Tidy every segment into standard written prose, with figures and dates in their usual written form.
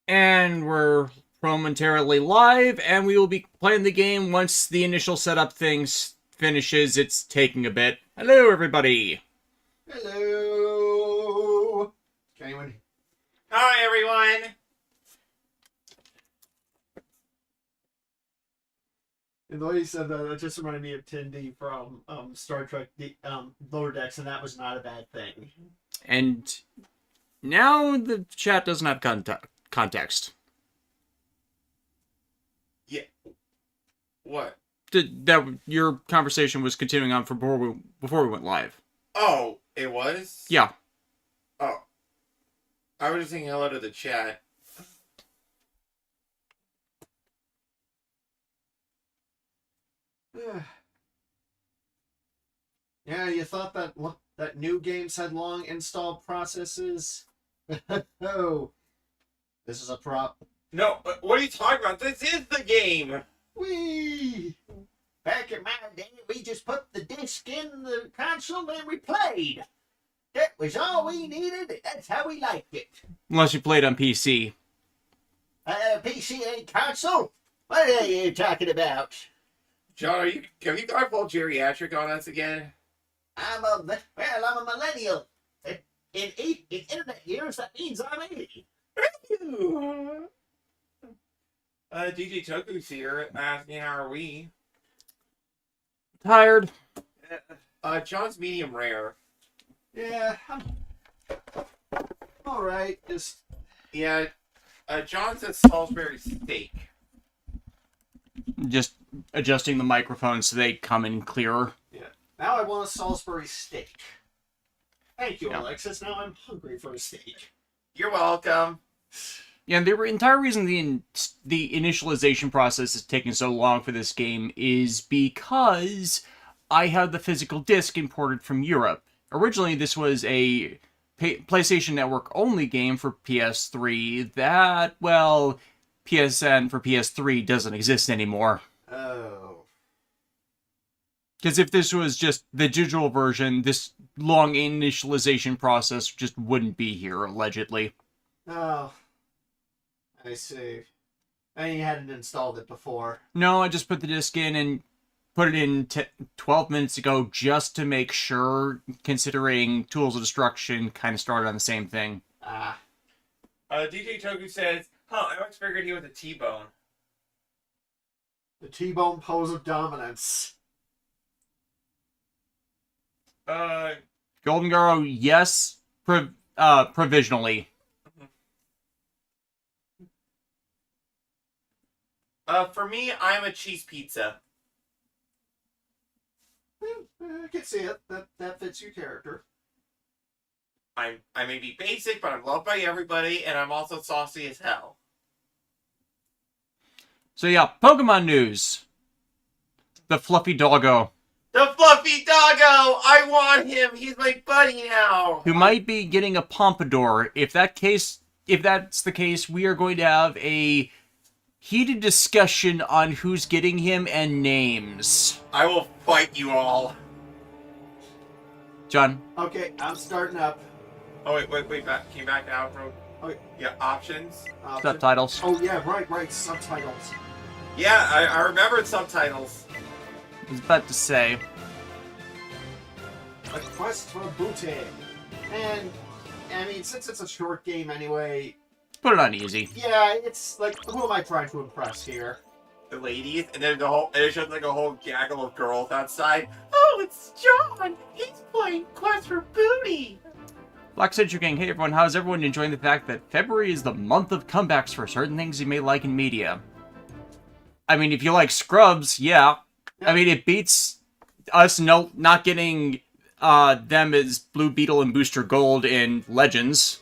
And we're momentarily live, and we will be playing the game once the initial setup things finishes. It's taking a bit. Hello, everybody. Hello. Can anyone? Hi, everyone. And the way you said that, it just reminded me of ToD from Star Trek Lower Decks, and that was not a bad thing. And now the chat doesn't have context. Yeah. What? That your conversation was continuing on for before we went live. Oh, it was? Yeah. Oh. I was just saying hello to the chat. Yeah, you thought that new games had long install processes? Oh, this is a prop. No, what are you talking about? This is the game. Whee! Back in my day, we just put the disc in the console and we played. That was all we needed. That's how we liked it. Unless you played on PC. PC and console? What are you talking about? John, have you gone full geriatric on us again? I'm a millennial. In internet years, that means I'm 80. DJ Toku's here asking how are we? Tired. John's medium rare. Yeah, I'm all right. Just Yeah, John says Salisbury steak. Just adjusting the microphone so they come in clearer. yeah. Now I want a Salisbury steak. Thank you, Yeah. Alexis. Now I'm hungry for a steak. You're welcome. Yeah, and the entire reason the initialization process is taking so long for this game is because I have the physical disc imported from Europe. Originally, this was a PlayStation Network only game for PS3 that, well, PSN for PS3 doesn't exist anymore. Oh. Because if this was just the digital version, this long initialization process just wouldn't be here, allegedly. Oh. I see. And you hadn't installed it before. No, I just put the disc in and put it in 12 minutes ago just to make sure, considering Tools of Destruction kind of started on the same thing. Ah. DJ Toku says, I always figured he was a T-bone. The T-bone pose of dominance. Golden Garo, yes, provisionally. For me, I'm a cheese pizza. I can see it. That fits your character. I may be basic, but I'm loved by everybody, and I'm also saucy as hell. So yeah, Pokemon news. The Fluffy Doggo, The fluffy doggo! I want him! He's my buddy now! who might be getting a Pompadour. If that's the case, we are going to have a heated discussion on who's getting him and names. I will fight you all. John? Okay, I'm starting up. Oh, wait, came back out, bro. Okay. Yeah, options. Subtitles. Oh, yeah, right, subtitles. Yeah, I remembered subtitles. I was about to say. A quest for booty. And, I mean, since it's a short game anyway, Put it on easy. yeah, it's like, who am I trying to impress here? The ladies, and then it shows like a whole gaggle of girls outside. Oh, it's John! He's playing Quest for Booty! Black Century Gang, hey everyone, how's everyone enjoying the fact that February is the month of comebacks for certain things you may like in media? I mean, if you like Scrubs, yeah. I mean, it beats us not getting them as Blue Beetle and Booster Gold in Legends.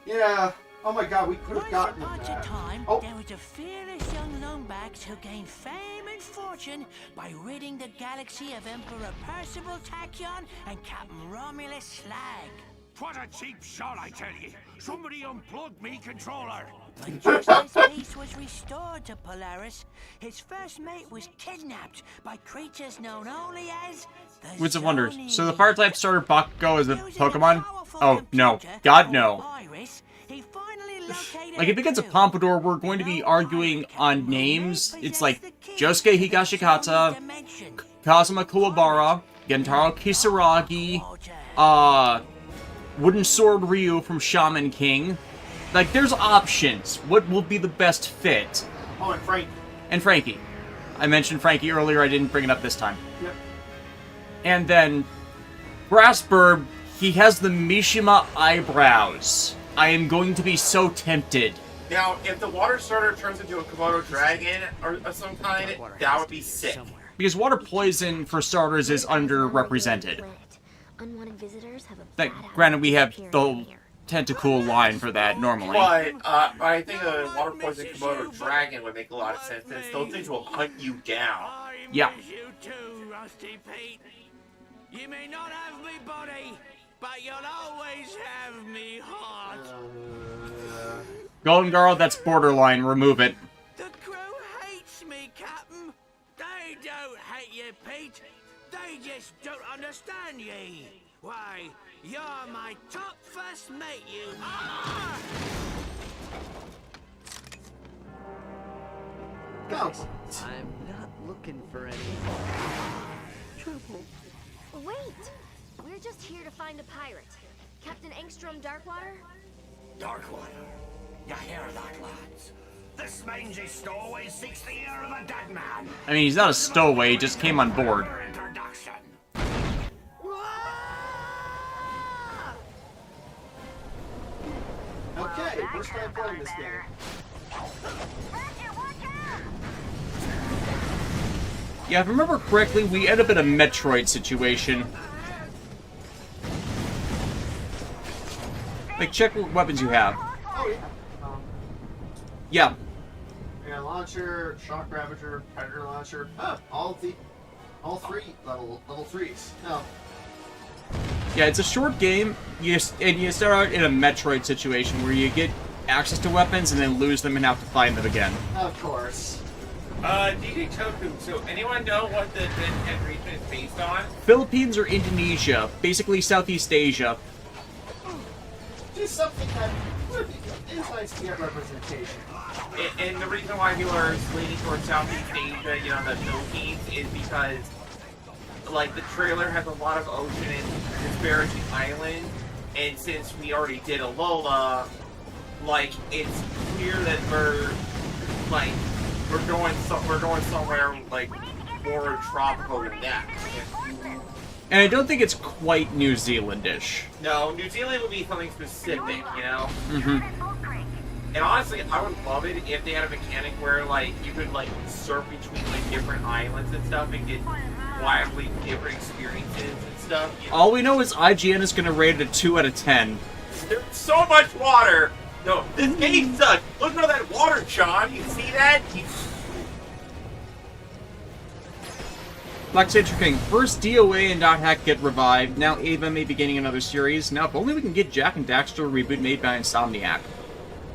Yeah. Oh my god, we could have Once gotten upon a that. time, Oh. there was a fearless young longbags who gained fame and fortune by ridding the galaxy of Emperor Percival Tachyon and Captain Romulus Slag. What a cheap shot, I tell ye! Somebody unplugged me controller! But just as peace was restored to Polaris, his first mate was kidnapped by creatures known only as the Wits of Wonder. Zoni. So the fire type starter Bakugo is a Using Pokemon? powerful Oh, no. computer God, called no. Iris, he finally located Like, if it gets a Pompadour, we're going to be arguing on names. It's like Josuke Higashikata, Kazuma Kuwabara, Gentaro Kisaragi, Wooden Sword Ryu from Shaman King. Like, there's options. What will be the best fit? Oh, and Frank. And Frankie. I mentioned Frankie earlier, I didn't bring it up this time. Yep. And then, Brassbird, he has the Mishima eyebrows. I am going to be so tempted. Now, if the water starter turns into a Komodo dragon or of some kind, that would be sick. Because water poison, for starters, is underrepresented. Unwanted visitors have a Like, bad granted, we have appearing the here. tentacle line for that normally. But I think a water poison Komodo dragon would make a lot of sense, since those things will hunt you down. Yeah. You too, Rusty Pete. You may not have me body, but you'll always have me heart. Golden Girl, that's borderline. Remove it. The crew hates me, Captain. They don't hate you, Pete. They just don't understand ye. Why, you're my top first mate, you are. Go. I'm not looking for any trouble. Wait! We're just here to find a pirate. Captain Engstrom Darkwater? Darkwater. You hear that, lads? This mangy stowaway seeks the ear of a dead man. I mean, he's not a stowaway, he just came on board. For introduction. Okay, first time playing this game. Yeah, if I remember correctly, we end up in a Metroid situation. Like, check what weapons you have. Oh, yeah. Yeah. Yeah, launcher, shock ravager, predator launcher. All three level 3s. No. Yeah, it's a short game, and you start out in a Metroid situation where you get access to weapons and then lose them and have to find them again. Of course. DJ Toku, so anyone know what the Gen 10 region is based on? Philippines or Indonesia, basically Southeast Asia. Just something that would be good. It's nice to get representation. And the reason why people are leaning towards Southeast Asia, you know, the Philippines, is because, like, the trailer has a lot of ocean and disparaging islands, and since we already did Alola, like, it's clear that we're going somewhere, like, more tropical than that. And I don't think it's quite New Zealandish. No, New Zealand would be something specific, you know? Mm-hmm. And honestly, I would love it if they had a mechanic where, like, you could, like, surf between, like, different islands and stuff and get wildly different experiences and stuff. You know? All we know is IGN is going to rate it a 2 out of 10. There's so much water! No, this game sucks! Look at all that water, Sean! You see that? Black Sager King, first DOA and Dot Hack get revived. Now Ava may be getting another series. Now, if only we can get Jack and Daxter reboot made by Insomniac.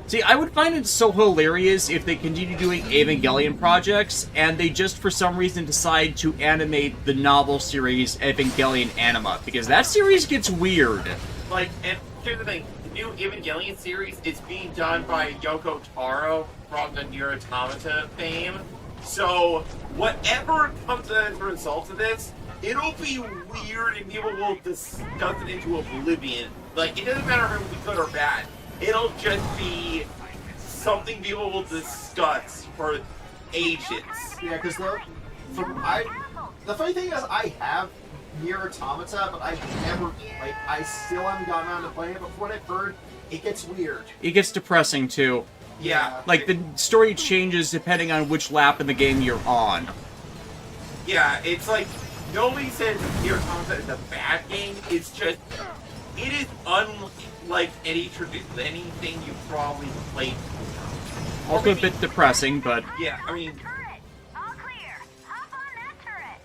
See, I would find it so hilarious if they continue doing Evangelion projects, and they just for some reason decide to animate the novel series Evangelion Anima, because that series gets weird. Like, and here's the thing. The new Evangelion series is being done by Yoko Taro from the Nier Automata fame. So, whatever comes as a result of this, it'll be weird and people will discuss it into oblivion. Like, it doesn't matter if it'll be good or bad. It'll just be something people will discuss for ages. Yeah, because the funny thing is, I have Nier Automata, but I've never, like, I still haven't gotten around to playing it, but from what I've heard, it gets weird. It gets depressing, too. Yeah. Like, the story changes depending on which lap in the game you're on. Yeah, it's like, nobody says Nier Automata is a bad game, it's just, it is unlike anything you probably played before. Also a bit depressing, but... Yeah, I mean... Turret! All clear! Hop on that turret!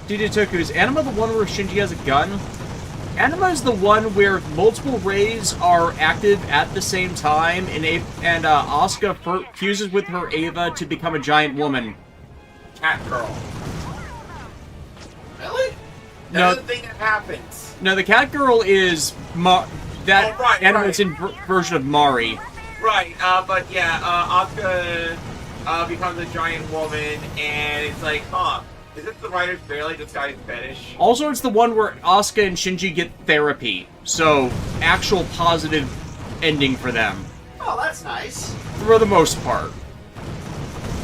DJ Toku, is Anima the one where Shinji has a gun? Anima is the one where multiple rays are active at the same time, and Asuka fuses with her Ava to become a giant woman. Cat girl. Really? That's the thing that happens. No, the cat girl is that Oh, right, animated version of Mari. Right, but yeah, Asuka becomes a giant woman, and it's like, huh, is this the writer's barely disguised fetish? Also, it's the one where Asuka and Shinji get therapy, so actual positive ending for them, Oh, that's nice. for the most part.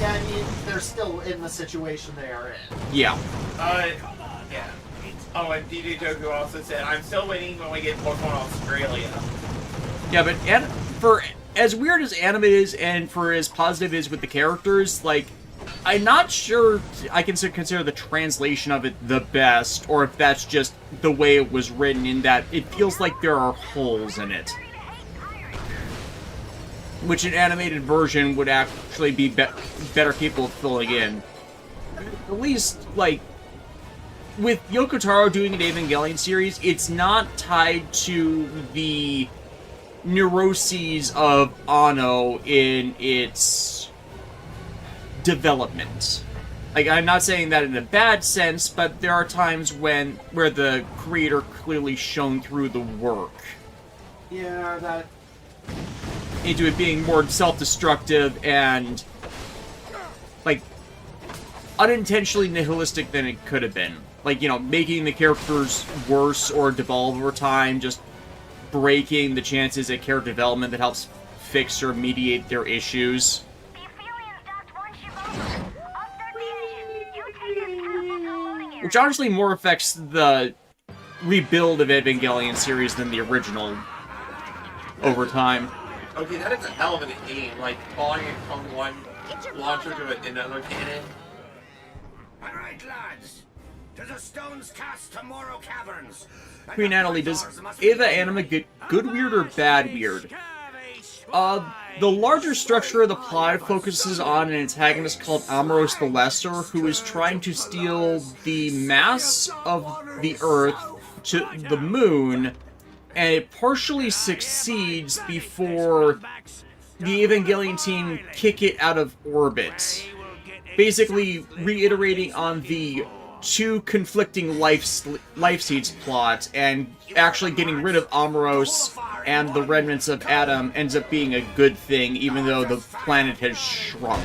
Yeah, I mean, they're still in the situation they are in. Yeah. Yeah. Oh, and DJ Toku also said, I'm still waiting when we get Pokemon Australia. Yeah, but for as weird as anime is, and for as positive it is with the characters, like, I'm not sure I can consider the translation of it the best, or if that's just the way it was written, in that it feels like there are holes in it. Which an animated version would actually be better capable of filling in. At least, like, with Yoko Taro doing an Evangelion series, it's not tied to the neuroses of Anno in its development. Like, I'm not saying that in a bad sense, but there are times where the creator clearly shone through the work Yeah, that... into it being more self-destructive and, like, unintentionally nihilistic than it could have been. Like, you know, making the characters worse or devolve over time, just breaking the chances at character development that helps fix or mediate their issues. Which honestly more affects the rebuild of Evangelion series than the original over time. Okay, that is a hell of a game, like calling it from one launcher to another cannon. Alright, lads. To the Stones Cast Tomorrow Caverns. Queen Natalie, does Eva Anima get good weird or bad weird? The larger structure of the plot focuses on an antagonist called Amoros the Lesser, who is trying to steal the mass of the Earth to the Moon, and it partially succeeds before the Evangelion team kick it out of orbit. Basically reiterating on the two conflicting life seeds plot, and actually getting rid of Amoros and the remnants of Adam ends up being a good thing, even though the planet has shrunk.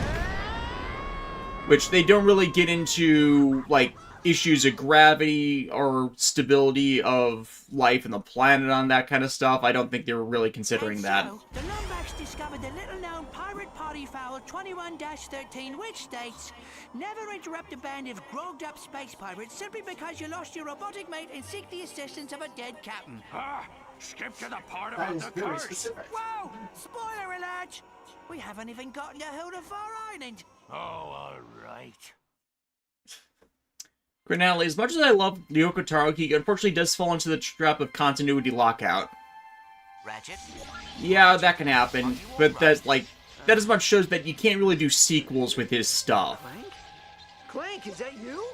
Which they don't really get into, like, issues of gravity or stability of life in the planet on that kind of stuff. I don't think they were really considering that. The Lombax discovered the little-known pirate party foul 21-13, which states, never interrupt a band of grogged-up space pirates simply because you lost your robotic mate and seek the assistance of a dead captain. Skip to the part That about is the very curse. specific. Whoa! Spoiler alert! We haven't even gotten to Hildefar Island. Oh, alright. Granale, as much as I love Yoko Taro, he unfortunately does fall into the trap of continuity lockout. Ratchet? Yeah, that can happen, but that's like, that as much shows that you can't really do sequels with his stuff. Clank? Clank, is that you?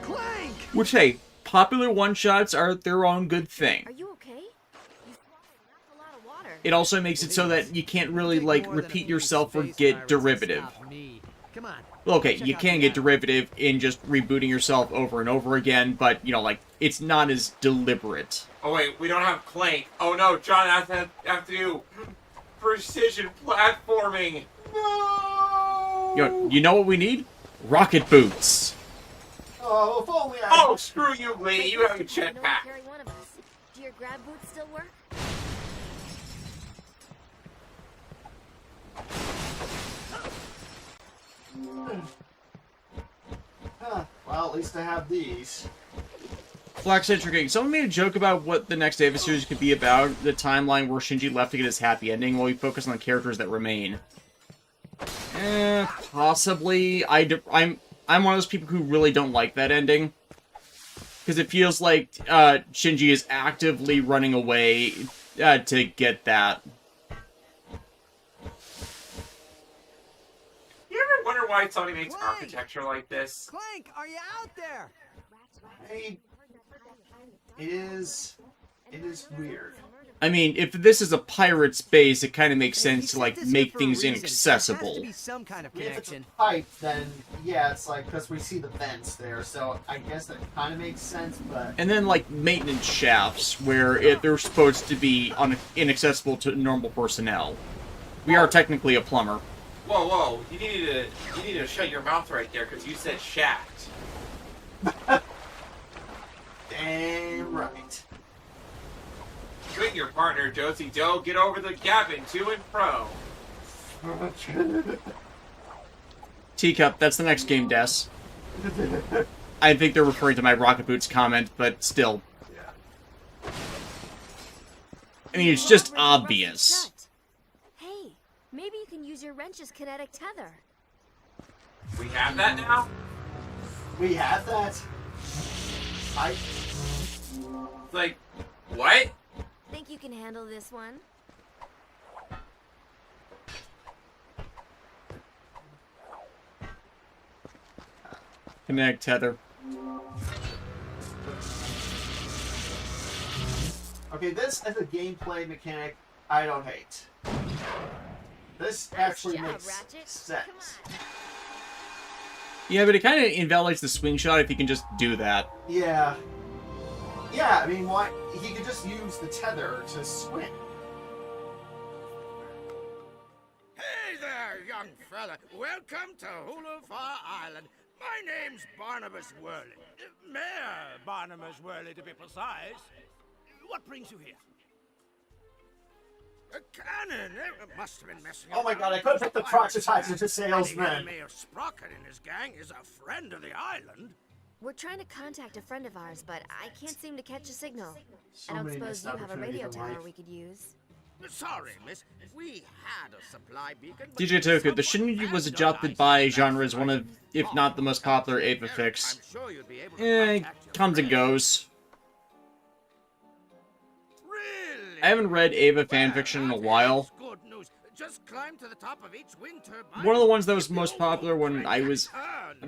Clank! Which, hey, popular one-shots are their own good thing. Are you okay? You swallowed a lot of water. It also makes it so that you can't really, like, repeat yourself or get derivative. Come on. Okay, you can get derivative in just rebooting yourself over and over again, but, you know, like, it's not as deliberate. Oh wait, we don't have Clank. Oh no, John has to do precision platforming. No! You know what we need? Rocket boots. Oh, if only I... Oh, screw you, Lee. You have a No one jetpack. carry one of us. Do your grab boots still work? Well, at least I have these. Black Centric King. Someone made a joke about what the next Eva series could be about, the timeline where Shinji left to get his happy ending while we focus on the characters that remain. Possibly. I'm one of those people who really don't like that ending. Because it feels like Shinji is actively running away to get that. You ever wonder why Sony makes architecture like this? Clank, are you out there? Hey, it is weird. I mean, if this is a pirate's base, it kind of makes sense to, He like, set this make here for a things reason. There has inaccessible. to be some kind of I mean, if it's a connection. pipe, then yeah, it's like, because we see the vents there, so I guess that kind of makes sense, but... And then, like, maintenance shafts, where they're supposed to be inaccessible to normal personnel. We are technically a plumber. Whoa, whoa! You need to shut your mouth right there because you said shaft. Damn right. Swing your partner, Josie Doe. Get over the cabin to and fro. Teacup, that's the next game, Des. I think they're referring to my Rocket Boots comment, but still. I mean, it's just obvious. Hey, maybe you can use your wrench's kinetic tether. We have that now? We have that. Like, what? Think you can handle this one? Kinetic tether. Okay, this as a gameplay mechanic, I don't hate. This actually job, makes Ratchet. sense. Yeah, but it kind of invalidates the swing shot if you can just do that. Yeah. Yeah, I mean, why? He could just use the tether to swing. Hey there, young fella. Welcome to Hulufar Island. My name's Barnabas Worley. Mayor Barnabas Worley, to be precise. What brings you here? A cannon. It must have been messing Oh my god, I couldn't put the prototypes to salesman. Mayor Sprocket and his gang is a friend of the island. We're trying to contact a friend of ours, but I can't seem to catch a signal. So I don't many suppose missed you have a opportunities radio in tower life. we could use. Sorry, miss. We had a supply beacon. but DJ Toku, the someone Shinji was abandoned adopted our by ice genre as one of, if not the most popular Ava I'm fics. sure you'd be able to contact your Comes and friend. goes. Really? I haven't read Ava fanfiction in a while. Good news. Just climb to the top of each wind turbine. One of the ones that was most popular when I was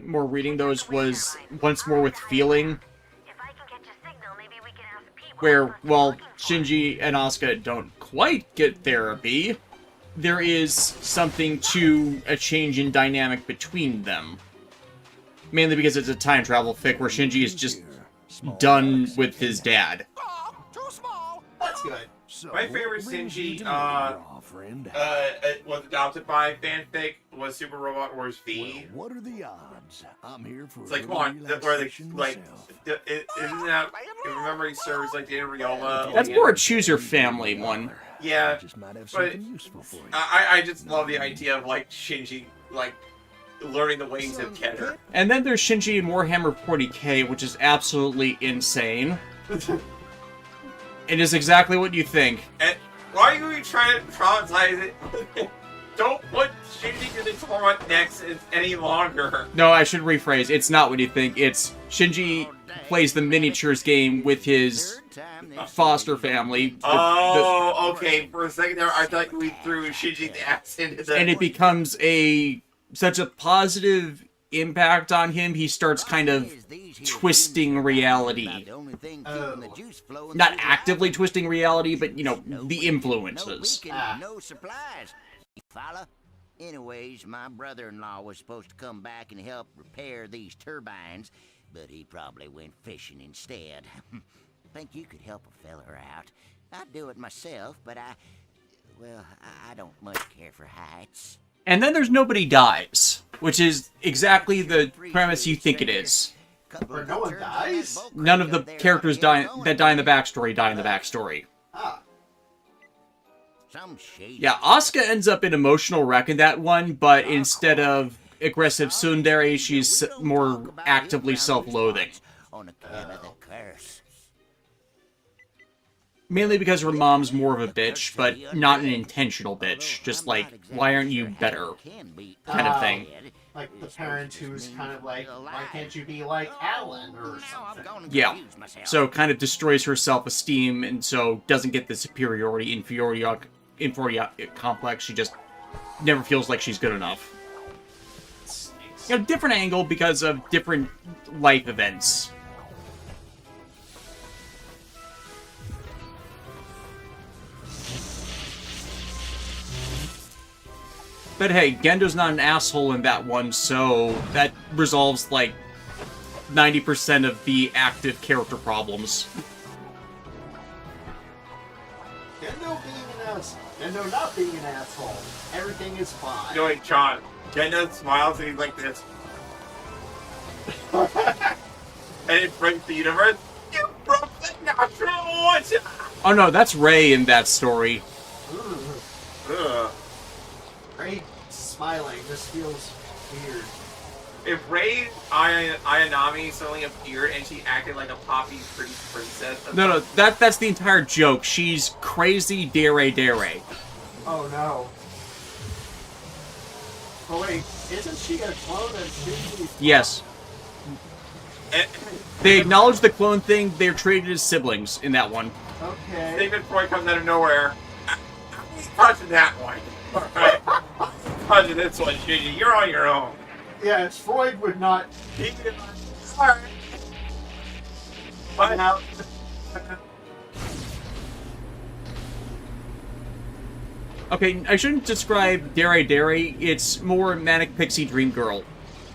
more reading those was Once More with Feeling, If I can catch a signal, maybe we can ask Pete where, while Shinji and Asuka don't quite get therapy, there is something to a change in dynamic between them. Mainly because it's a time travel fic where Shinji is just done with his dad. Oh, too small. That's good. My favorite Shinji friend. was adopted by fanfic was Super Robot Wars Well, V. what are the odds? I'm here for It's like, a come on, little where they, relaxation like, myself. isn't that, if memory serves, like, the Ryoma? That's more a choose your family one. Yeah, I just might have but something useful for you. I just love the idea of, like, Shinji, like, learning the ways of Keter. And then there's Shinji in Warhammer 40k, which is absolutely insane. It is exactly what you think. And why are you trying to traumatize it? Don't put Shinji in the torment next any longer. No, I should rephrase. It's not what you think. It's Shinji plays the miniatures game with his foster family. Oh, okay. For a second there, I thought we threw Shinji's ass into the... And it becomes such a positive impact on him, he starts kind of twisting reality. Not actively twisting reality, but, you know, the influences. No supplies. Fella. Anyways, my brother-in-law was supposed to come back and help repair these turbines, but he probably went fishing instead. Think you could help a feller out. I'd do it myself, but I don't much care for heights. And then there's Nobody Dies, which is exactly the premise you think it is. Where no one dies? None of the characters that die in the backstory die in the backstory. Ah. Yeah, Asuka ends up an emotional wreck in that one, but instead of aggressive tsundere, she's more actively self-loathing. Mainly because her mom's more of a bitch, but not an intentional bitch. Just like, why aren't you better? Kind of thing. Like the parent who's kind of like, why can't you be like Alan or something? Yeah. So kind of destroys her self-esteem, and so doesn't get the inferiority complex. She just never feels like she's good enough. You know, different angle because of different life events. But hey, Gendo's not an asshole in that one, so that resolves, like, 90% of the active character problems. Gendo being an ass. Gendo not being an asshole. Everything is fine. You know, like, John, Gendo smiles and he's like this. And it breaks the universe. You broke the natural order! Oh no, that's Ray in that story. Ugh. Ray smiling. This feels weird. If Ray Ayanami suddenly appeared and she acted like a poppy pretty princess... No, that's the entire joke. She's crazy dere dere. Oh no. Oh wait, isn't she a clone of Shinji? Yes. And, They acknowledge the clone thing. They're treated as siblings in that one. Okay. David Freud comes out of nowhere. Touching that one. Alright. Touching this one, Shinji. You're on your own. Yes, Freud would not. Alright. But Now, Okay, I shouldn't describe dere dere. It's more manic pixie dream girl.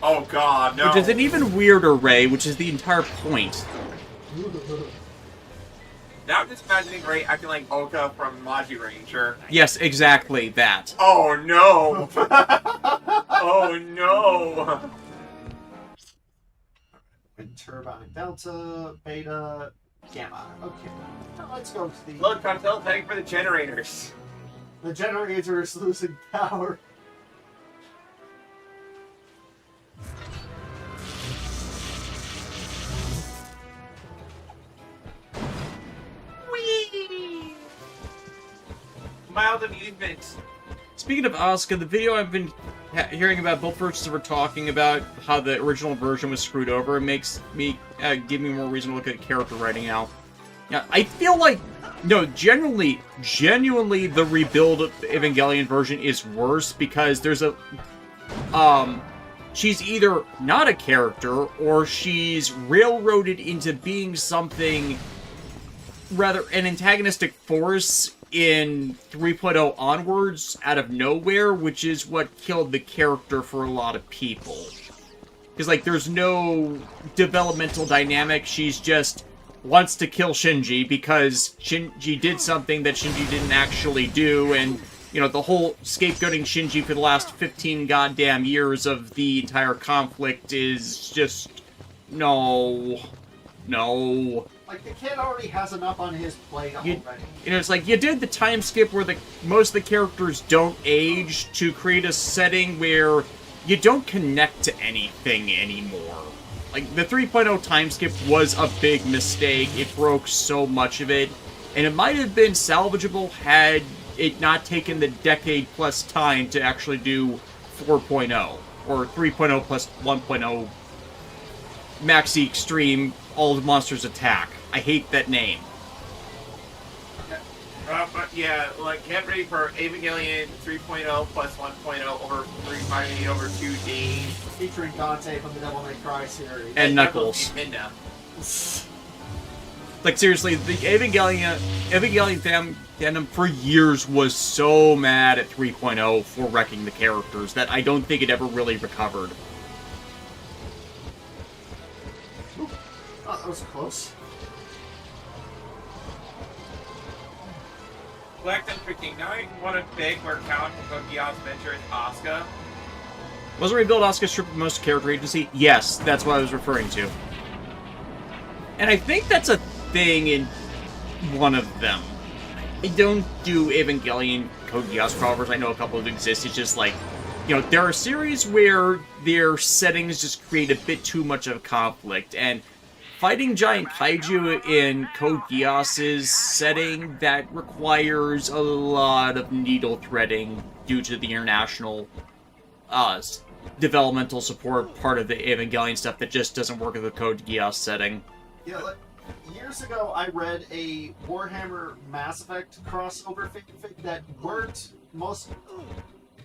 oh god, no. Which is an even weirder Ray, which is the entire point. Now I'm just imagining Ray acting like Oka from Maji Ranger. Yes, exactly that. Oh no! Oh no! Wind turbine delta, beta, gamma. Okay. Now let's go to the. Look, I'm telepathing for the generators. The generator is losing power. Whee! Mild amusement. Speaking of Asuka, the video I've been hearing about, both versions were talking about how the original version was screwed over. It makes me give me more reason to look at character writing now. Yeah, I feel like no, genuinely, the rebuild of the Evangelion version is worse because there's a she's either not a character or she's railroaded into being something rather an antagonistic force in 3.0 onwards out of nowhere, which is what killed the character for a lot of people. Because, like, there's no developmental dynamic. She's just wants to kill Shinji because Shinji did something that Shinji didn't actually do, and, you know, the whole scapegoating Shinji for the last 15 goddamn years of the entire conflict is just... no. Like, the kid already has enough on his plate already. You know, it's like, you did the time skip where most of the characters don't age to create a setting where you don't connect to anything anymore. Like, the 3.0 time skip was a big mistake. It broke so much of it. And it might have been salvageable had it not taken the decade-plus time to actually do 4.0. Or 3.0 plus 1.0 Maxi Extreme All the Monsters Attack. I hate that name. But yeah, like, get ready for Evangelion 3.0 plus 1.0 over 358 over 2 days. Featuring Dante from the Devil May Cry series. And Knuckles. Like, seriously, the Evangelion fandom for years was so mad at 3.0 for wrecking the characters that I don't think it ever really recovered. Ooh. Oh, that was close. Black and freaking, now I want to beg where Count from Beyond's Venture is Asuka. Wasn't rebuild Asuka stripped of most character agency? Yes, that's what I was referring to. And I think that's a thing in one of them. I don't do Evangelion Code Geass crawlers. I know a couple of exist. It's just like, you know, there are series where their settings just create a bit too much of conflict, and fighting giant kaiju in Code Geass's setting, that requires a lot of needle threading due to the international developmental support part of the Evangelion stuff that just doesn't work with the Code Geass setting. Yeah, like, years ago I read a Warhammer Mass Effect crossover fanfic that worked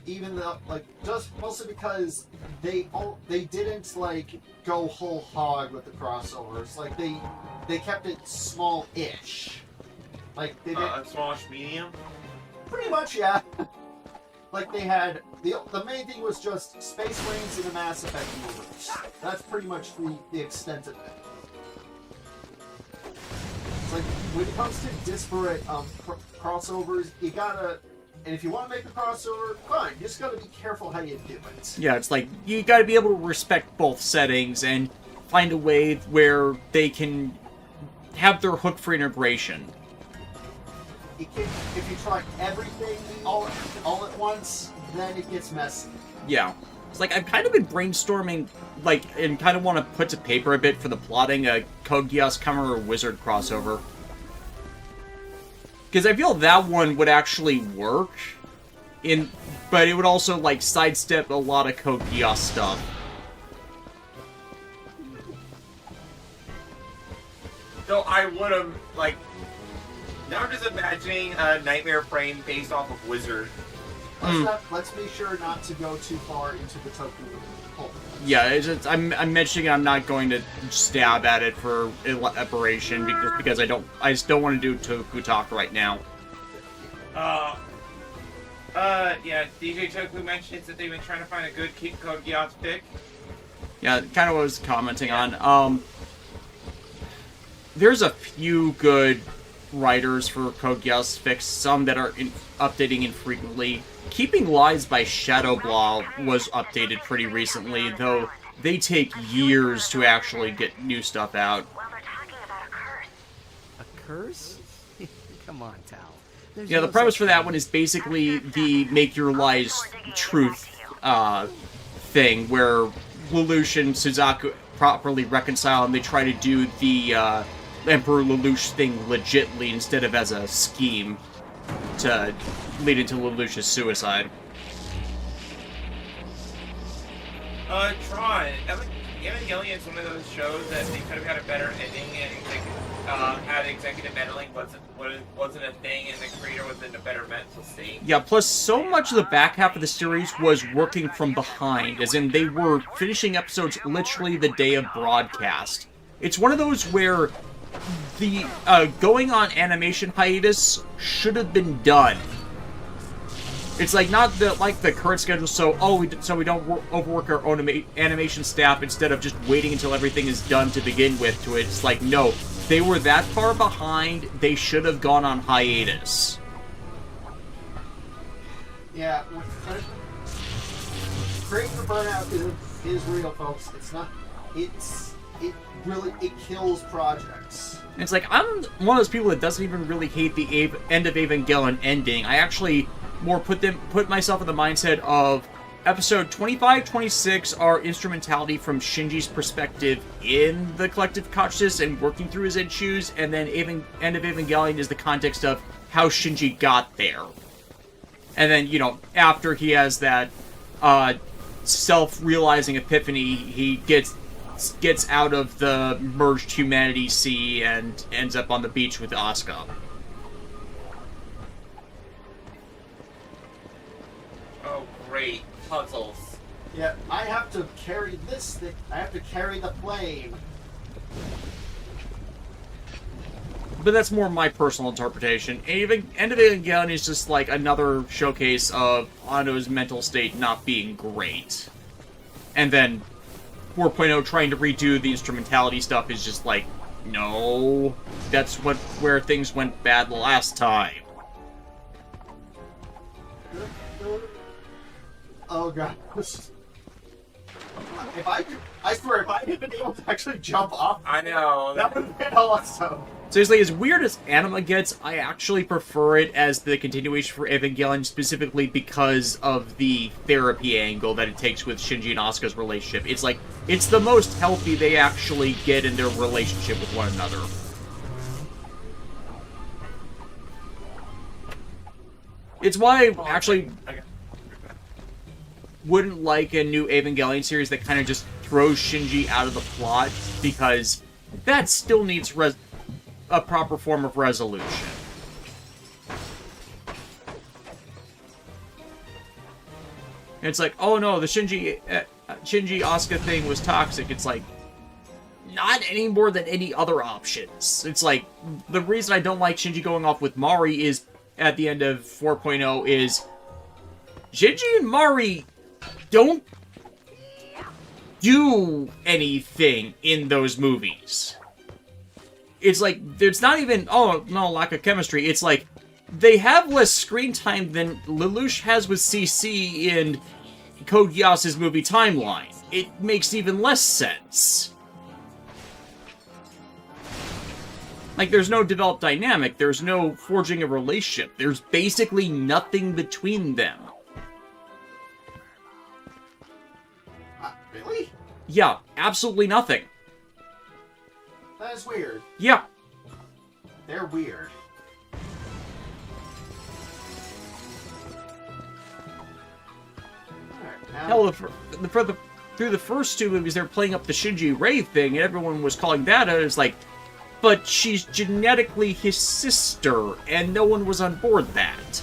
even though, like, just mostly because they didn't, like, go whole hog with the crossovers. Like, they kept it small-ish. Like, they did Smallish medium? pretty much, yeah. like they had the main thing was just Space Marines in the Mass Effect universe. That's pretty much the extent of it. It's like when it comes to disparate crossovers, you gotta. And if you want to make a crossover, fine. You just gotta be careful how you do it. Yeah, it's like, you gotta be able to respect both settings and find a way where they can have their hook for integration. If you try everything all at once, then it gets messy. Yeah. It's like, I've kind of been brainstorming, like, and kind of want to put to paper a bit for the plotting a Code Geass Counter Wizard crossover. Because I feel that one would actually work, but it would also, like, sidestep a lot of Code Geass stuff. So I would have, like... Now I'm just imagining a Nightmare Frame based off of Wizard. Let's be sure not to go too far into the Toku hole. Yeah, I'm mentioning I'm not going to stab at it for elaboration because I just don't want to do Toku talk right now. Yeah, DJ Toku mentioned that they've been trying to find a good Code Geass pick. Yeah, kind of what I was commenting on. There's a few good writers for Code Geass Fix, some that are updating infrequently. Keeping Lies by Shadowblaw was updated pretty recently, though they take years to actually get new stuff out. Well, they're talking about a curse. A curse? Come on, Tal. There's Yeah, the no premise such for that thing. one is basically the make your lies truth thing, where Lelouch and Suzaku properly reconcile and they try to do the Emperor Lelouch thing legitly instead of as a scheme to lead into Lelouch's suicide. Tron. Evangelion's one of those shows that they could have had a better ending and had executive meddling wasn't a thing and the creator was in a better mental state. Yeah, plus so much of the back half of the series was working from behind, as in they were finishing episodes literally the day of broadcast. It's one of those where the going on animation hiatus should have been done. It's like not like the current schedule, so we don't overwork our own animation staff instead of just waiting until everything is done to begin with. To it, it's like no, they were that far behind. They should have gone on hiatus. Yeah, creator burnout is real, folks. It's not. It kills projects. And it's like, I'm one of those people that doesn't even really hate the end of Evangelion ending. I actually more put myself in the mindset of episode 25, 26 are instrumentality from Shinji's perspective in the collective consciousness and working through his issues, and then end of Evangelion is the context of how Shinji got there. And then, you know, after he has that self-realizing epiphany, he gets out of the merged humanity sea and ends up on the beach with Asuka. Oh, great. Puzzles. Yeah, I have to carry this thing. I have to carry the plane. But that's more my personal interpretation. End of Evangelion is just like another showcase of Anno's mental state not being great. And then 4.0 trying to redo the instrumentality stuff is just like, no, that's where things went bad last time. Oh god. I swear, if I had been able to actually jump off, I know. that would have been awesome. Seriously, as weird as anime gets, I actually prefer it as the continuation for Evangelion, specifically because of the therapy angle that it takes with Shinji and Asuka's relationship. It's like, it's the most healthy they actually get in their relationship with one another. It's why I actually wouldn't like a new Evangelion series that kind of just throws Shinji out of the plot, because that still needs a proper form of resolution. And it's like, oh no, the Shinji Asuka thing was toxic. It's like, not any more than any other options. It's like, the reason I don't like Shinji going off with Mari is, at the end of 4.0, is Shinji and Mari don't do anything in those movies. It's like, it's not even, oh, no, lack of chemistry. It's like, they have less screen time than Lelouch has with CC in Code Geass's movie timeline. It makes even less sense. Like, there's no developed dynamic, there's no forging a relationship, there's basically nothing between them. Really? Yeah, absolutely nothing. That is weird. Yeah. They're weird. Alright, now... Hell, through the first two movies, they're playing up the Shinji Rei thing, and everyone was calling that out. It's like, but she's genetically his sister, and no one was on board that.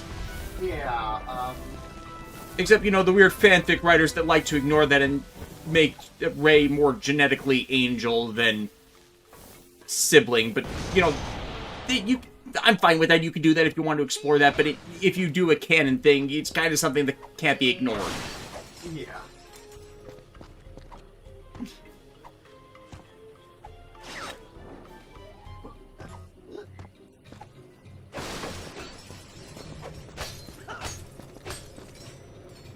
Yeah, Except, you know, the weird fanfic writers that like to ignore that and make Rei more genetically angel than sibling. But, you know, I'm fine with that. You can do that if you want to explore that, but if you do a canon thing, it's kind of something that can't be ignored. yeah.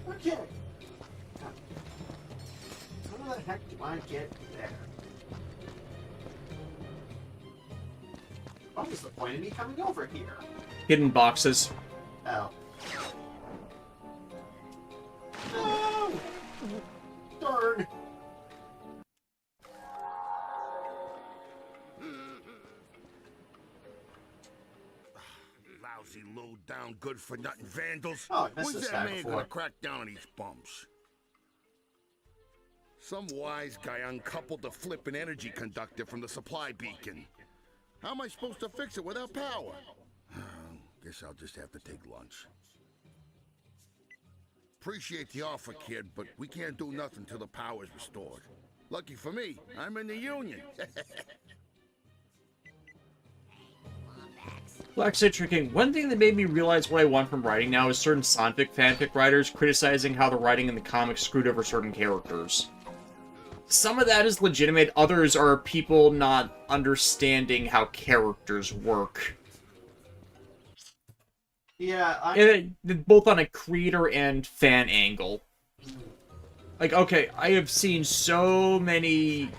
Okay. How the heck do I get there? What was the point of me coming over here? Hidden boxes. Oh. No! Darn! Lousy, low-down, good-for-nothing vandals. Oh, I missed When's this that guy man before. gonna crack down on these bumps? Some wise guy uncoupled the flippin' energy conductor from the supply beacon. How am I supposed to fix it without power? Guess I'll just have to take lunch. Appreciate the offer, kid, but we can't do nothing till the power's restored. Lucky for me, I'm in the Union. Black Citric King, one thing that made me realize what I want from writing now is certain fanfic writers criticizing how the writing in the comics screwed over certain characters. Some of that is legitimate, others are people not understanding how characters work. Yeah, Both on a creator and fan angle. Like, okay, I have seen so many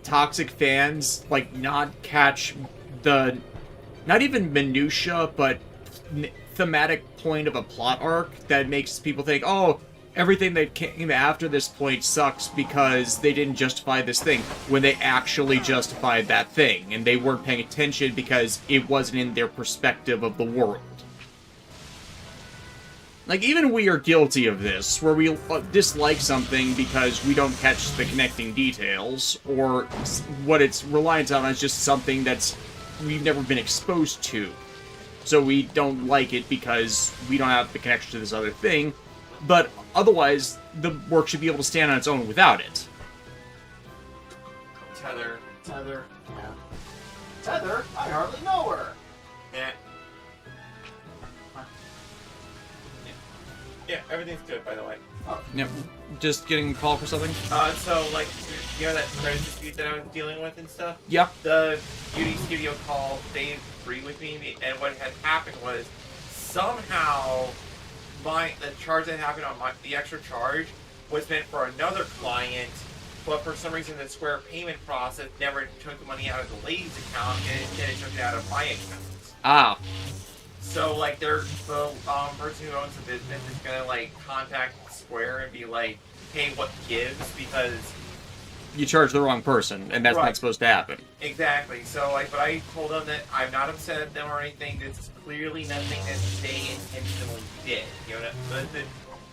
toxic fans, like, not catch the... not even minutia, but thematic point of a plot arc that makes people think, oh, everything that came after this point sucks because they didn't justify this thing, when they actually justified that thing, and they weren't paying attention because it wasn't in their perspective of the world. Like, even we are guilty of this, where we dislike something because we don't catch the connecting details, or what it's reliant on is just something that's we've never been exposed to. So we don't like it because we don't have the connection to this other thing, but otherwise, the work should be able to stand on its own without it. Tether. Tether. Yeah. Tether? I hardly know her. Yeah. Yeah, everything's good, by the way. Yep. Just getting a call for something? So, like, you know that credit dispute that I was dealing with and stuff? Yeah. The beauty studio called, they agreed with me, and what had happened was, somehow, the charge that happened on the extra charge was meant for another client, but for some reason the Square payment process never took the money out of the lady's account, and instead it took it out of my expenses. Ah. So, like, the person who owns the business is gonna, like, contact Square and be like, hey, what gives? Because... you charge the wrong person, and that's not supposed to happen. Exactly. So, like, but I told them that I'm not upset at them or anything. This is clearly nothing that they intentionally did. You know,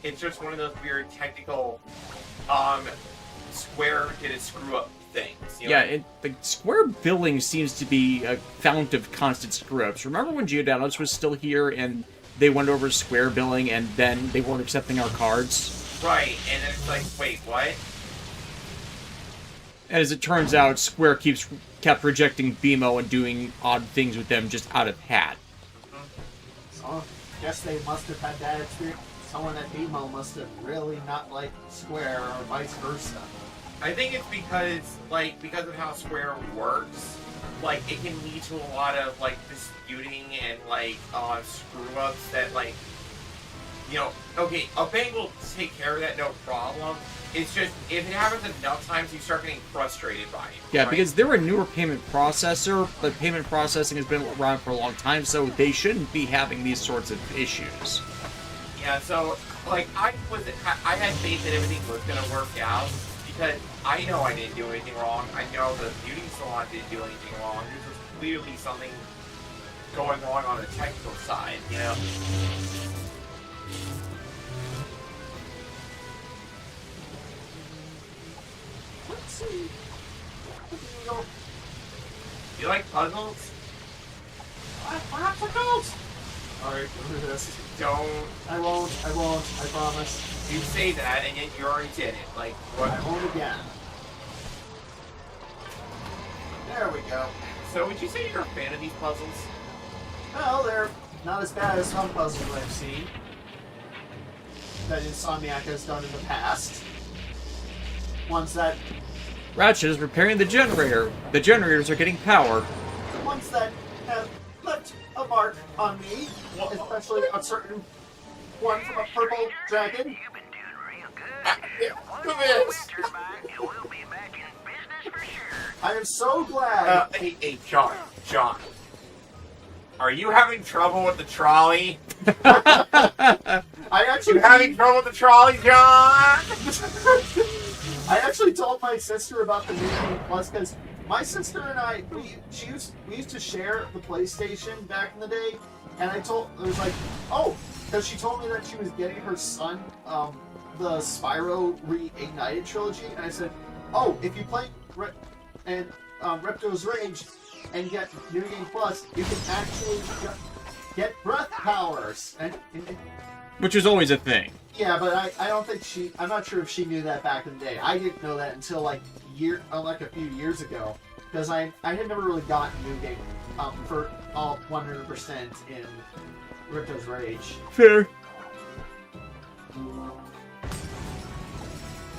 it's just one of those weird technical, Square did a screw-up things. You know? Yeah, the Square billing seems to be a fount of constant screw-ups. Remember when Geodanos was still here and they went over Square billing and then they weren't accepting our cards? Right, and it's like, wait, what? And as it turns out, Square kept rejecting BMO and doing odd things with them just out of hat. So, guess they must have had that experience. someone at BMO must have really not liked Square or vice versa. I think it's because of how Square works, like, it can lead to a lot of, like, disputing and, like, screw-ups that, like, you know, okay, a bank will take care of that, no problem. It's just, if it happens enough times, you start getting frustrated by it. Yeah, right? because they're a newer payment processor, but payment processing has been around for a long time, so they shouldn't be having these sorts of issues. Yeah, so, like, I had faith that everything was going to work out, because I know I didn't do anything wrong. I know the beauty salon didn't do anything wrong. This was clearly something going wrong on the technical side, you know? Let's see. You like puzzles? Popsicles! Alright, do this. Don't I won't, I promise. you say that, and yet you already did it. Like, what? I won't again. There we go. So, would you say you're a fan of these puzzles? Well, they're not as bad as some puzzles I've seen that Insomniac has done in the past. Ones that Ratchet is repairing the generator. The generators are getting power. ones that have left a mark on me, especially a certain one from a purple dragon. I am so glad. Hey, John. Are you having trouble with the trolley? I actually You having trouble with the trolley, John? I actually told my sister about the new Game Plus because my sister and I, we used to share the PlayStation back in the day, and it was like, oh, because she told me that she was getting her son the Spyro Reignited trilogy, and I said, oh, if you play Repto's Rage and get New Game Plus, you can actually get breath powers. And Which is always a thing. yeah, but I don't think I'm not sure if she knew that back in the day. I didn't know that until like a few years ago, because I had never really gotten New Game for all 100% in Ripto's Rage. Fair.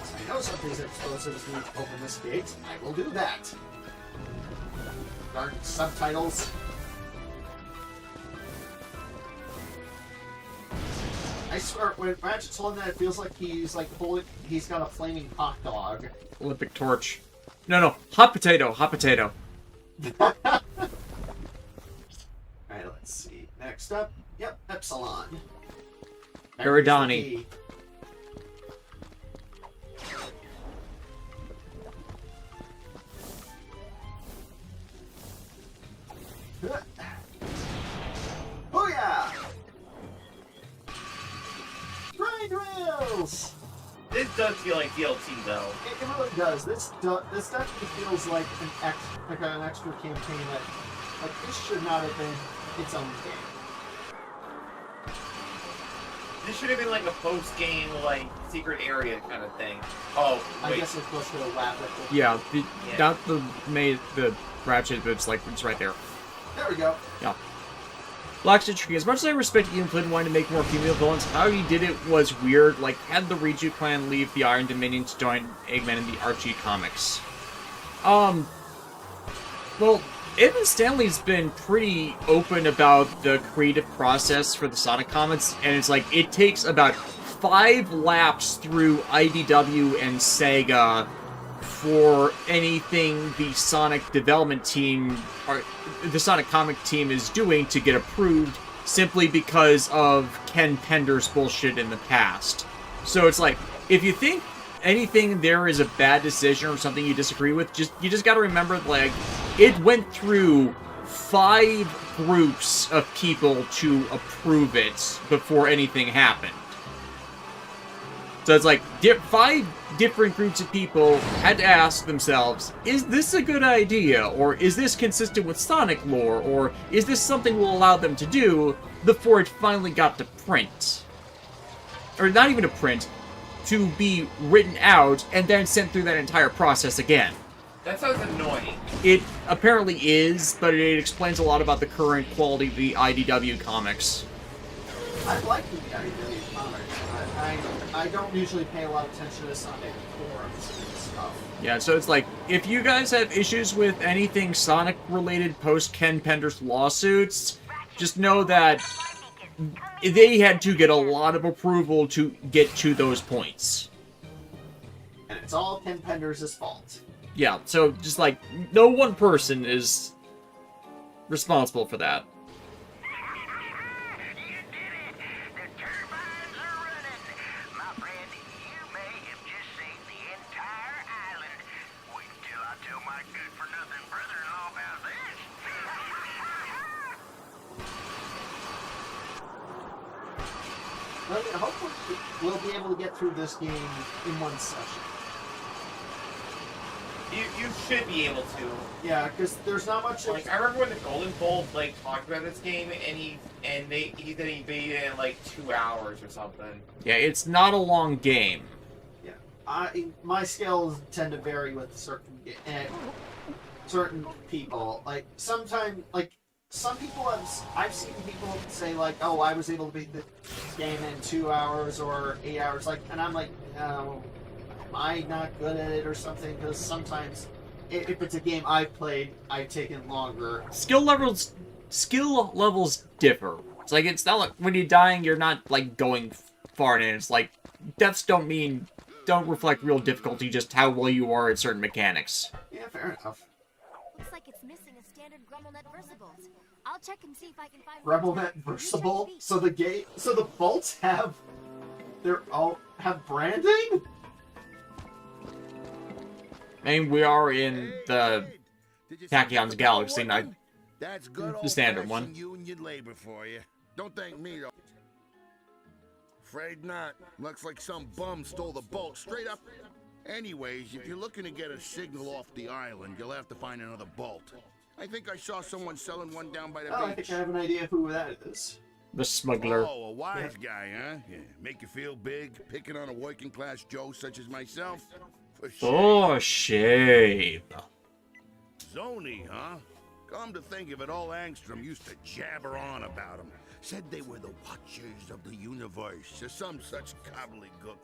I know some of these explosives need to open this gate. I will do that. Darn subtitles. I swear, when Ratchet's holding that, it feels like he's got a flaming hot dog. Olympic torch. No, hot potato. Alright, let's see. Next up, yep, Epsilon. Eridani. Booyah! Grind rails! This does feel like DLC, though. It really does. This definitely feels like an extra campaign that, like, this should not have been its own game. This should have been like a post-game, like, secret area kind of thing. Oh, wait. I guess it's supposed to lab it. Yeah, not the Ratchet, but it's right there. There we go. Yeah. Blackstone Tree, as much as I respect Ian Flynn wanting to make more female villains, how he did it was weird. Like, had the Riju clan leave the Iron Dominion to join Eggman in the Archie comics. Well, Evan Stanley's been pretty open about the creative process for the Sonic comics, and it's like, it takes about 5 laps through IDW and Sega for anything the Sonic development team, or the Sonic comic team is doing to get approved, simply because of Ken Pender's bullshit in the past. So it's like, if you think anything there is a bad decision or something you disagree with, you just gotta remember, like, it went through 5 groups of people to approve it before anything happened. So it's like, 5 different groups of people had to ask themselves, is this a good idea? Or is this consistent with Sonic lore? Or is this something we'll allow them to do before it finally got to print? Or not even to print, to be written out and then sent through that entire process again. That sounds annoying. It apparently is, but it explains a lot about the current quality of the IDW comics. I like the IDW comics. I don't usually pay a lot of attention to Sonic forums and stuff. Yeah, so it's like, if you guys have issues with anything Sonic-related post-Ken Penders lawsuits, just know that they had to get a lot of approval to get to those points. And it's all Ken Penders' fault. Yeah, so just like, no one person is responsible for that. Well, hopefully we'll be able to get through this game in one session. You should be able to. Yeah, because there's not much. Like, I remember when the Golden Bolt like talked about this game, and he said he beat it in like 2 hours or something. Yeah, it's not a long game. Yeah, my skills tend to vary with certain people. Like sometimes, like some people I've seen people say like, "Oh, I was able to beat the game in 2 hours or 8 hours." Like, and I'm like, "No, am I not good at it or something?" Because sometimes, if it's a game I've played, I've taken longer. Skill levels differ. It's like, it's not like when you're dying, you're not like going far in. It's like deaths don't reflect real difficulty, just how well you are at certain mechanics. Yeah, fair enough. Looks like it's missing a standard GrumbleNet Versibles. I'll check and see if I can find RebelNet Versible. So the bolts have branding. I mean, we are in the Tachyon's Galaxy, not That's good the standard one. old-fashioned union labor for you. Don't thank me, though. Afraid not. Looks like some bum stole the bolt straight up. Anyways, if you're looking to get a signal off the island, you'll have to find another bolt. I think I saw someone selling one down by the beach. I think I have an idea who that is. The smuggler. Oh, a wise guy, huh? Yeah. Make you feel big, picking on a working-class Joe such as myself? For For shame. Zony, huh? Come to think of it, all Angstrom used to jabber on about him. Said they were the watchers of the universe, or some such gobbledygook.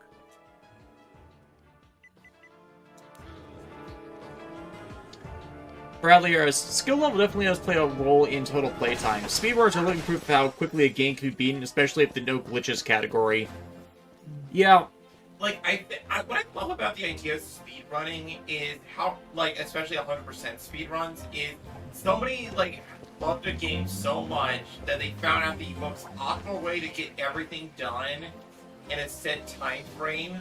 Bradley Harris, skill level definitely does play a role in total playtime. Speedrunners are living proof of how quickly a game can be beaten, especially if the no glitches category. Yeah. Like, what I love about the idea of speedrunning is how, like, especially 100% speedruns, is somebody, like, loved a game so much that they found out the most optimal way to get everything done in a set time frame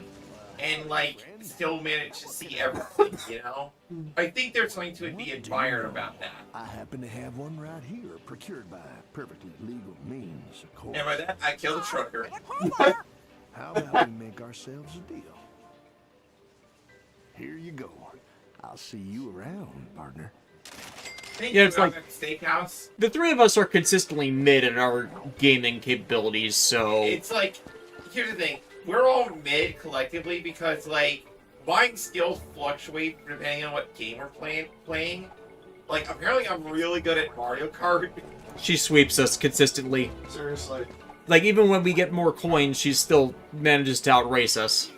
and, like, still manage to see everything, you know? I think there's something to be admired about that. I happen to have one right here, procured by perfectly legal means, of course. And by that, I killed a trucker. How about we make ourselves a deal? Here you go. I'll see you around, partner. Yeah, it's like, Steakhouse. the three of us are consistently mid in our gaming capabilities, so... It's like, here's the thing. We're all mid collectively because, like, my skills fluctuate depending on what game we're playing. Like, apparently I'm really good at Mario Kart. She sweeps us consistently. Seriously. Like, even when we get more coins, she still manages to outrace us.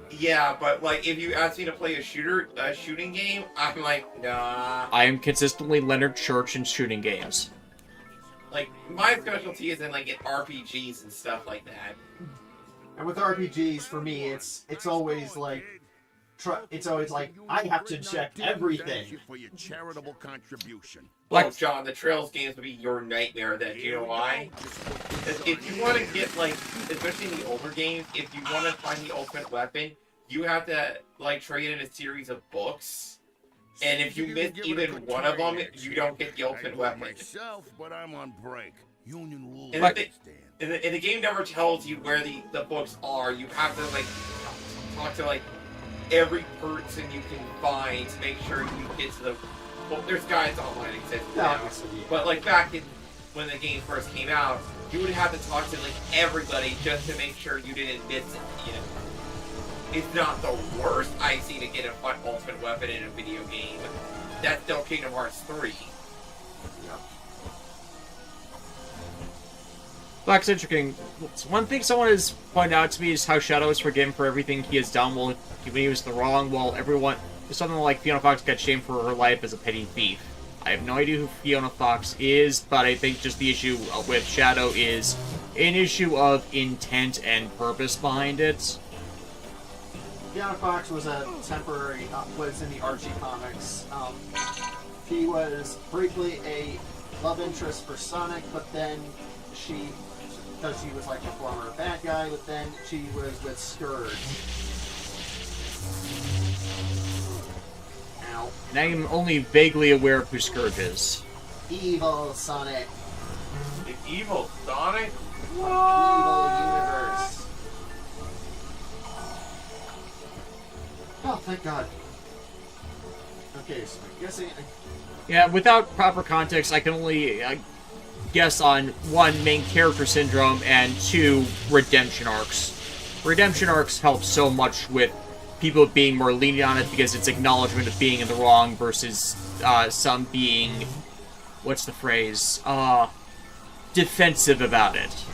Yeah, but, like, if you ask me to play a shooting game, I'm like, nah. I am consistently Leonard Church in shooting games. Like, my specialty is in, like, in RPGs and stuff like that. And with RPGs, for me, it's always like, I have to check everything. Thank you for your charitable contribution. Like, John, the Trails games would be your nightmare. That you know why? If you want to get, like, especially in the older games, if you want to find the ultimate weapon, you have to, like, trade in a series of books. And if you miss even one of them, you don't get the ultimate weapon. Myself, but I'm on break. Union rules. And the game never tells you where the books are. You have to, like, talk to, like, every person you can find to make sure you get to the... Well, there's guides online exist now. But, like, back when the game first came out, you would have to talk to, like, everybody just to make sure you didn't miss it, you know? It's not the worst I see to get an ultimate weapon in a video game. That's still Kingdom Hearts 3. Black's interesting. One thing someone has pointed out to me is how Shadow is forgiven for everything he has done when he was in the wrong, while everyone... Something like Fiona Fox got shamed for her life as a petty thief. I have no idea who Fiona Fox is, but I think just the issue with Shadow is an issue of intent and purpose behind it. Fiona Fox was a temporary, was in the Archie comics. He was briefly a love interest for Sonic, but then because she was like a former bad guy, but then she was with Scourge. Ow. And I am only vaguely aware of who Scourge is. Evil Sonic. The evil Sonic? Evil universe. Oh, thank God. Okay, so I'm guessing... Yeah, without proper context, I can only guess on one, main character syndrome, and two, redemption arcs. Redemption arcs help so much with people being more lenient on it because it's acknowledgement of being in the wrong versus some being, what's the phrase, defensive about it.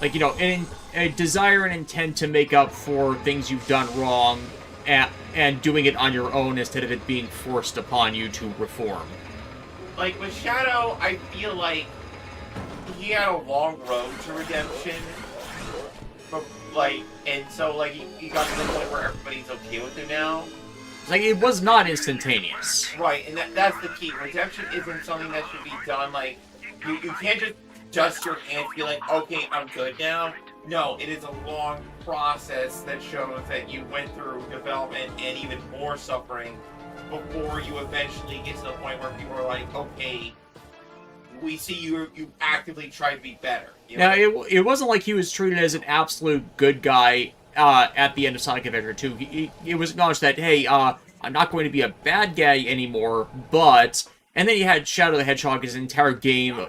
Like, you know, a desire and intent to make up for things you've done wrong and doing it on your own instead of it being forced upon you to reform. Like, with Shadow, I feel like he had a long road to redemption. But, like, and so, like, he got to the point where everybody's okay with him now. Like, it was not instantaneous. Right, and that's the key. Redemption isn't something that should be done, like, you can't just dust your hands and be like, okay, I'm good now. No, it is a long process that shows that you went through development and even more suffering before you eventually get to the point where people are like, okay, we see you actively try to be better. You know? Now, it wasn't like he was treated as an absolute good guy at the end of Sonic Adventure 2. It was acknowledged that, hey, I'm not going to be a bad guy anymore, but... And then you had Shadow the Hedgehog his entire game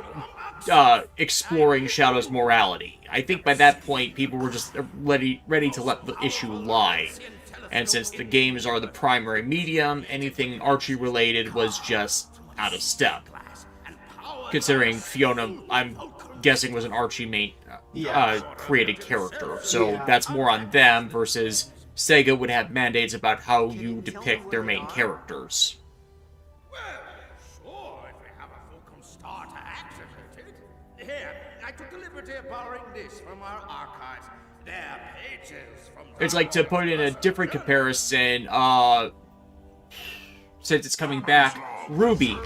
exploring Shadow's morality. I think by that point, people were just ready to let the issue lie. And since the games are the primary medium, anything Archie-related was just out of step. Considering Fiona, I'm guessing, was an Archie created character. So that's more on them versus Sega would have mandates about how you depict their main characters. I took the liberty of borrowing this from our archives. They're pages from... It's like, to put it in a different comparison, since it's coming back, Ruby.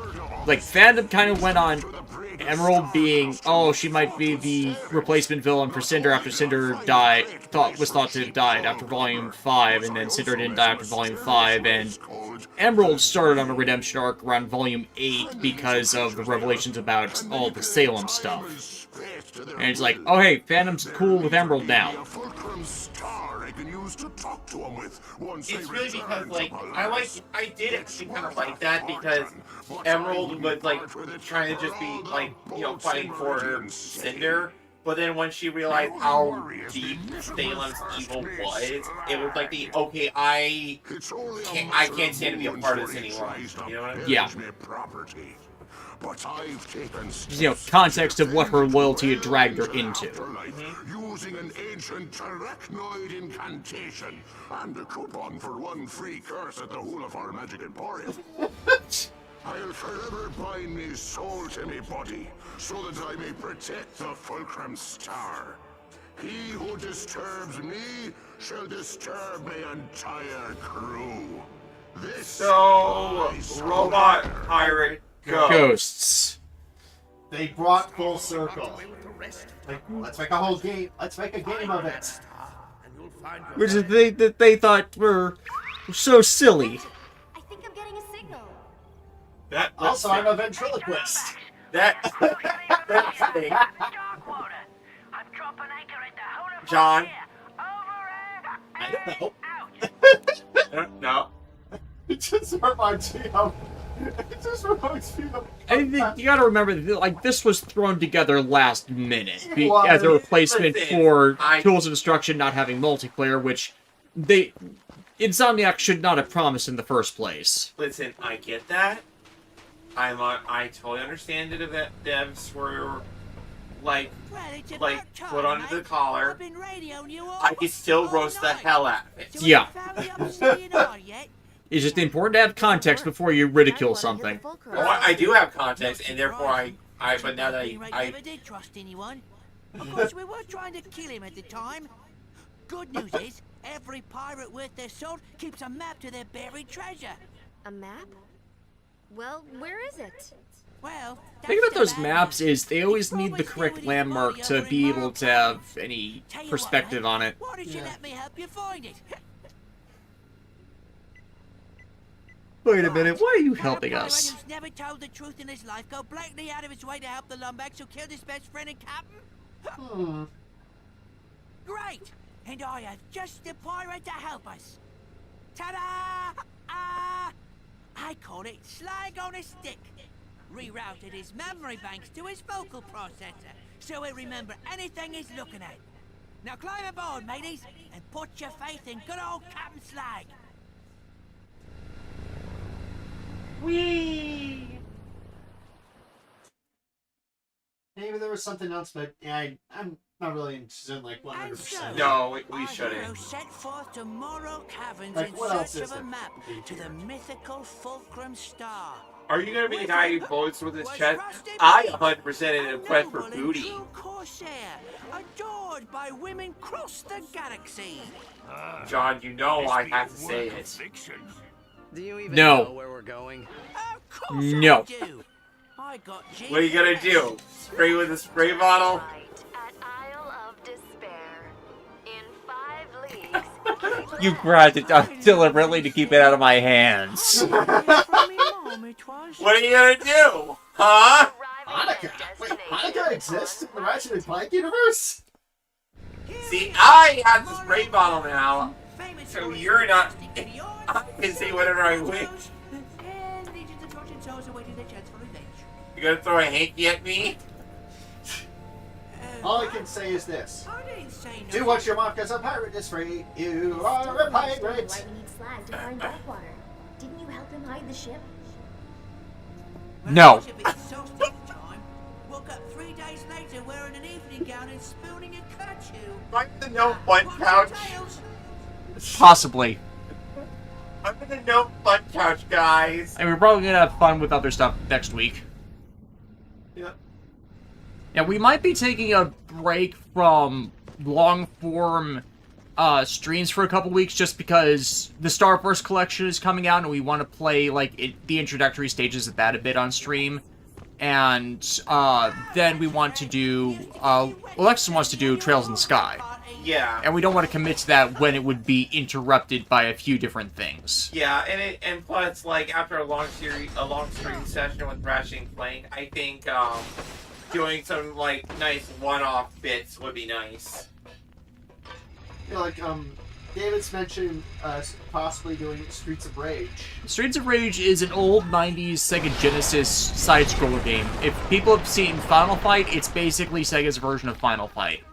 Like, fandom kind of went on Emerald being, oh, she might be the replacement villain for Cinder after Cinder was thought to have died after Volume 5, and then Cinder didn't die after Volume 5, and Emerald started on a redemption arc around Volume 8 because of the revelations about all the Salem stuff. And it's like, oh hey, Phantom's cool with Emerald now. It's really because, like, I did actually kind of like that because Emerald was, like, trying to just be, like, you know, fighting for Cinder. But then when she realized how deep Salem's evil was, it was like the, okay, I can't stand to be a part of this anymore. You know what I mean? Yeah. But I've taken You know, context of what her loyalty had dragged her into. using an ancient arachnoid incantation and a coupon for one free curse at the Hulafar Magic Emporium. I'll forever bind me soul to me body, so that I may protect the Fulcrum Star. He who disturbs me shall disturb my entire crew. This So, is Robot Pirate Ghosts. They brought full circle. Like, let's make a whole game. Let's make a game of it. Which is they thought were so silly. I think I'm getting a signal. Also, I'm a ventriloquist. That's thing. John. I don't know. No. It just reminds me of... I think you gotta remember, like, this was thrown together last minute Well, as a replacement listen, for Tools of Destruction not having multiplayer, which Insomniac should not have promised in the first place. Listen, I get that. I totally understand that the devs were like put under the collar. I can still roast the hell out of it. Yeah. It's just important to have context before you ridicule something. Oh, I do have context, and therefore but now that I never did trust anyone. Of course, we were trying to kill him at the time. Good news is, every pirate worth their salt keeps a map to their buried treasure. A map? Well, where is it? Well, The thing about those maps is they always need the correct landmark to be able to have any perspective on it. Why don't you let me help you find it? Wait a minute, why are you helping us? Who's never told the truth in his life go blatantly out of his way to help the lumberjacks who killed his best friend and captain? Great! And I have just the pirate to help us. Ta-da! I call it slag on a stick. Rerouted his memory banks to his vocal processor, so he'll remember anything he's looking at. Now climb aboard, mateys, and put your faith in good old Captain Slag. Whee! Maybe there was something else, but yeah, I'm not really interested in like 100%. No, we shouldn't. Set forth to Morrow Caverns Like, in what else search is of a there? map to the mythical Fulcrum Star. Are you gonna be the guy who votes with his chest? I 100% in a quest for Noble and booty. true corsair, adored by women across the galaxy. John, you know I have to say it. Do you even No. know where we're going? Of course No. I do. I got What are you gonna do? Spray with a spray bottle? Right at Isle of Despair. In 5 leagues. You grabbed it deliberately to keep it out of my hands. What are you gonna do? Huh? Hanukkah? Wait, Hanukkah exists in the Ratchet and Clank universe? See, I have the spray bottle now, so you're not. I can say whatever I wish. You gonna throw a hanky at me? All I can say is this. I didn't say no. Do what you want, 'cause a pirate is free. You are a pirate. Why we need slag to find Darkwater? Didn't you help him hide the ship? No. Woke up 3 days later wearing an evening gown and spooning a kerchief. I'm the no fun couch. Possibly. I'm the no fun couch, guys. And we're probably gonna have fun with other stuff next week. Yeah. Yeah, we might be taking a break from long-form streams for a couple weeks just because the Starburst collection is coming out and we want to play like the introductory stages of that a bit on stream. And then we want to do... Alexis wants to do Trails in the Sky. Yeah. And we don't want to commit to that when it would be interrupted by a few different things. Yeah, and plus, like, after a long stream session with Ratchet and Clank, I think doing some like nice one-off bits would be nice. You know, like David's mentioned possibly doing Streets of Rage. Streets of Rage is an old 90s Sega Genesis side-scroller game. If people have seen Final Fight, it's basically Sega's version of Final Fight.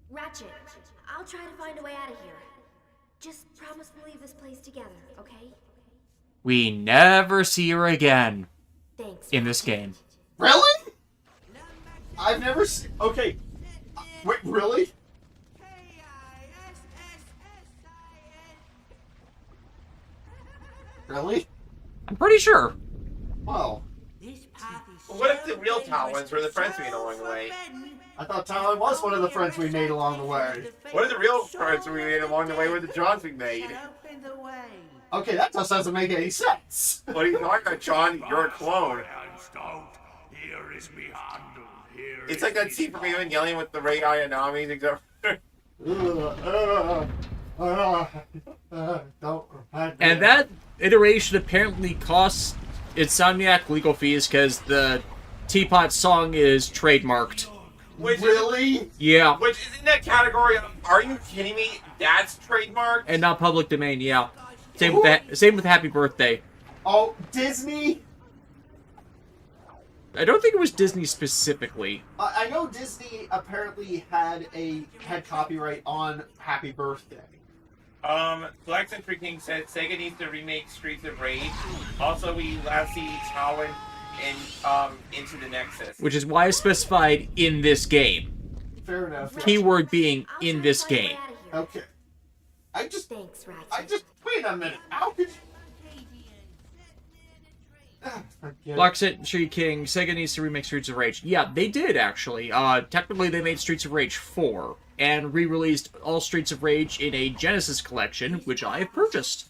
Ratchet, I'll try to find a way out of here. Just promise we'll leave this place together, okay? We never see her again Thanks. in this game. Really? I've never seen... Okay. Wait, really? Really? I'm pretty sure. Wow. What if the real Talons were the friends we made along the way? I thought Talon was one of the friends we made along the way. What if the real friends we made along the way were the Johns we made? Okay, that just doesn't make any sense. What are you talking about, John? You're a clone. It's like that scene from Evangelion with the Ray Ayanami, except And that iteration apparently costs Insomniac legal fees because the Teapot song is trademarked. Really? Yeah. Which is in that category of, are you kidding me? That's trademarked? And not public domain, yeah. Same with Happy Birthday. Oh, Disney? I don't think it was Disney specifically. I know Disney apparently had copyright on Happy Birthday. Black Century King said Sega needs to remake Streets of Rage. Also, we last see Talon in Into the Nexus. Which is why I specified in this game. Fair enough. Keyword being I'll in try this to find a game. way out of here. Okay. I just Thanks, Ratchet. wait a minute. How could you? Black Century King, Sega needs to remake Streets of Rage. Yeah, they did, actually. Technically, they made Streets of Rage 4, and re-released all Streets of Rage in a Genesis collection, which I have purchased.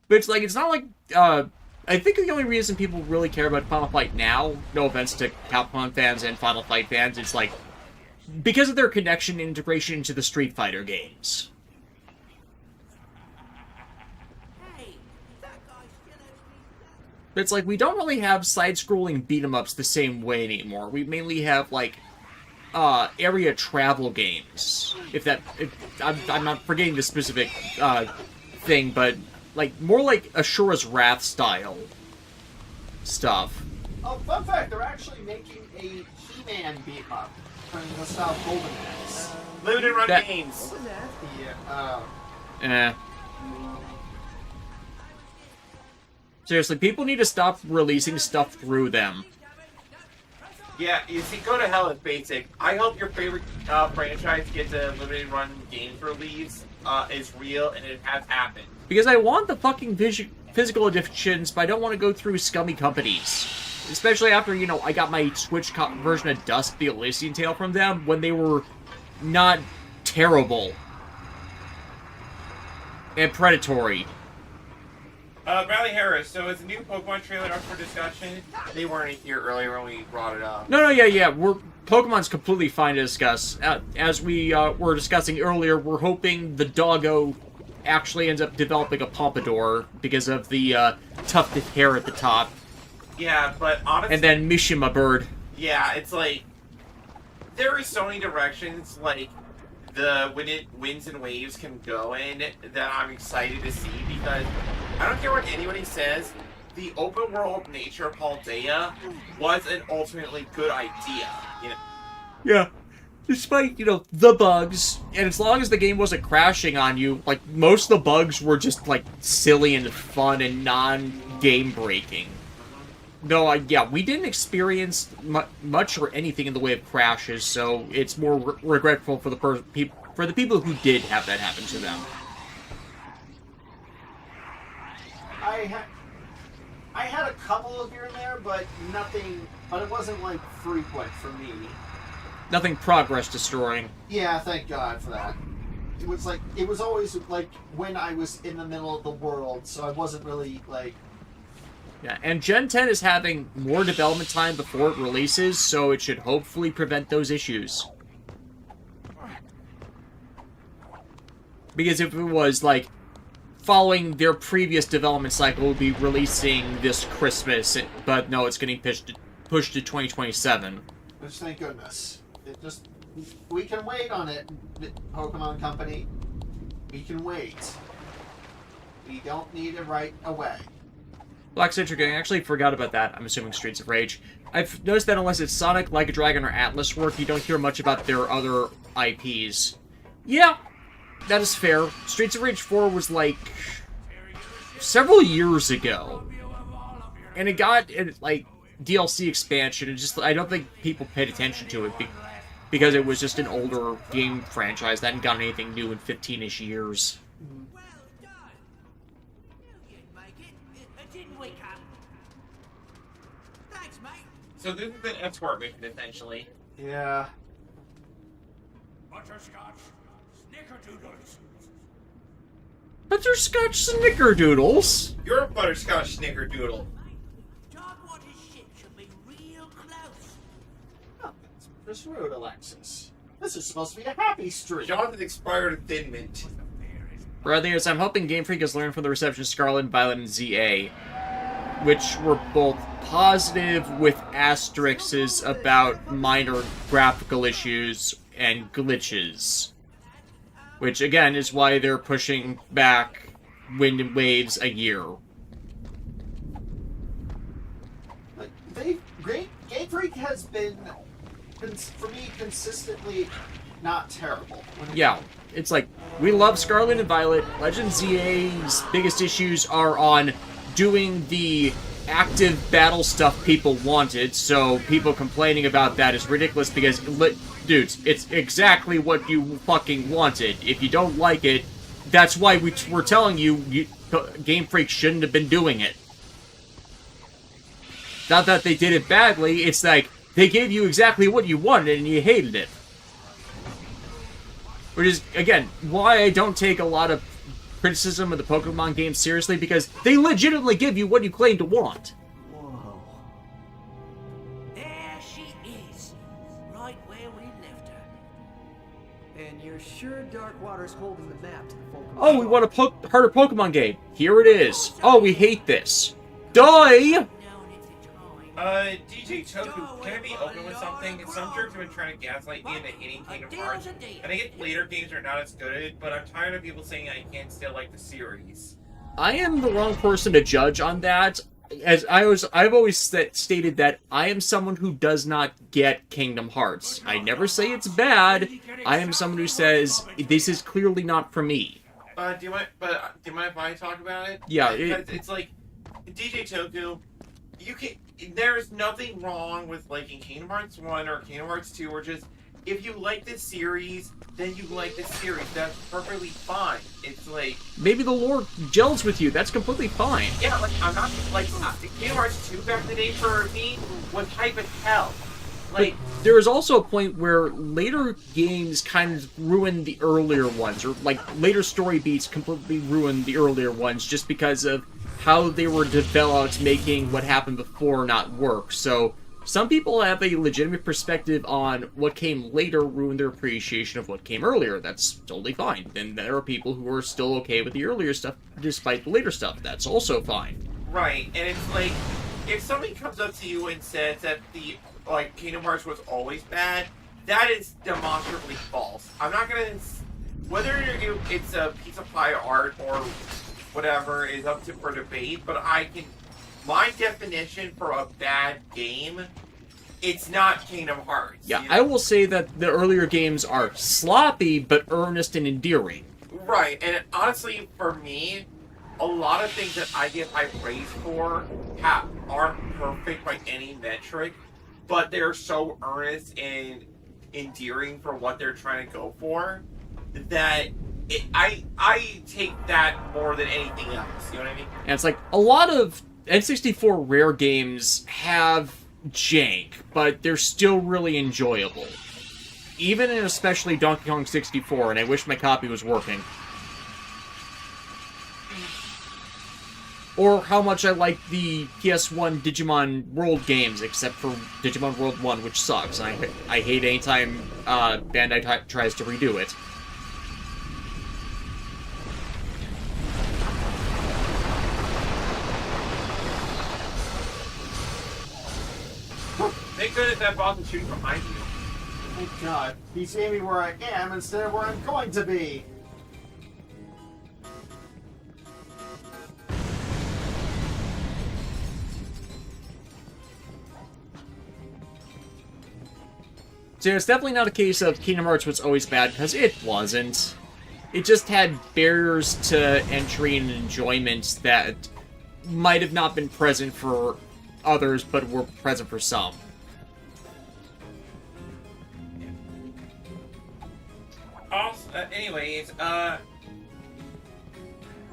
But it's like, it's not like, I think the only reason people really care about Final Fight now, no offense to Capcom fans and Final Fight fans, it's like, because of their connection and integration into the Street Fighter games. But it's like, we don't really have side-scrolling beat-em-ups the same way anymore. We mainly have, like, area travel games. I'm not forgetting the specific, thing, but, like, more like Ashura's Wrath style stuff. Oh, fun fact, they're actually making a He-Man beat-em-up from the style of Golden Axe. Limited run That- games. Yeah, Seriously, people need to stop releasing stuff through them. Yeah, you see, Go to Hell is basic. I hope your favorite franchise gets a limited run games release is real, and it has happened. Because I want the fucking physical editions, but I don't want to go through scummy companies. Especially after, you know, I got my Switch version of Dusk the Elysian Tale from them, when they were not terrible. And predatory. Bradley Harris, so is the new Pokemon trailer up for discussion? They weren't here earlier when we brought it up. No, yeah. Pokemon's completely fine to discuss. As we were discussing earlier, we're hoping the doggo actually ends up developing a pompadour because of the tufted hair at the top. Yeah, but honestly... And then Mishima Bird. Yeah, it's like... There are so many directions, like, when it winds and waves can go in that I'm excited to see, because I don't care what anybody says, the open world nature of Paldea was an ultimately good idea, you know? Yeah. Despite, you know, the bugs, and as long as the game wasn't crashing on you, like, most of the bugs were just, like, silly and fun and non-game breaking. No, yeah, we didn't experience much or anything in the way of crashes, so it's more regretful for the people who did have that happen to them. I had a couple here and there, but nothing. But it wasn't like frequent for me. Nothing progress destroying. Yeah, thank God for that. It was like it was always like when I was in the middle of the world, so I wasn't really like. Yeah, and Gen 10 is having more development time before it releases, so it should hopefully prevent those issues. Because if it was, like, following their previous development cycle, it would be releasing this Christmas, but no, it's getting pushed to 2027. Just thank goodness. We can wait on it, Pokemon Company. We can wait. We don't need it right away. Black Citric, I actually forgot about that. I'm assuming Streets of Rage. I've noticed that unless it's Sonic, Like a Dragon, or Atlas work, you don't hear much about their other IPs. Yeah, that is fair. Streets of Rage 4 was, like, several years ago. And it got, like, DLC expansion, and just, I don't think people paid attention to it because it was just an older game franchise that hadn't gotten anything new in 15-ish years. So this is an escort mission, essentially. Yeah. Butterscotch snickerdoodles. Butterscotch Snickerdoodles? You're a butterscotch snickerdoodle. Dog water ship should be real close. Oh, that's rude, Alexis. This is supposed to be a happy streak. Jonathan expired Thin Mint. Brothers, I'm hoping Game Freak has learned from the reception of Scarlet and Violet and ZA, which were both positive with asterisks about minor graphical issues and glitches. Which, again, is why they're pushing back Wind and Waves a year. Game Freak has been for me, consistently not terrible. Yeah, it's like, we love Scarlet and Violet. Legend ZA's biggest issues are on doing the active battle stuff people wanted, so people complaining about that is ridiculous because, dudes, it's exactly what you fucking wanted. If you don't like it, that's why we're telling you, Game Freak shouldn't have been doing it. Not that they did it badly, it's like, they gave you exactly what you wanted and you hated it. Which is, again, why I don't take a lot of criticism of the Pokemon games seriously, because they legitimately give you what you claim to want. Whoa. There she is, right where we left her. And you're sure Darkwater's holding the map to the Pokemon? Oh, we want a harder Pokemon game. Here it is. Oh, we hate this. Die! DJ Toku, can I be open with something? Some jerks have been trying to gaslight me into hating Kingdom Hearts. And I get later games are not as good, but I'm tired of people saying I can't still like the series. I am the wrong person to judge on that. As I've always stated that I am someone who does not get Kingdom Hearts. I never say it's bad. I am someone who says, this is clearly not for me. Do you mind if I talk about it? Yeah, it's like, DJ Toku, there's nothing wrong with liking Kingdom Hearts 1 or Kingdom Hearts 2, or just, if you like this series, then you like this series. That's perfectly fine. It's like... maybe the lore gels with you. That's completely fine. Yeah, like, I'm not... like, Kingdom Hearts 2 back in the day for me was hype as hell. Like... but there is also a point where later games kind of ruin the earlier ones, or, like, later story beats completely ruin the earlier ones just because of how they were developed, making what happened before not work. So some people have a legitimate perspective on what came later ruin their appreciation of what came earlier. That's totally fine. Then there are people who are still okay with the earlier stuff despite the later stuff. That's also fine. Right, and it's like, if somebody comes up to you and says that Kingdom Hearts was always bad, that is demonstrably false. I'm not gonna... whether it's a piece of pie art or whatever is up for debate, but my definition for a bad game, it's not Kingdom Hearts. Yeah, you know? I will say that the earlier games are sloppy, but earnest and endearing. Right, and honestly, for me, a lot of things that I get high praise for aren't perfect by any metric, but they're so earnest and endearing for what they're trying to go for, that I take that more than anything else, you know what I mean? And it's like, a lot of N64 Rare games have jank, but they're still really enjoyable. Even and especially Donkey Kong 64, and I wish my copy was working. Or how much I like the PS1 Digimon World games, except for Digimon World 1, which sucks. I hate any time Bandai tries to redo it. Thank goodness that boss is shooting behind you. Thank God. He's aiming where I am instead of where I'm going to be. So it's definitely not a case of Kingdom Hearts was always bad, because it wasn't. It just had barriers to entry and enjoyment that might have not been present for others, but were present for some. Anyways,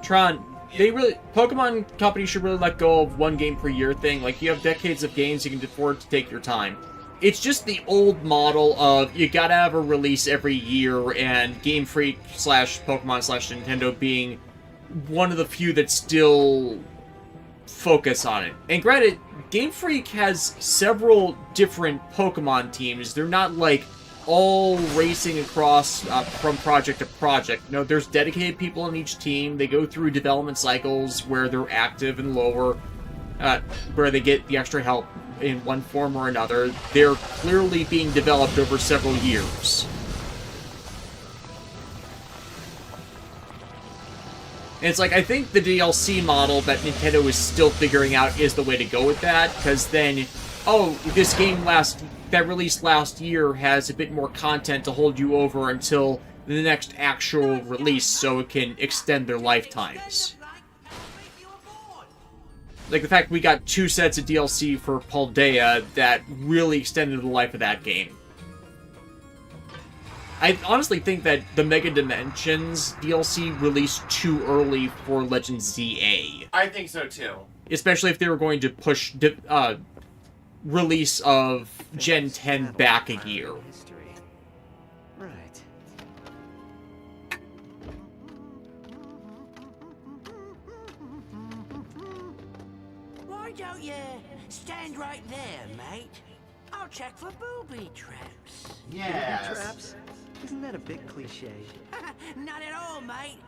Tron, Pokemon companies should really let go of one game per year thing. Like, you have decades of games, you can afford to take your time. It's just the old model of, you gotta have a release every year, and Game Freak / Pokemon / Nintendo being one of the few that still focus on it. And granted, Game Freak has several different Pokemon teams. They're not, like, all racing across from project to project. No, there's dedicated people on each team. They go through development cycles where they're active and lower, where they get the extra help in one form or another. They're clearly being developed over several years. And it's like, I think the DLC model that Nintendo is still figuring out is the way to go with that, because then, oh, this game lasts that released last year has a bit more content to hold you over until the next actual release so it can extend their lifetimes. Like the fact we got 2 sets of DLC for Paldea that really extended the life of that game. I honestly think that the Mega Dimensions DLC released too early for Legend ZA. I think so too. Especially if they were going to push release of Gen 10 back a year. Right. Why don't you stand right there, mate? I'll check for booby traps. Yes. Traps? Isn't that a bit cliche? Not at all, mate.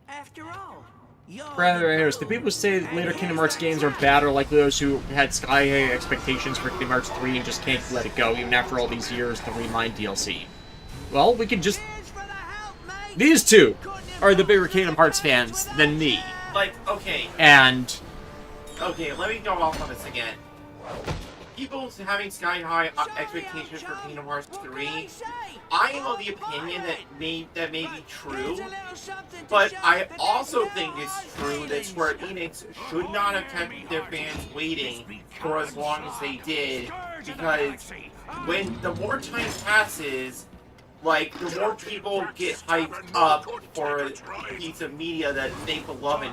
After all, you're Rather, the people who say that later Kingdom Hearts games are bad are like those who had sky-high expectations for Kingdom Hearts 3 and just can't let it go, even after all these years to Remind DLC. Well, we could just... These two are the bigger Kingdom Hearts fans than me. Like, okay. And... Okay, let me go off on this again. People having sky-high expectations for Kingdom Hearts 3, I am of the opinion that may be true, but I also think it's true that Square Enix should not have kept their fans waiting for as long as they did, because the more time passes, like, the more people get hyped up for a piece of media that they love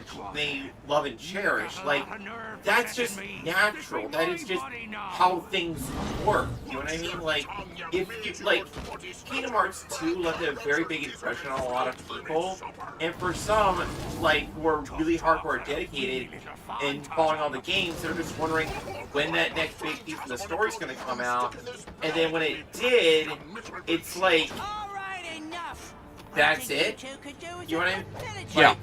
and cherish. Like, that's just natural. That is just how things work. You know what I mean? Like, if you, like, Kingdom Hearts 2 left a very big impression on a lot of people, and for some, like, who are really hardcore dedicated and following all the games, they're just wondering when that next big piece of the story's going to come out. And then when it did, it's like, that's it? You know what I mean? Yeah.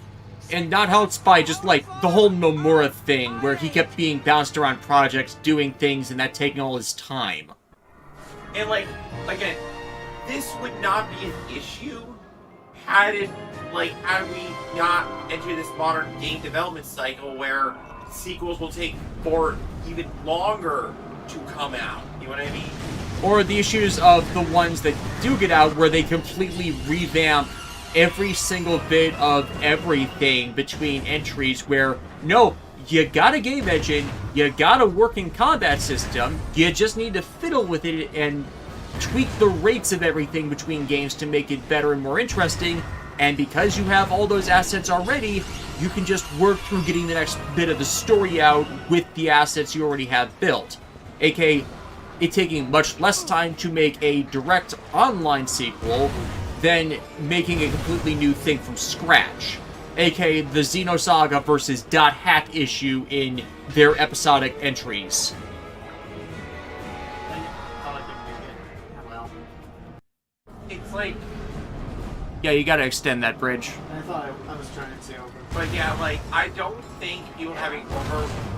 And not helped by just, like, the whole Nomura thing, where he kept being bounced around projects, doing things, and that taking all his time. And, like, again, this would not be an issue had we not entered this modern game development cycle where sequels will take for even longer to come out. You know what I mean? Or the issues of the ones that do get out where they completely revamp every single bit of everything between entries where, no, you got a game engine, you got a working combat system, you just need to fiddle with it and tweak the rates of everything between games to make it better and more interesting, and because you have all those assets already, you can just work through getting the next bit of the story out with the assets you already have built. AKA, it taking much less time to make a direct online sequel than making a completely new thing from scratch. AKA the Xenosaga versus .hack issue in their episodic entries. It's like... Yeah, you gotta extend that bridge. I thought I was trying to. But yeah, like, I don't think people having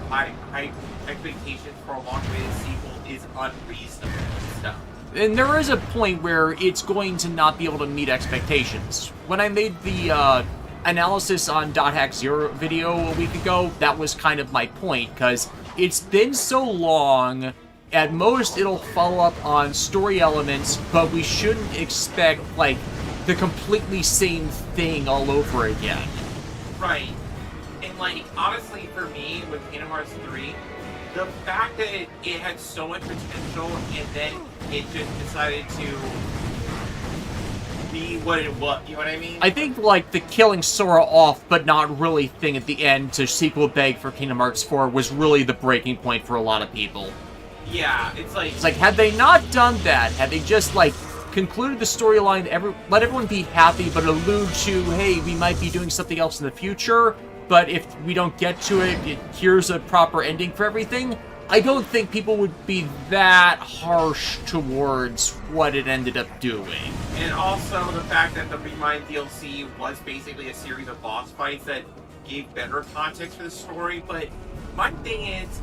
high expectations for a long-awaited sequel is unreasonable and stuff. And there is a point where it's going to not be able to meet expectations. When I made the analysis on .hack 0 video a week ago, that was kind of my point, because it's been so long, at most it'll follow up on story elements, but we shouldn't expect, like, the completely same thing all over again. Right. And, like, honestly, for me, with Kingdom Hearts 3, the fact that it had so much potential and then it just decided to be what it was, you know what I mean? I think, like, the killing Sora off, but not really thing at the end to sequel beg for Kingdom Hearts 4 was really the breaking point for a lot of people. Yeah, it's like, had they not done that, had they just, like, concluded the storyline, let everyone be happy, but allude to, hey, we might be doing something else in the future, but if we don't get to it, here's a proper ending for everything, I don't think people would be that harsh towards what it ended up doing. And also the fact that the Remind DLC was basically a series of boss fights that gave better context for the story, but my thing is...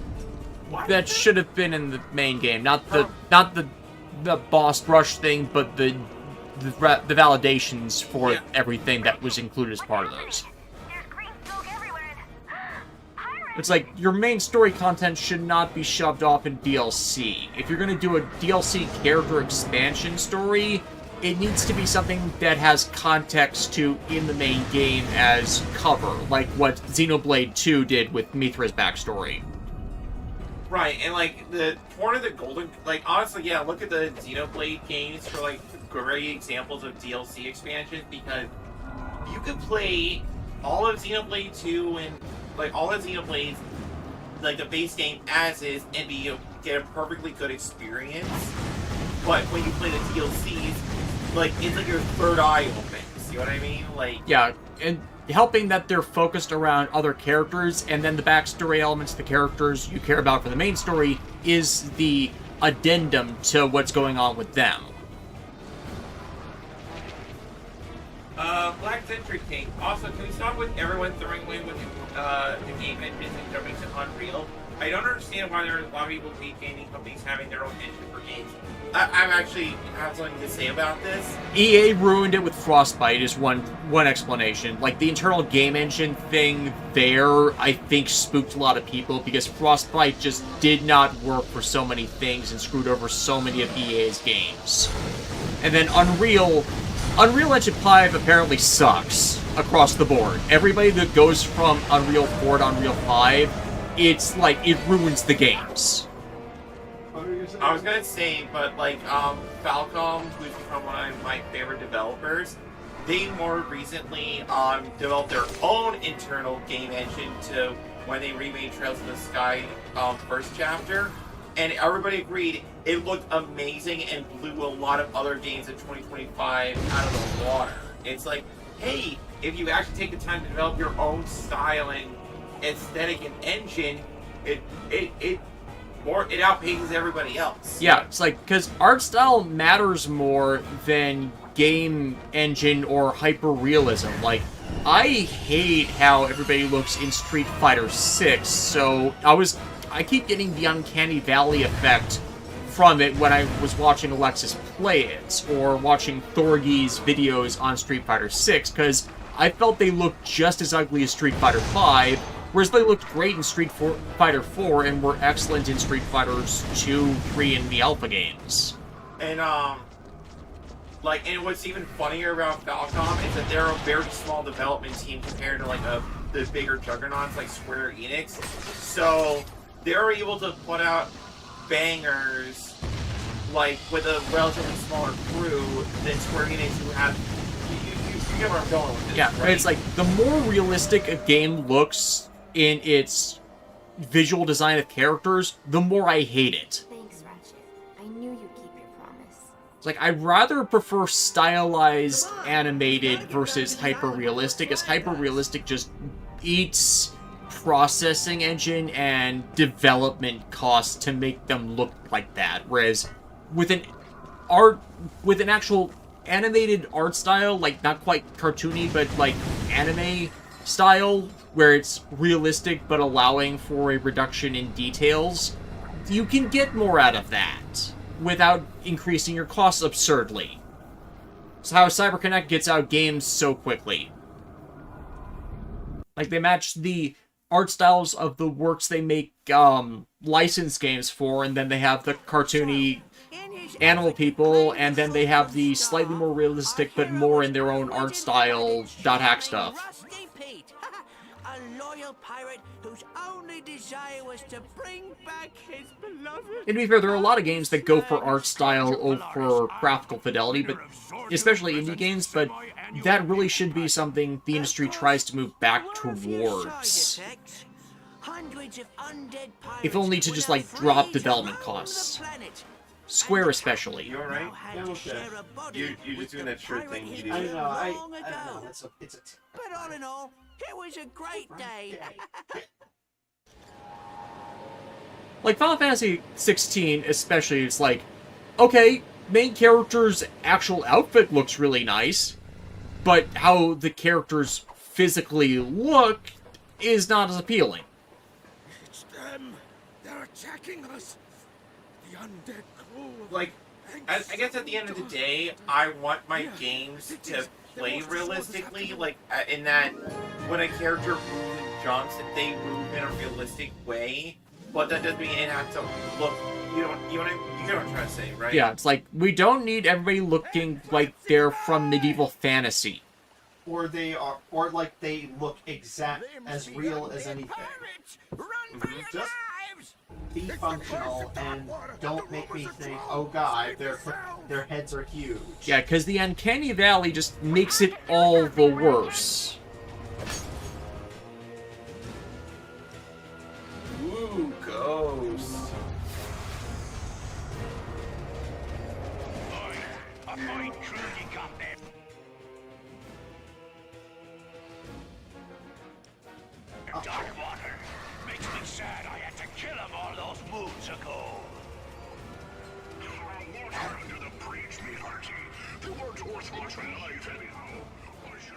That should have been in the main game, not the boss rush thing, but the validations for everything that was included as part of those. There's green smoke everywhere. Pirates! It's like, your main story content should not be shoved off in DLC. If you're going to do a DLC character expansion story, it needs to be something that has context to in the main game as cover, like what Xenoblade 2 did with Mithra's backstory. Right, and like one of the golden, like honestly, yeah, look at the Xenoblade games for like great examples of DLC expansions, because you could play all of Xenoblade 2 and like all of Xenoblades, like the base game as is, and get a perfectly good experience. But when you play the DLCs, like it's like your third eye opens. You know what I mean? Like, yeah, and helping that they're focused around other characters, and then the backstory elements, the characters you care about for the main story, is the addendum to what's going on with them. Black Century King. Also, can we stop with everyone throwing away with the game engines and jumping to Unreal? I don't understand why there are a lot of people, gaming companies, having their own engine for games. I'm actually have something to say about this. EA ruined it with Frostbite is one explanation. Like, the internal game engine thing there, I think, spooked a lot of people, because Frostbite just did not work for so many things and screwed over so many of EA's games. And then Unreal Engine 5 apparently sucks across the board. Everybody that goes from Unreal 4 to Unreal 5, it's like, it ruins the games. I was gonna say, but like, Falcom, who's become one of my favorite developers, they more recently developed their own internal game engine to when they remade Trails in the Sky first chapter, and everybody agreed it looked amazing and blew a lot of other games in 2025 out of the water. It's like, hey, if you actually take the time to develop your own style and aesthetic and engine, it outpaces everybody else. Yeah, it's like, because art style matters more than game engine or hyper-realism. Like, I hate how everybody looks in Street Fighter 6, so I keep getting the Uncanny Valley effect from it when I was watching Alexis play it, or watching Thorgy's videos on Street Fighter 6, because I felt they looked just as ugly as Street Fighter 5, whereas they looked great in Street Fighter 4 and were excellent in Street Fighters 2, 3, and the Alpha games. And, and what's even funnier about Falcom is that they're a very small development team compared to, like, the bigger juggernauts like Square Enix. So, they're able to put out bangers, like, with a relatively smaller crew than Square Enix, who have... You get where I'm going with this, yeah, right? It's like, the more realistic a game looks in its visual design of characters, the more I hate it. Thanks, Ratchet. I knew you'd keep your promise. It's like, I'd rather prefer stylized animated versus hyper-realistic, as hyper-realistic just eats processing engine and development costs to make them look like that, whereas with an actual animated art style, like, not quite cartoony, but like anime style, where it's realistic but allowing for a reduction in details, you can get more out of that without increasing your costs absurdly. It's how CyberConnect gets out games so quickly. Like, they match the art styles of the works they make licensed games for, and then they have the cartoony animal people, and then they have the slightly more realistic but more in their own art style .hack stuff. A loyal pirate whose only desire was to bring back his beloved. And to be fair, there are a lot of games that go for art style over graphical fidelity, but especially indie games, but that really should be something the industry tries to move back towards. If only to just, like, drop development costs. Square especially. You alright? Yeah, okay. You're just doing that shirt thing you do. I know, I know. It's a But all in all, it was a great day. Like, Final Fantasy 16 especially, it's like, okay, main character's actual outfit looks really nice, but how the characters physically look is not as appealing. It's them. They're attacking us. The undead crew. Like, I guess at the end of the day, I want my games to play realistically, like, in that when a character jumps, they move in a realistic way, but that doesn't mean it has to look. You know what I'm trying to say, right? Yeah, it's like, we don't need everybody looking like they're from medieval fantasy. Or they look exact as real as anything. Just be functional and don't make me think, oh god, their heads are huge. Yeah, because the Uncanny Valley just makes it all the worse. Ooh, ghosts. Darkwater makes me sad I had to kill him all those moons ago. Water under the bridge, me hearty. They weren't worth much alive anyhow. I should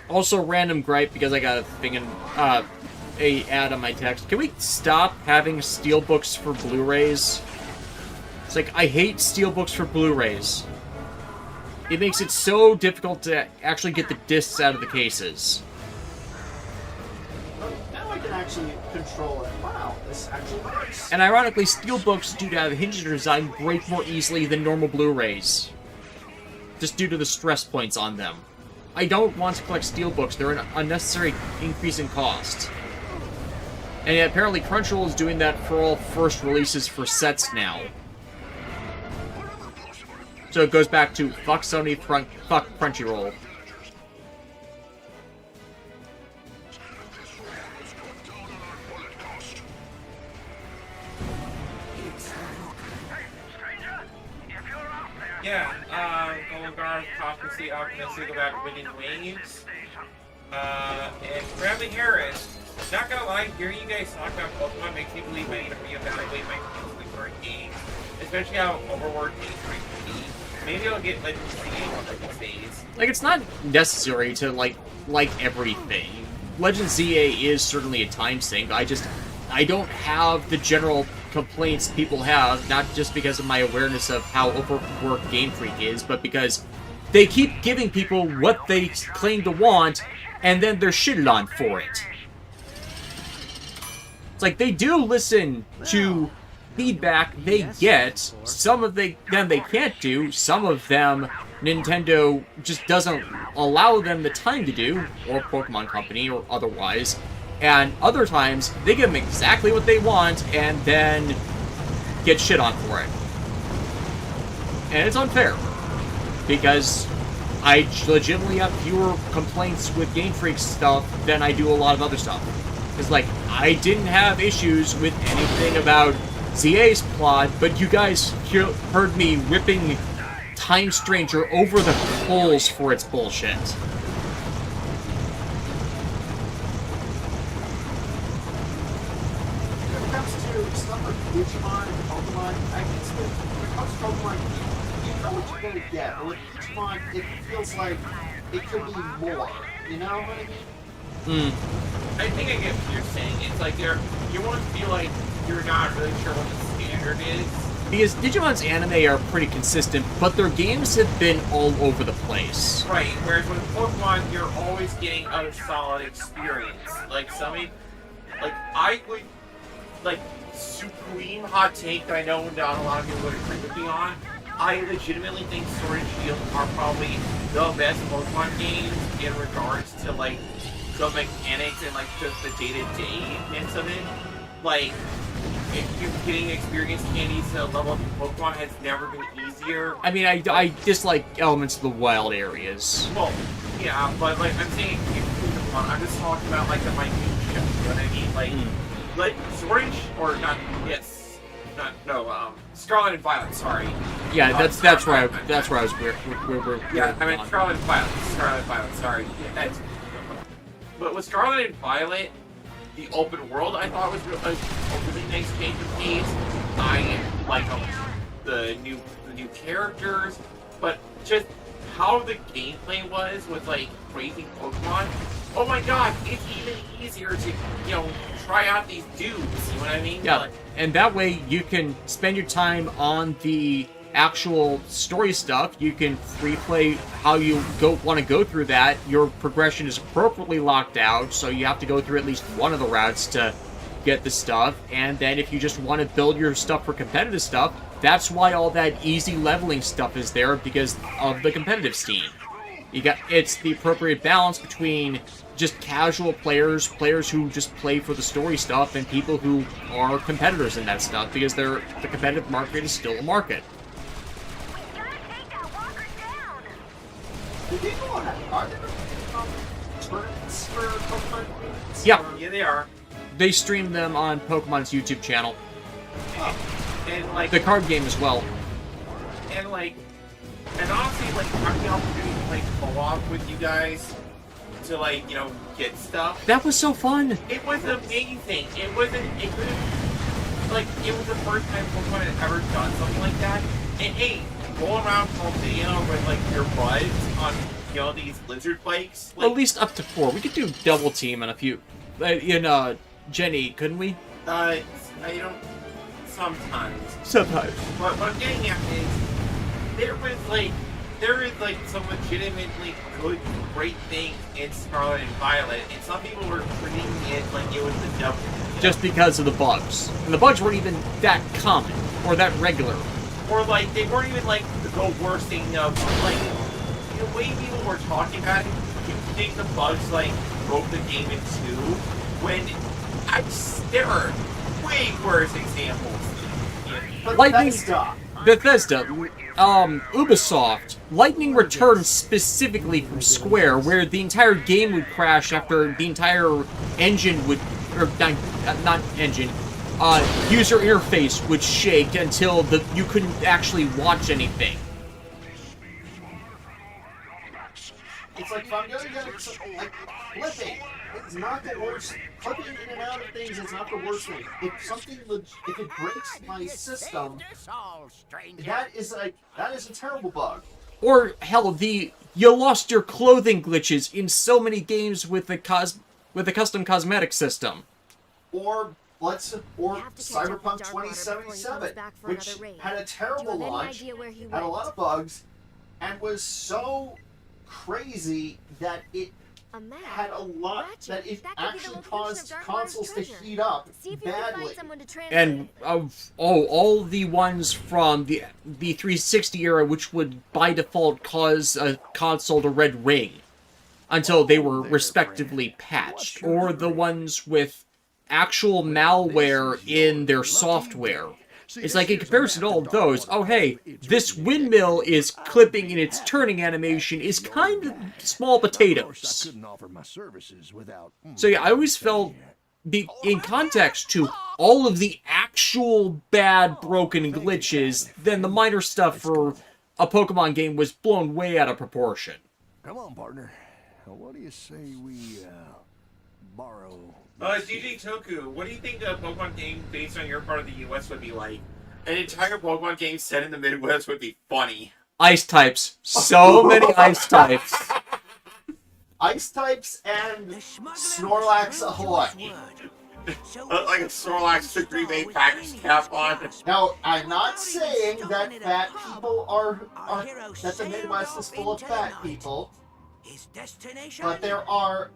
know. Also, random gripe, because I got a thing in, a ad on my text. Can we stop having steelbooks for Blu-rays? It's like, I hate steelbooks for Blu-rays. It makes it so difficult to actually get the discs out of the cases. Now I can actually control it. Wow, this actually works. And ironically, steelbooks, due to have hinge design, break more easily than normal Blu-rays. Just due to the stress points on them. I don't want to collect steelbooks, they're an unnecessary increase in cost. And yet, apparently Crunchyroll is doing that for all first releases for sets now. So it goes back to fuck Sony, fuck Crunchyroll. Yeah, Oligar, Prophecy, Optimistic about winning waves. And Bradley Harris. Not gonna lie, hearing you guys talk about Pokemon makes me believe I need to reevaluate my feelings with current games. Especially how overworked games can be. Maybe I'll get Legend ZA one of these days. Like, it's not necessary to, like everything. Legend ZA is certainly a time sink. I don't have the general complaints people have, not just because of my awareness of how overworked Game Freak is, but because they keep giving people what they claim to want, and then they're shitted on for it. It's like, they do listen to feedback they get. Some of them they can't do. Some of them Nintendo just doesn't allow them the time to do, or Pokemon Company, or otherwise. And other times, they give them exactly what they want, and then get shit on for it. And it's unfair. Because I legitimately have fewer complaints with Game Freak stuff than I do a lot of other stuff. Because, like, I didn't have issues with anything about ZA's plot, but you guys heard me ripping Time Stranger over the coals for its bullshit. When it comes to stuff like Digimon and Pokemon, I guess when it comes to Pokemon, you know what you're gonna get. But with Digimon, it feels like it could be more. You know what I mean? I think I get what you're saying. It's like you want to feel like you're not really sure what the standard is. Because Digimon's anime are pretty consistent, but their games have been all over the place. Right, whereas with Pokemon, you're always getting a solid experience. Like, I would, supreme hot take that I know not a lot of people would agree with me on. I legitimately think Sword and Shield are probably the best Pokemon games in regards to, the mechanics and, just the day-to-day-ness of it. Like, if you're getting experience candies to level up your Pokemon has never been easier. I mean, I dislike elements of the wild areas. Well, yeah, but, I'm saying, Pokemon, I'm just talking about, the minute shit, you know what I mean? Sword and Scarlet and Violet, sorry. Yeah, that's where I was weird. Yeah, I meant Scarlet and Violet, sorry. But with Scarlet and Violet, the open world I thought was a really nice change of pace. I like the new characters, but just how the gameplay was with raising Pokemon. Oh my god, it's even easier to try out these dudes. You know what I mean? Yeah, and that way you can spend your time on the actual story stuff, you can free play how you want to go through that. Your progression is appropriately locked out, so you have to go through at least one of the routes to get the stuff. And then if you just want to build your stuff for competitive stuff, that's why all that easy leveling stuff is there, because of the competitive scene. It's the appropriate balance between just casual players who just play for the story stuff, and people who are competitors in that stuff, because the competitive market is still a market. Do people are there tournaments for Pokemon games? Yeah. Yeah, they are. They stream them on Pokemon's YouTube channel. And like The card game as well. and honestly, like having the opportunity to play co-op with you guys to like, get stuff. That was so fun. It was amazing. It was the first time Pokemon had ever done something like that. And hey, roll around Paldea with like your buds on these lizard bikes. At least up to 4. We could do double team in a few. Jenny, couldn't we? I don't. Sometimes. Sometimes. But what I'm getting at is there is some legitimately good, great things in Scarlet and Violet, and some people were treating it like it was the devil. Just because of the bugs. And the bugs weren't even that common, or that regular. Or they weren't even the worst thing of the way people were talking about it. You think the bugs broke the game in two, when there are way worse examples. Lightning, Bethesda, Ubisoft, Lightning returned specifically from Square, where the entire game would crash after the entire engine would, or not engine, user interface would shake until you couldn't actually watch anything. It's like, if I'm going to get flipping, it's not the worst. Flipping in and out of things is not the worst thing. If it breaks my system, that is a terrible bug. Or hell, you lost your clothing glitches in so many games with the custom cosmetic system. Or Cyberpunk 2077, which had a terrible launch, had a lot of bugs, and was so crazy that it had a lot that it actually caused consoles to heat up badly. And all the ones from the 360 era, which would by default cause a console to red ring until they were respectively patched, or the ones with actual malware in their software. It's like, in comparison to all of those, oh hey, this windmill is clipping in its turning animation is kind of small potatoes. So yeah, I always felt, in context to all of the actual bad broken glitches, then the minor stuff for a Pokemon game was blown way out of proportion. Come on, partner. What do you say we borrow? DJ Toku, what do you think a Pokemon game based on your part of the U.S. would be like? An entire Pokemon game set in the Midwest would be funny. Ice types. So many ice types. Ice types and Snorlax Ahoy. Like a Snorlax degree made package cap on. Now, I'm not saying that fat people are that the Midwest is full of fat people. But our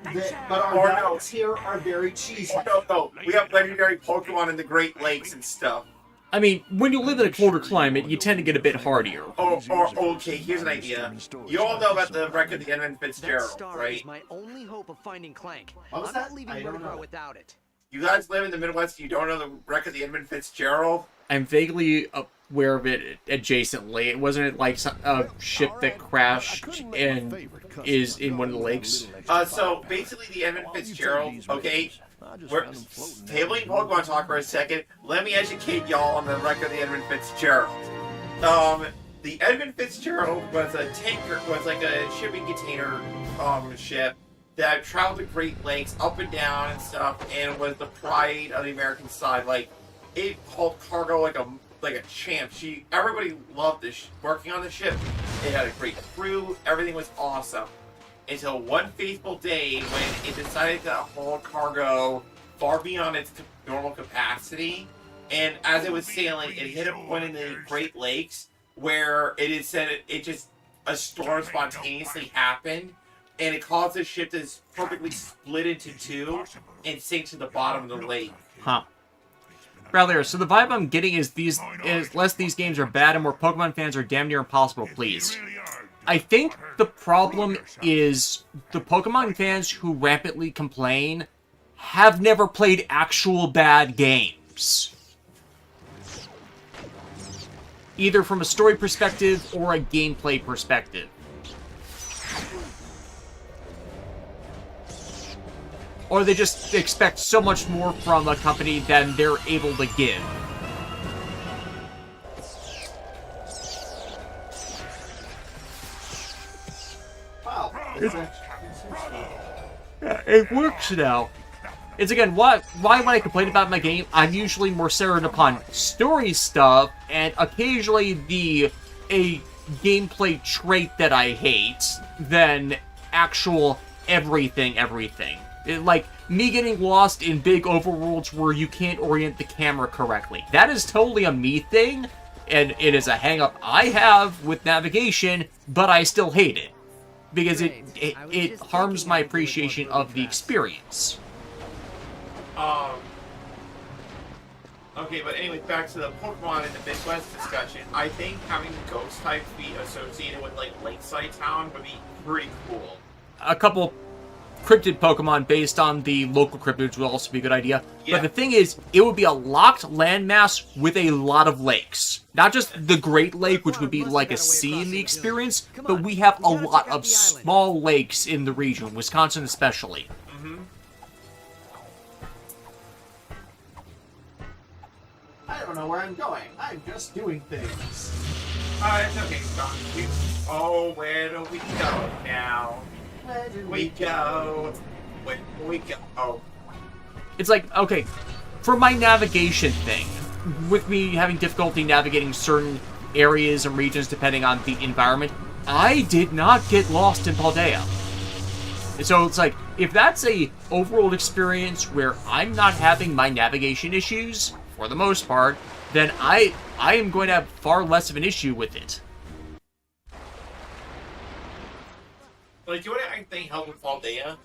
diets here are very cheesy. No, we have legendary Pokemon in the Great Lakes and stuff. I mean, when you live in a colder climate, you tend to get a bit hardier. Okay, here's an idea. You all know about the wreck of the Edmund Fitzgerald, right? My only hope of finding Clank. What was I'm that? not leaving I don't Vertigo know. without it. You guys live in the Midwest and you don't know the wreck of the Edmund Fitzgerald? I'm vaguely aware of it adjacently. Wasn't it like a ship that crashed and is in one of the lakes? So basically the Edmund Fitzgerald, okay? We're tabling Pokemon talk for a second. Let me educate y'all on the wreck of the Edmund Fitzgerald. The Edmund Fitzgerald was a tanker, was like a shipping container ship that traveled the Great Lakes up and down and stuff, and was the pride of the American side. Like, it hauled cargo like a champ. Everybody loved this working on the ship. It had a great crew. Everything was awesome. Until one fateful day when it decided to haul cargo far beyond its normal capacity, and as it was sailing, it hit a point in the Great Lakes where it is said a storm spontaneously happened, and it caused the ship to perfectly split into two and sink to the bottom of the lake. Huh. Bradley, so the vibe I'm getting is less these games are bad and more Pokemon fans are damn near impossible to please. I think the problem is the Pokemon fans who rampantly complain have never played actual bad games. Either from a story perspective or a gameplay perspective. Or they just expect so much more from a company than they're able to give. Wow. Yeah, it works now. It's again, why when I complain about my game, I'm usually more centered upon story stuff, and occasionally a gameplay trait that I hate, than actual everything. Like, me getting lost in big overworlds where you can't orient the camera correctly. That is totally a me thing, and it is a hang-up I have with navigation, but I still hate it. Because it harms my appreciation of the experience. Okay, but anyway, back to the Pokemon in the Midwest discussion. I think having ghost types be associated with, like, Lakeside Town would be pretty cool. A couple cryptid Pokemon based on the local cryptids would also be a good idea. Yeah. But the thing is, it would be a locked landmass with a lot of lakes. Not just the Great Lake, which would be like a sea in the experience, but we have a lot of small lakes in the region, Wisconsin especially. I don't know where I'm going. I'm just doing things. It's okay, Scott. Oh, where do we go now? Where do we go? Where do we go? It's like, okay, for my navigation thing, with me having difficulty navigating certain areas and regions depending on the environment, I did not get lost in Paldea. And so it's like, if that's a overall experience where I'm not having my navigation issues, for the most part, then I am going to have far less of an issue with it. Like, you know what I think helped with Paldea?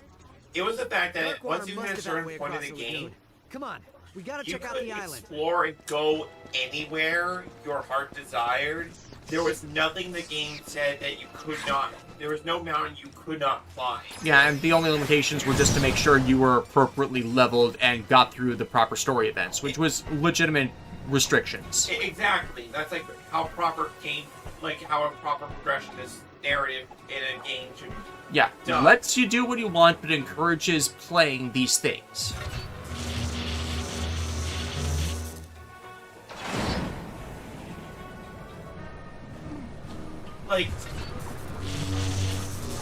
It was the fact that once you hit a certain point in the game, come on, we gotta check out the island. Explore and go anywhere your heart desired. There was nothing the game said that you could not. There was no mountain you could not climb. Yeah, and the only limitations were just to make sure you were appropriately leveled and got through the proper story events, which was legitimate restrictions. Exactly. That's like how proper game, like how a proper progression is narrative in a game should. Yeah, it lets you do what you want, but encourages playing these things. Like,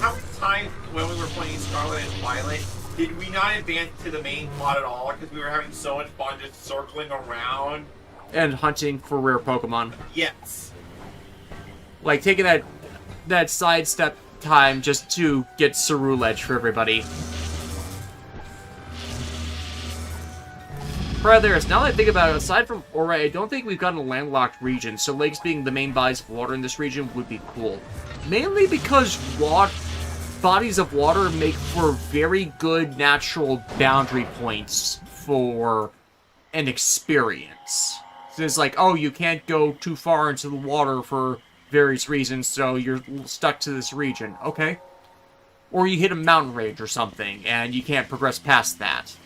how many times when we were playing Scarlet and Violet did we not advance to the main plot at all because we were having so much fun just circling around? And hunting for rare Pokemon. Yes. Like, taking that sidestep time just to get Ceruledge for everybody. Brothers, now that I think about it, aside from Ori, I don't think we've gotten a landlocked region, so lakes being the main bodies of water in this region would be cool. Mainly because bodies of water make for very good natural boundary points for an experience. So it's like, oh, you can't go too far into the water for various reasons, so you're stuck to this region. Okay. Or you hit a mountain range or something, and you can't progress past that.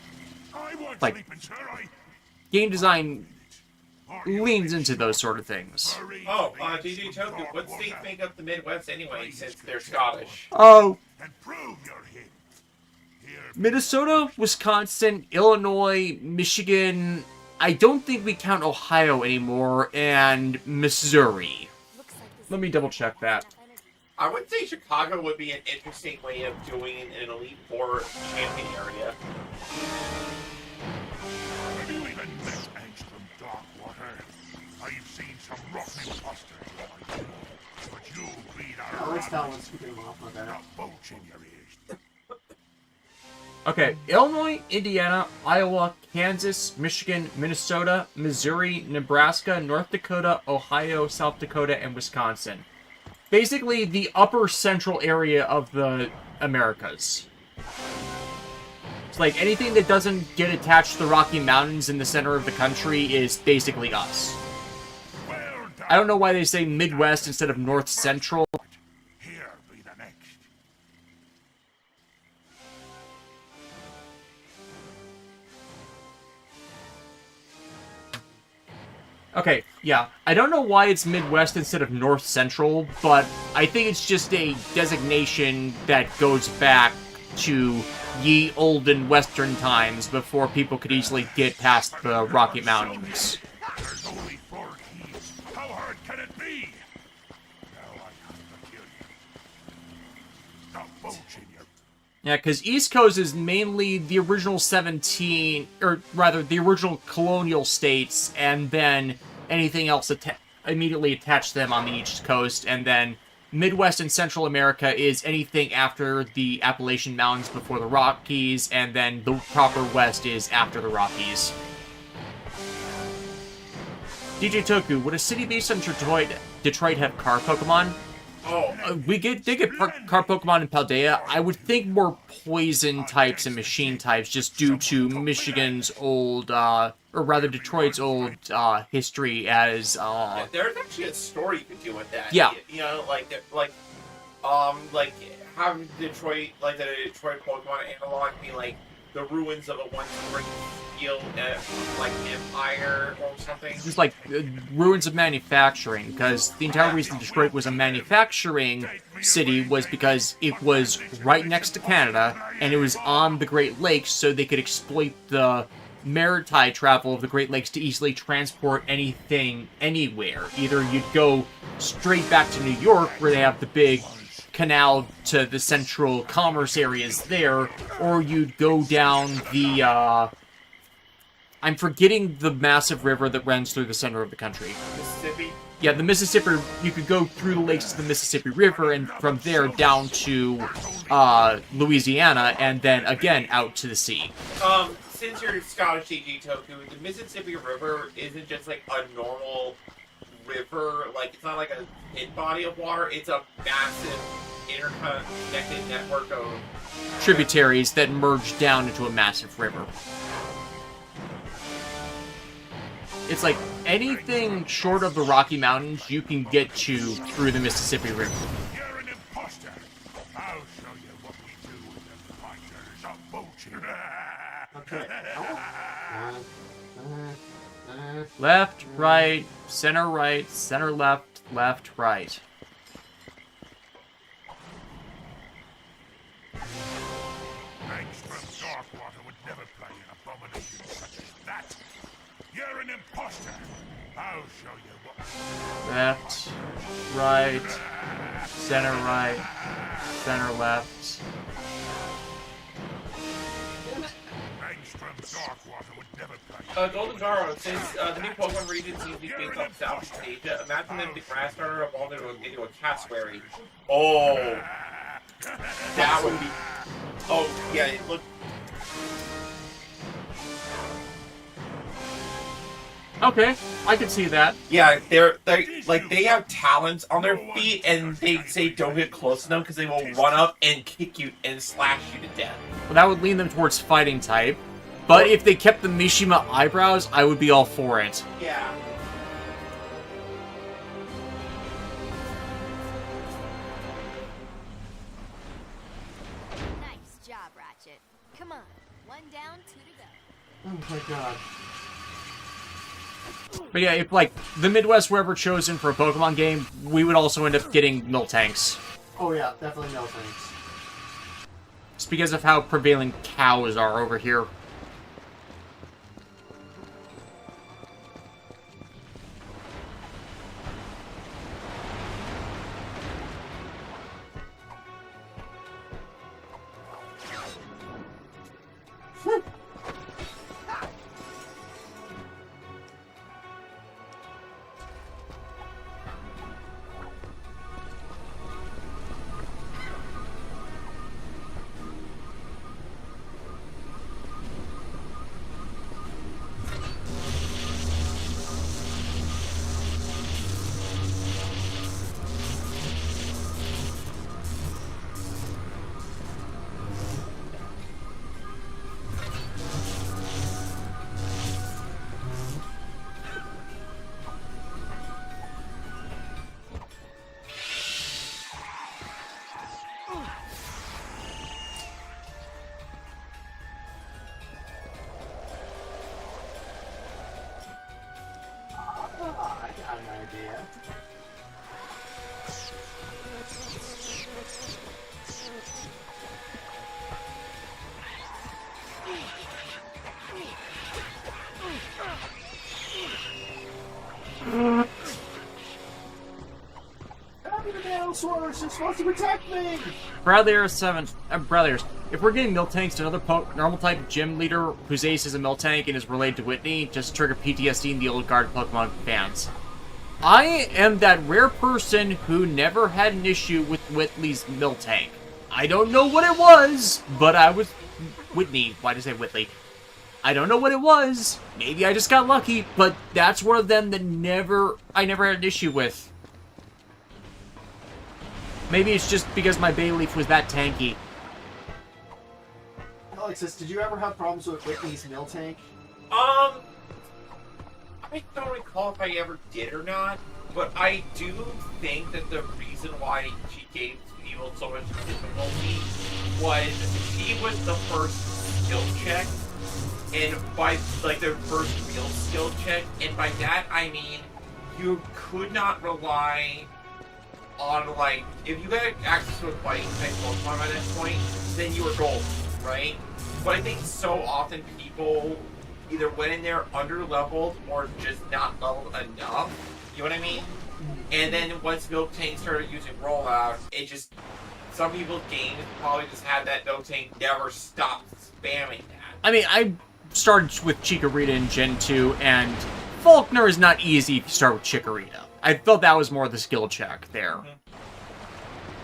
Like, game design leans into those sort of things. Oh, DJ Toku, what states make up the Midwest anyway, since they're Scottish? Oh, Minnesota, Wisconsin, Illinois, Michigan, I don't think we count Ohio anymore, and Missouri. Let me double check that. I would say Chicago would be an interesting way of doing an Elite Four champion area. Have you even met Angstrom Darkwater? I've seen some rotten imposters, but you breed our let's tell us who they want for that. bulge in your ears. Okay, Illinois, Indiana, Iowa, Kansas, Michigan, Minnesota, Missouri, Nebraska, North Dakota, Ohio, South Dakota, and Wisconsin. Basically, the upper central area of the Americas. It's like anything that doesn't get attached to the Rocky Mountains in the center of the country is basically us. I don't know why they say Midwest instead of North Central. Here be the next. Okay, yeah. I don't know why it's Midwest instead of North Central, but I think it's just a designation that goes back to ye olden Western times before people could easily get past the Rocky Mountains. There's only 4 keys. How hard can it be? Now I have to kill you. Stop poaching you. Yeah, because East Coast is mainly the original 17, or rather, the original colonial states, and then anything else immediately attached to them on the East Coast, and then Midwest and Central America is anything after the Appalachian Mountains before the Rockies, and then the proper West is after the Rockies. DJ Toku, would a city based on Detroit have car Pokemon? Oh, We did get car Pokemon in Paldea. I would think more poison types and machine types just due to Michigan's old, or rather Detroit's old history as... yeah, there's actually a story you could do with that. Yeah. You know, like having Detroit, like the Detroit Pokemon analog be like the ruins of a once great field, like empire or something. Just like ruins of manufacturing, because the entire reason Detroit was a manufacturing city was because it was right next to Canada, and it was on the Great Lakes, so they could exploit the maritime travel of the Great Lakes to easily transport anything anywhere. Either you'd go straight back to New York, where they have the big canal to the central commerce areas there, or you'd go down the, I'm forgetting the massive river that runs through the center of the country. Mississippi. Yeah, the Mississippi, you could go through the lakes to the Mississippi River, and from there down to, Louisiana, and then again out to the sea. Since you're Scottish DJ Toku, the Mississippi River isn't just like a normal river, like it's not like a hidden body of water, it's a massive interconnected network of Tributaries that merge down into a massive river. It's like anything short of the Rocky Mountains you can get to through the Mississippi River. You're an imposter. I'll show you what we do with the fighters of poaching. Okay. Left, right, center, left, left, right. Angstrom Darkwater would never play an abomination such as that. You're an imposter. I'll show you what. Left, right, center, left. Angstrom Darkwater would never play. Golden Garo, since the new Pokemon region seems to be based on Southeast Asia, imagine them the grass starter evolved into a cassowary. Oh, that would be. Oh yeah, it looked. Okay, I can see that. Yeah, they have talons on their feet, and they say don't get close to them because they will run up and kick you and slash you to death. Well, that would lean them towards fighting type. But if they kept the Mishima eyebrows, I would be all for it. Yeah. Nice job, Ratchet. Come on, 1 down, 2 to go. Oh my god. But yeah, if, like, the Midwest were ever chosen for a Pokemon game, we would also end up getting Miltanks. Oh yeah, definitely no thanks. Just because of how prevalent cows are over here. I'm the battle source. You're supposed to protect me. Bradley 7. Bradley, if we're getting milk tanks to another normal type gym leader whose ace is a milk tank and is related to Whitney, just trigger PTSD in the old guard Pokemon fans. I am that rare person who never had an issue with Whitley's milk tank. I don't know what it was, but I was... Whitney. Why did I say Whitley? I don't know what it was. Maybe I just got lucky, but that's one of them that I never had an issue with. Maybe it's just because my Bayleaf was that tanky. Alexis, did you ever have problems with Whitney's mill tank? I don't recall if I ever did or not, but I do think that the reason why she gave Evil so much difficulty was she was the first skill check, and by, like, the first real skill check, and by that I mean you could not rely on, like, if you had access to a fighting type Pokemon by that point, then you were golden, right? But I think so often people either went in there under-leveled or just not leveled enough, you know what I mean? And then once Milk Tank started using Rollout, it just, some people's games probably just had that Milk Tank never stopped spamming that. I mean, I started with Chikorita in Gen 2, and Faulkner is not easy if you start with Chikorita. I felt that was more the skill check there. Mm-hmm.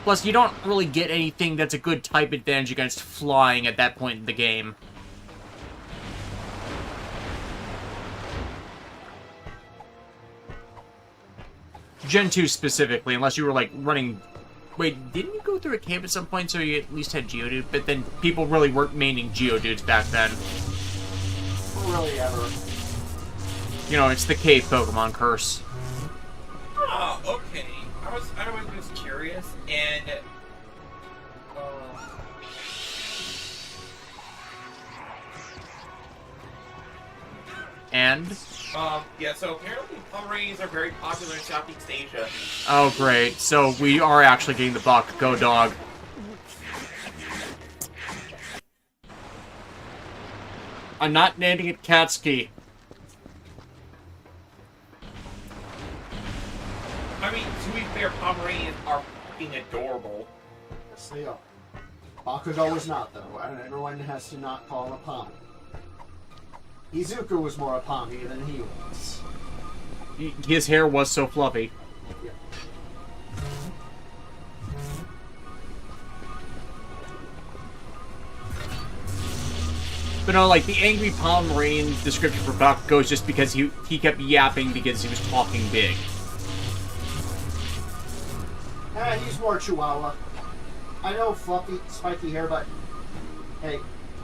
Plus, you don't really get anything that's a good type advantage against flying at that point in the game. Gen 2 specifically, unless you were, like, running... Wait, didn't you go through a camp at some point so you at least had Geodude? But then people really weren't maining Geodudes back then. Really ever. You know, it's the cave Pokemon curse. Oh, okay. I was just curious, and... And? Yeah, so apparently Pomeranians are very popular in Southeast Asia. Oh, great. So we are actually getting the buck. Go, dog. I'm not naming it Katsuki. I mean, to be fair, Pomeranians are fucking adorable. Yes, they are. Bakugo was not, though, and everyone has to not call him a Pom. Izuku was more a Pommy than he was. His hair was so fluffy. Yeah. But no, like, the angry Pomeranian description for Bakugo is just because he kept yapping because he was talking big. He's more Chihuahua. I know fluffy, spiky hair, but hey,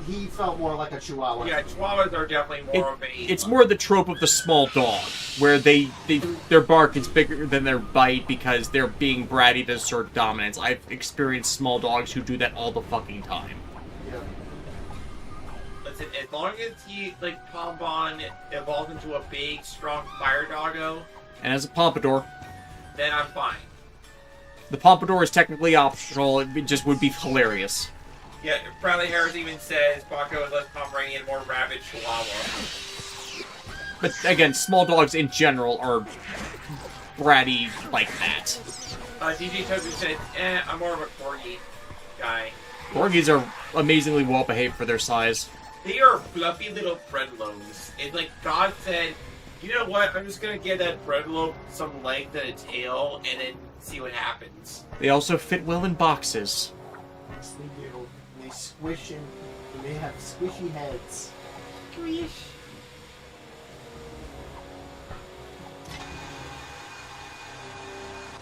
he felt more like a Chihuahua. Yeah, Chihuahuas are definitely more of a... It's more the trope of the small dog, where their bark is bigger than their bite because they're being bratty to assert dominance. I've experienced small dogs who do that all the fucking time. Yeah. Listen, as long as he, like, Pombon evolves into a big, strong fire doggo... And as a Pompadour... Then I'm fine. The Pompadour is technically optional, it just would be hilarious. Yeah, Bradley Harris even says Bakugo is less Pomeranian, more rabid Chihuahua. But again, small dogs in general are bratty like that. DJ Tozu said, I'm more of a Corgi guy. Corgis are amazingly well behaved for their size. They are fluffy little breadloaves. It's like God said, you know what, I'm just gonna give that breadloaf some length and a tail, and then see what happens. They also fit well in boxes. Yes, they do. They squish and they have squishy heads. Squish.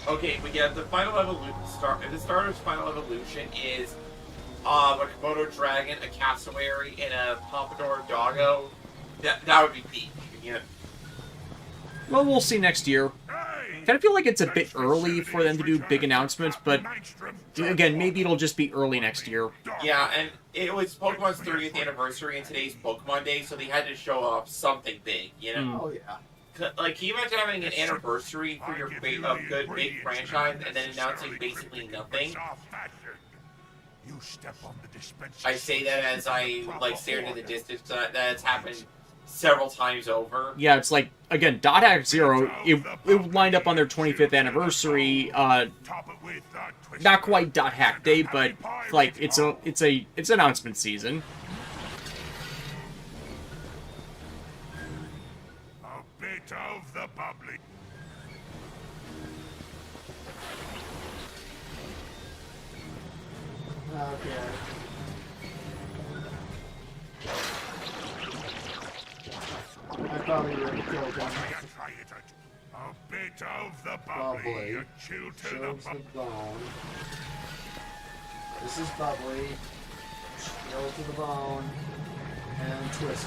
Okay, but yeah, the final evolution the starter's final evolution is a Komodo dragon, a cassowary, and a Pompadour doggo. That would be peak, yeah. Well, we'll see next year. Kind of feel like it's a bit early for them to do big announcements, but again, maybe it'll just be early next year. Yeah, and it was Pokemon's 30th anniversary and today's Pokemon Day, so they had to show off something big, you know? Oh, yeah. Like, can you imagine having an anniversary for your good big franchise and then announcing basically nothing? I say that as I, like, stare into the distance. That has happened several times over. Yeah, it's like, again, Dot Hack Zero, it lined up on their 25th anniversary, not quite Dot Hack Day, but like it's announcement season. A bit of the bubbly. Okay. I probably already killed them. A bit of the Bubbly. bubbly. A chill to Chills the the bone. This is bubbly. Chill to the bone. And twist.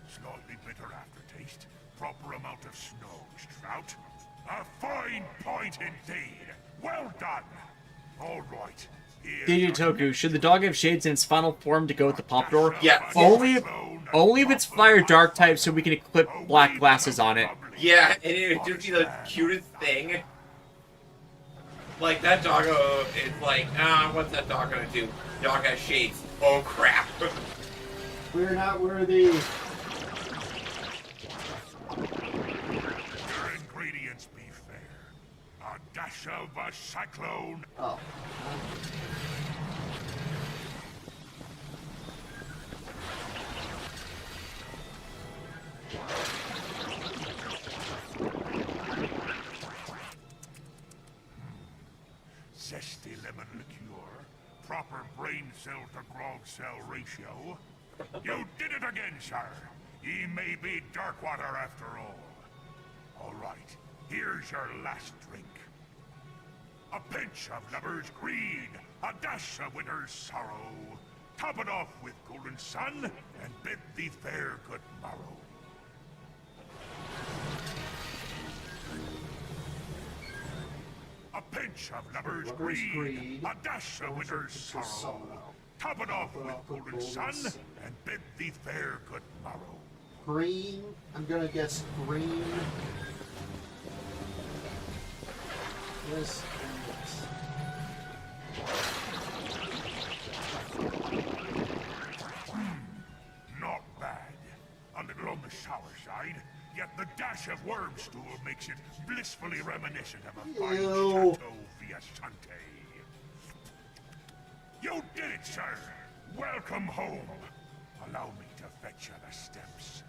Slightly bitter aftertaste. Proper amount of snows, Trout. A fine point indeed. Well done. All right. DJ Toku, should the dog have shades in its final form to go with the pop door? Yeah. Only if it's fire dark type, so we can equip black glasses on it. Yeah, and it would be the cutest thing. Like, that doggo is like, what's that dog gonna do? Dog has shades. Oh, crap. We're not worthy. Your ingredients be fair. A dash of a cyclone. Oh. Zesty lemon liqueur. Proper brain cell to grog cell ratio. You did it again, sir. Ye may be Darkwater after all. All right, here's your last drink. A pinch of lover's greed, a dash of winter's sorrow. Top it off with golden sun, and bid thee fair good morrow. A pinch of lover's greed, a dash of winter's sorrow. Top it off with golden sun, and bid thee fair good morrow. Green. I'm gonna guess green. This and this. Not bad. A little on the sour side, yet the dash of worm stool makes it blissfully reminiscent of a fine Ew. Chateau Viasante. You did it, sir. Welcome home. Allow me to fetch you the steps.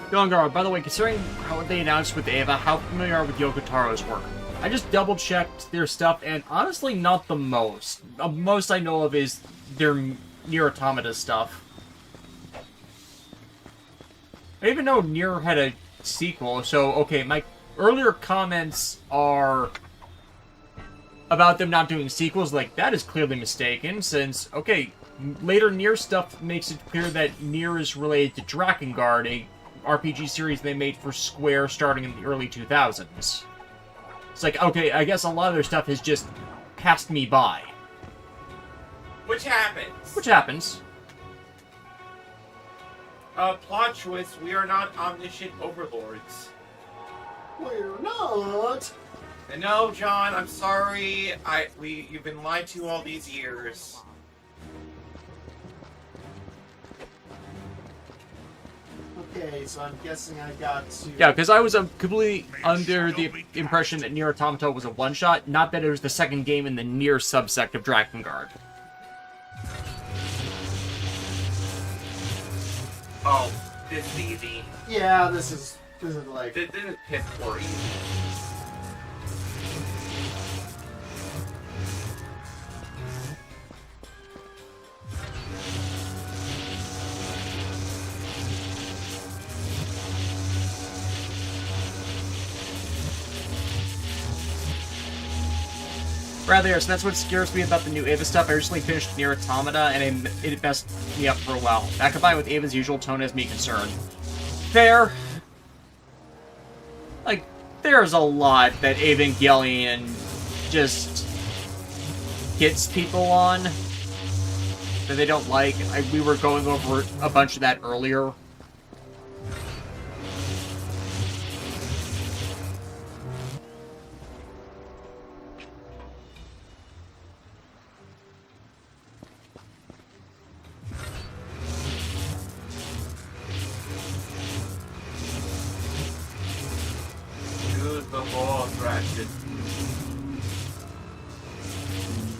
Gongar, by the way, considering how they announced with Ava, how familiar are you with Yoko Taro's work? I just double-checked their stuff, and honestly, not the most. The most I know of is their Nier Automata stuff. I even know Nier had a sequel, so, okay, my earlier comments are about them not doing sequels, like, that is clearly mistaken, since, okay, later Nier stuff makes it clear that Nier is related to Drakengard, a RPG series they made for Square starting in the early 2000s. It's like, okay, I guess a lot of their stuff has just passed me by. Which happens. Which happens. Plot twist, we are not omniscient overlords. We're not. No, John, I'm sorry. You've been lied to all these years. Okay, so I'm guessing I got to. Yeah, because I was completely under the impression that Nier Automata was a one-shot, not that it was the second game in the Nier subsect of Drakengard. Oh, this is easy. Yeah, this is like. This is piss poor easy. Rather, yes, that's what scares me about the new Ava stuff. I recently finished Nier Automata, and it messed me up for a while. That combined with Ava's usual tone has me concerned. Fair. Like, there's a lot that Evangelion just hits people on. that they don't like. We were going over a bunch of that earlier. Use the force, Ratchet.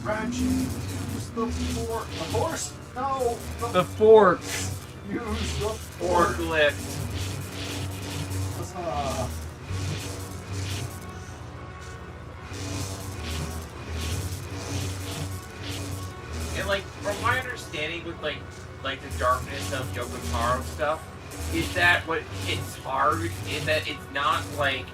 Ratchet, use the fork. The horse? No. The fork. Use the Forklift. And like, from my understanding with like the darkness of Yoko Taro stuff, is that what it's hard is that it's not like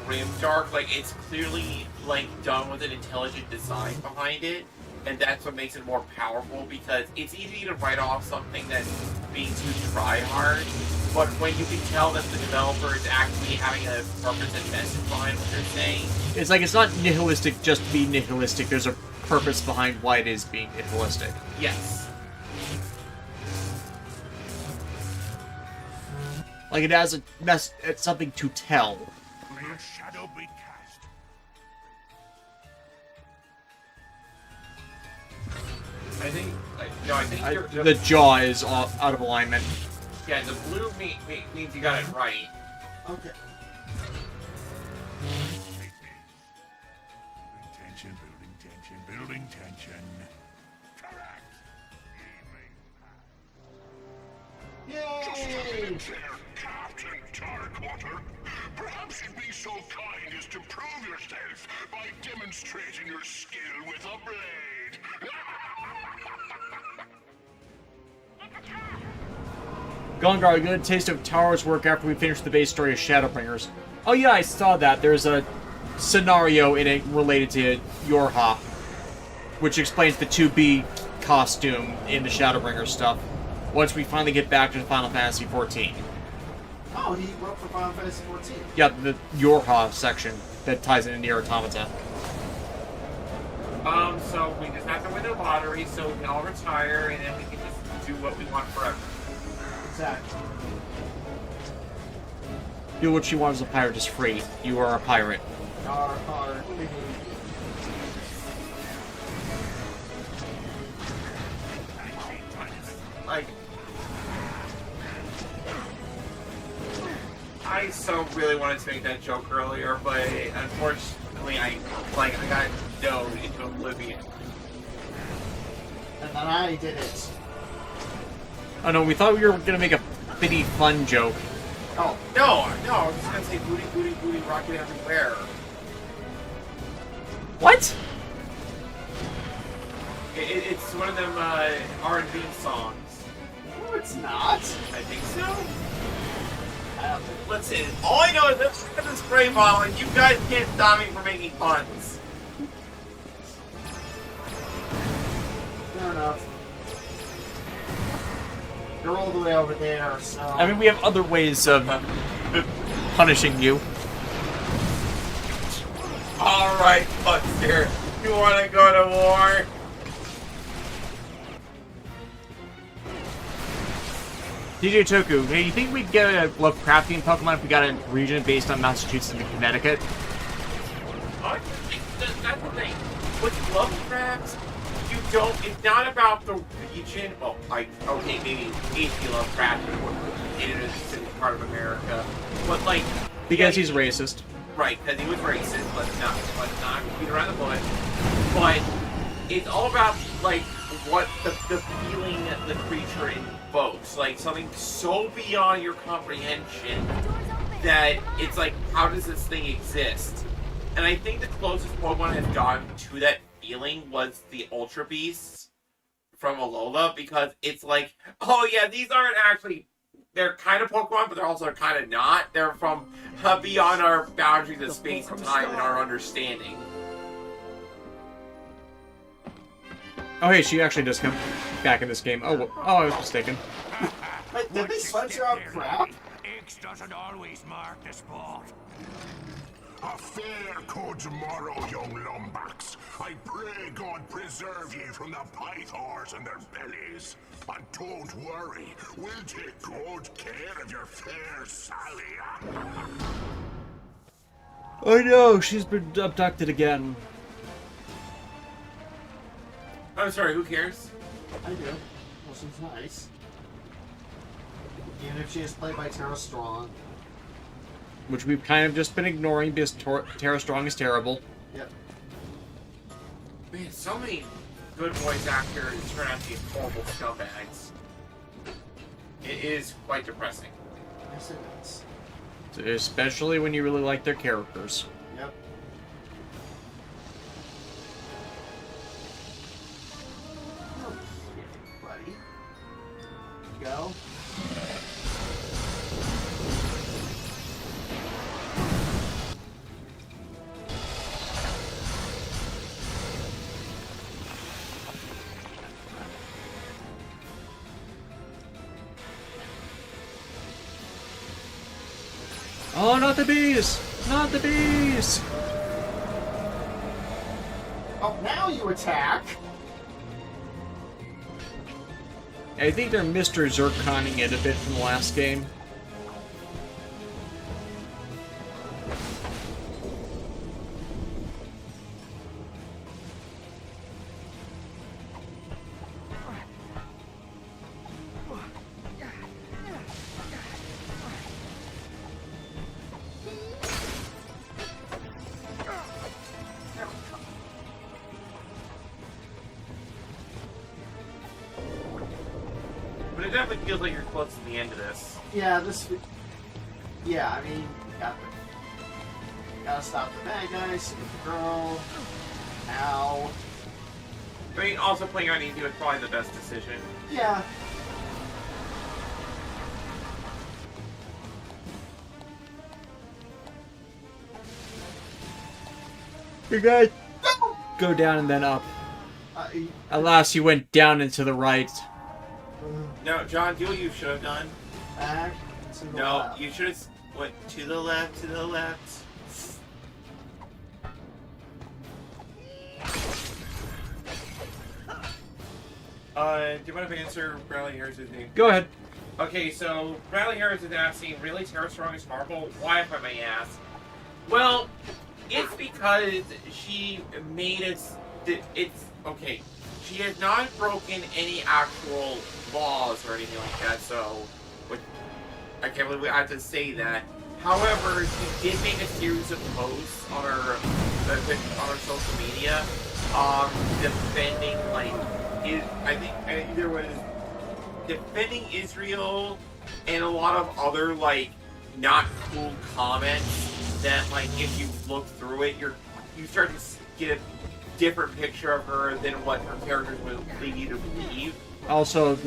grim dark, like it's clearly like done with an intelligent design behind it, and that's what makes it more powerful, because it's easy to write off something that's being too try hard, but when you can tell that the developer is actually having a purpose and message behind what they're saying. It's like, it's not nihilistic just to be nihilistic. There's a purpose behind why it is being nihilistic. Yes. Like, it has it's something to tell. May a shadow be cast. I think, I think The jaw is out of alignment. yeah, the blue means you got it right. Okay. Building tension. Correct. Yay! Captain Tarkwater, perhaps you'd be so kind as to prove yourself by demonstrating your skill with a blade. Gongar, a good taste of Taro's work after we finish the base story of Shadowbringers. Oh yeah, I saw that. There's a scenario in it related to Yorha, which explains the 2B costume in the Shadowbringers stuff, once we finally get back to Final Fantasy XIV. Oh, he wrote for Final Fantasy 14. Yeah, the Yorha section that ties into Nier Automata. So we just have to win the lottery, so we can all retire, and then we can just do what we want forever. Exactly. Do what you want as a pirate is free. You are a pirate. Like, I so really wanted to make that joke earlier, but unfortunately, I got dove into oblivion. And then I did it. Oh no, we thought we were gonna make a bitty fun joke. Oh no, I was just gonna say booty, booty, booty, rocket everywhere. What? It's one of them R&B songs. No, it's not. I think so. Listen, all I know is that I have a spray bottle, and you guys can't stop me from making puns. Fair enough. You're all the way over there, so... I mean, we have other ways of punishing you. Alright, Buster. You wanna go to war? DJ Toku, hey, you think we'd get a Lovecraftian Pokemon if we got a region based on Massachusetts and Connecticut? That's the thing. With Lovecraft, you don't. It's not about the region. Well, okay, maybe H.P. Lovecraft in a part of America, but like Because he's racist. Right, because he was racist. Let's not beat around the bush. But it's all about like what the feeling the creature invokes, like something so beyond your comprehension that it's like, how does this thing exist? And I think the closest Pokemon has gotten to that feeling was the Ultra Beasts from Alola, because it's like, oh yeah, these aren't actually, they're kind of Pokemon, but they're also kind of not. They're from beyond our boundaries of space and time and our understanding. Oh hey, she actually does come back in this game. Oh, I was mistaken. Wait, did they sweat you out crap? Ix doesn't always mark the spot. A fair code tomorrow, young Lombax. I pray God preserve ye from the pythons and their bellies. And don't worry, we'll take good care of your fair Sally. I know, she's been abducted again. I'm sorry, who cares? I do. Well, she's nice. Even if she is played by Tara Strong. Which we've kind of just been ignoring because Tara Strong is terrible. Yep. Man, so many good voice actors turn out to be horrible scumbags. It is quite depressing. Yes, it is. Especially when you really like their characters. Yep. Okay, buddy. Go. Oh, not the bees! Not the bees! Oh, now you attack! I think they're Mr. Zurkoning it a bit from the last game. But it definitely feels like you're close to the end of this. Yeah, yeah, I mean, gotta stop the bad guys, save the girl. Ow. I mean, also playing on easy was probably the best decision. Yeah. You guys go down and then up. Alas, you went down and to the right. No, John, do what you should have done. Back to the No, left. you should have went to the left, to the left. Do you want to answer Bradley Harris's name? Go ahead. Okay, so Bradley Harris is asking, really Tara Strong is Marvel? Why, if I may ask? Well, it's because she made us. It's okay. She has not broken any actual laws or anything like that. So, I can't believe I have to say that. However, she did make a series of posts on her social media, defending I think there was defending Israel and a lot of other not cool comments that if you look through it, you start to get a different picture of her than what her characters would lead you to believe. Also,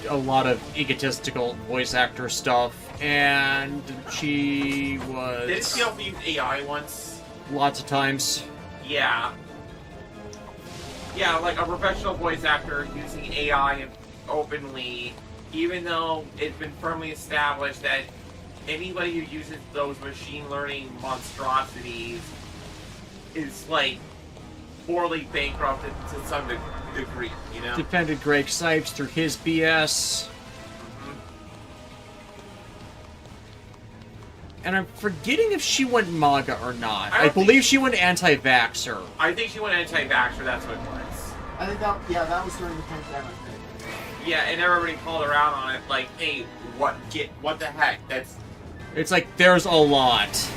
a lot of egotistical voice actor stuff, and she was... Did she also use AI once? Lots of times. Yeah. Yeah, a professional voice actor using AI openly, even though it's been firmly established that anybody who uses those machine learning monstrosities is, morally bankrupted to some degree, you know? Defended Greg Sipes through his BS. And I'm forgetting if she went MAGA or not. I believe she went anti-vaxxer. I think she went anti-vaxxer, that's what it was. I think that was during the pandemic. Yeah, and everybody called her out on it, hey, what the heck? It's there's a lot.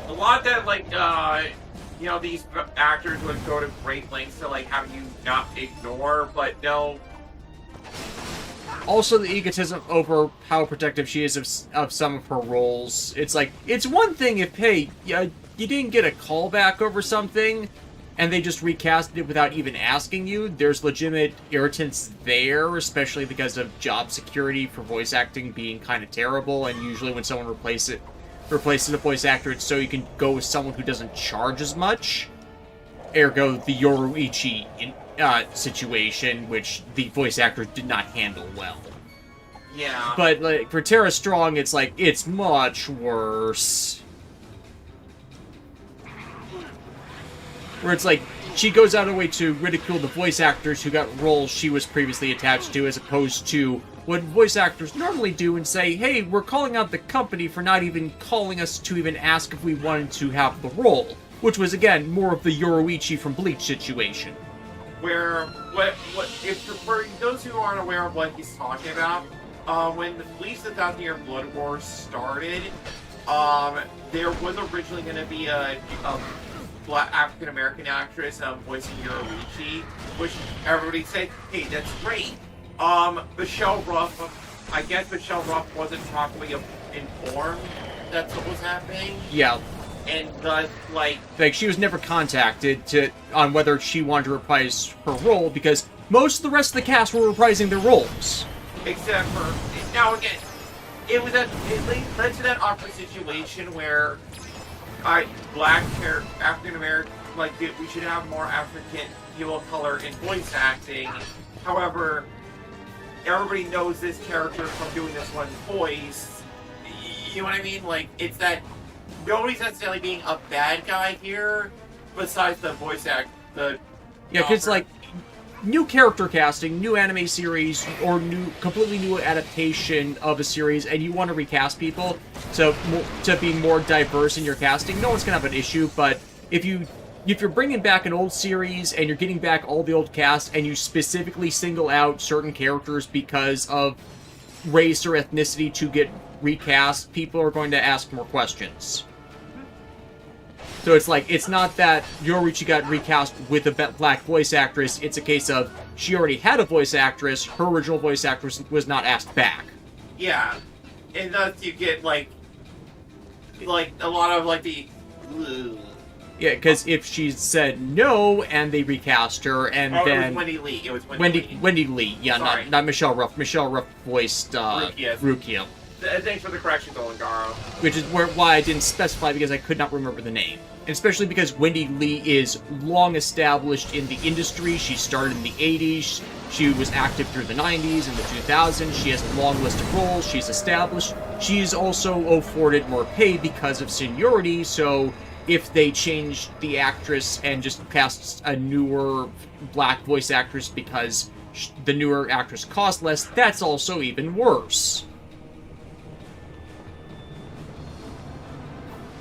A lot that, these actors would go to great lengths to, have you not ignore, but no. Also, the egotism over how protective she is of some of her roles. It's it's one thing if, hey, you didn't get a callback over something, and they just recasted it without even asking you. There's legitimate irritants there, especially because of job security for voice acting being kind of terrible, and usually when someone replaces a voice actor, it's so you can go with someone who doesn't charge as much. Ergo, the Yoruichi situation, which the voice actor did not handle well. Yeah. But, for Tara Strong, it's it's much worse. where it's like, she goes out of her way to ridicule the voice actors who got roles she was previously attached to, as opposed to what voice actors normally do and say, hey, we're calling out the company for not even calling us to even ask if we wanted to have the role. Which was, again, more of the Yoruichi from Bleach situation. Where, for those who aren't aware of what he's talking about, when the Bleach the Thousand Year Blood War started, there was originally going to be a black African-American actress voicing Yoruichi, which everybody said, hey, that's great. Michelle Ruff, I guess Michelle Ruff wasn't properly informed that's what was happening. Yeah. And thus, like, she was never contacted on whether she wanted to reprise her role, because most of the rest of the cast were reprising their roles. Except for, now again, it led to that awkward situation where black African American, like, we should have more African people of color in voice acting. However, everybody knows this character from doing this one voice. You know what I mean? Like, it's that nobody's necessarily being a bad guy here, besides the voice act. Yeah, because, like, new character casting, new anime series, or completely new adaptation of a series, and you want to recast people to be more diverse in your casting, no one's gonna have an issue. But if you're bringing back an old series and you're getting back all the old cast, and you specifically single out certain characters because of race or ethnicity to get recast, people are going to ask more questions. So it's like, it's not that Yoruichi got recast with a black voice actress, it's a case of she already had a voice actress, her original voice actress was not asked back. Yeah. And thus you get, like a lot of, like, the... Yeah, because if she said no, and they recast her, and then... it was Wendy Lee. It was Wendy Lee, yeah, not Michelle Ruff. Michelle Ruff voiced Rukia. Thanks for the correction, Dolangaro. Which is why I didn't specify, because I could not remember the name. And especially because Wendy Lee is long established in the industry. She started in the 80s. She was active through the 90s and the 2000s. She has a long list of roles. She's established. She's also afforded more pay because of seniority, so if they changed the actress and just cast a newer black voice actress because the newer actress costs less, that's also even worse.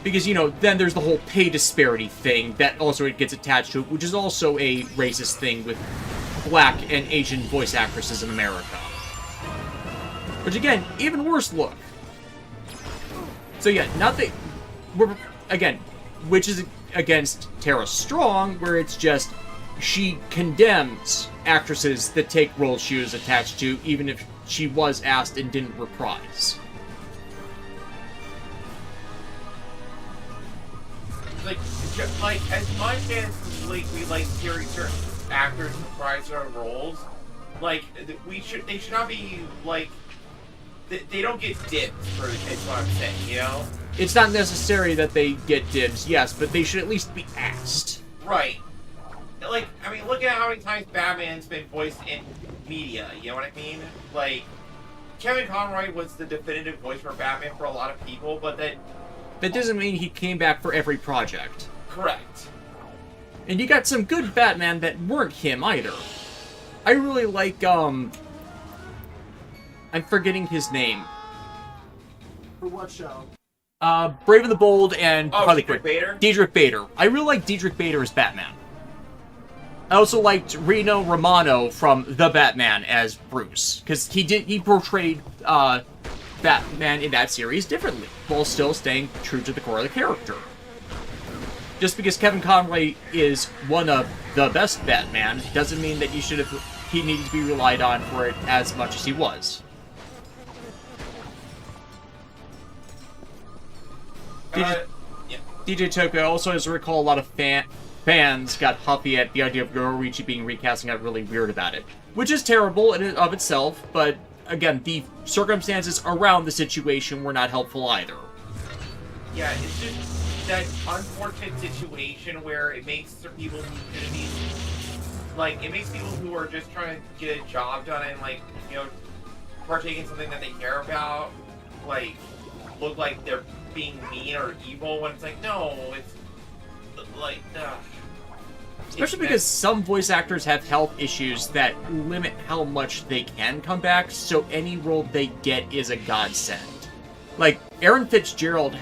Because, then there's the whole pay disparity thing that also gets attached to it, which is also a racist thing with black and Asian voice actresses in America. Which, again, even worse look. So yeah, which is against Tara Strong, where it's just, she condemns actresses that take roles she was attached to, even if she was asked and didn't reprise. Like as much as we like hearing certain actors reprise their roles, like they should not be like they don't get dibs for is what I'm saying, It's not necessary that they get dibs, yes, but they should at least be asked. Right. Like, I mean, look at how many times Batman's been voiced in media, you know what I mean? Like, Kevin Conroy was the definitive voice for Batman for a lot of people, but that doesn't mean he came back for every project. Correct. And you got some good Batman that weren't him either. I really like, I'm forgetting his name. For what show? Brave and the Bold and Harley Quinn. Diedrich Bader. I really like Diedrich Bader as Batman. I also liked Rino Romano from The Batman as Bruce, because he portrayed Batman in that series differently, while still staying true to the core of the character. Just because Kevin Conroy is one of the best Batman doesn't mean that he needed to be relied on for it as much as he was. DJ Tokyo also, as I recall, a lot of fans got huffy at the idea of Yoruichi being recast and got really weird about it. Which is terrible in and of itself, but again, the circumstances around the situation were not helpful either. Yeah, it's just that unfortunate situation where it makes people who should be, like, it makes people who are just trying to get a job done and, like, partake in something that they care about, like, look like they're being mean or evil when it's like, no, it's like, Especially because some voice actors have health issues that limit how much they can come back, so any role they get is a godsend. Like, Erin Fitzgerald,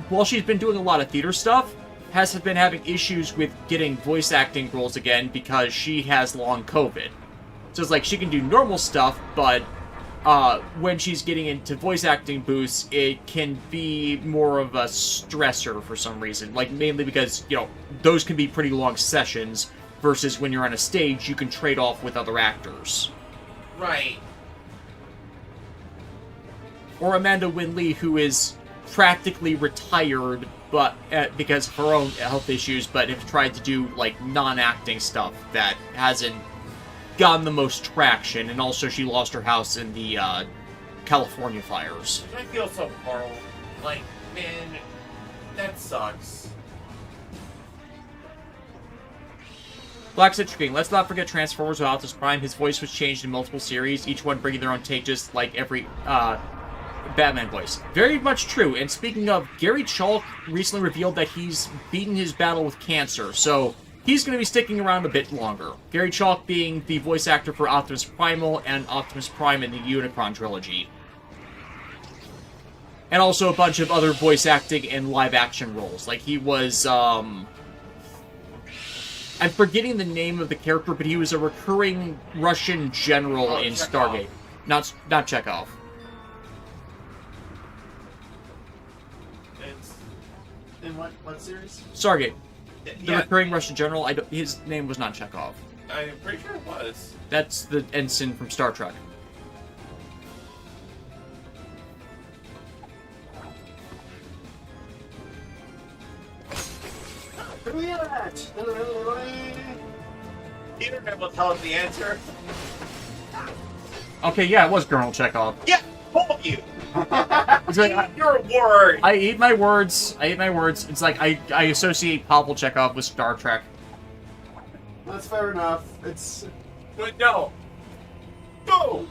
while she's been doing a lot of theater stuff, has been having issues with getting voice acting roles again because she has long COVID. So it's like she can do normal stuff, but when she's getting into voice acting booths, it can be more of a stressor for some reason. Like, mainly because, you know, those can be pretty long sessions, versus when you're on a stage, you can trade off with other actors. Right. Or Amanda Winley, who is practically retired, but because of her own health issues, but have tried to do, like, non-acting stuff that hasn't gotten the most traction, and also she lost her house in the California fires. I feel so horrible. Like, man, that sucks. Black Citrus King, let's not forget Transformers with Optimus Prime. His voice was changed in multiple series, each one bringing their own take, just like every Batman voice. Very much true. And speaking of, Gary Chalk recently revealed that he's beaten his battle with cancer, so he's going to be sticking around a bit longer. Gary Chalk being the voice actor for Optimus Primal and Optimus Prime in the Unicron trilogy. And also a bunch of other voice acting and live-action roles. Like, he was, I'm forgetting the name of the character, but he was a recurring Russian general in Chekhov. Stargate. Not Chekhov. It's... In what series? Stargate. The Yeah, recurring Russian general, his name was not Chekhov. I'm pretty sure it was. That's the ensign from Star Trek. The Internet will tell us the answer. Okay, yeah, it was Colonel Chekhov. Yeah, told you. It's like, Your word. I eat my words. It's like I associate Pavel Chekhov with Star Trek. That's fair enough. It's... But no. Go.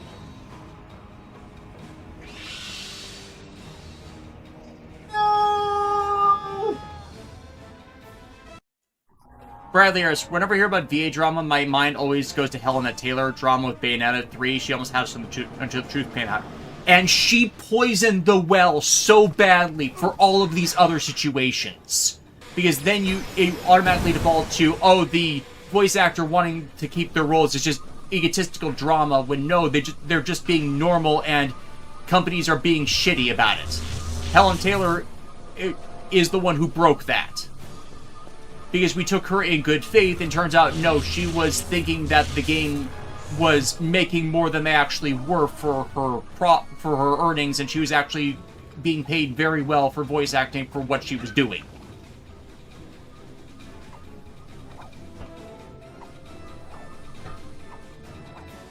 No! Bradley Harris, whenever I hear about VA drama, my mind always goes to Helena Taylor. Drama with Bayonetta 3. She almost has some truth pain out. And she poisoned the well so badly for all of these other situations. Because then it automatically defaults to, oh, the voice actor wanting to keep their roles is just egotistical drama, when no, they're just being normal and companies are being shitty about it. Helen Taylor is the one who broke that. Because we took her in good faith, and turns out, no, she was thinking that the game was making more than they actually were for her earnings, and she was actually being paid very well for voice acting for what she was doing.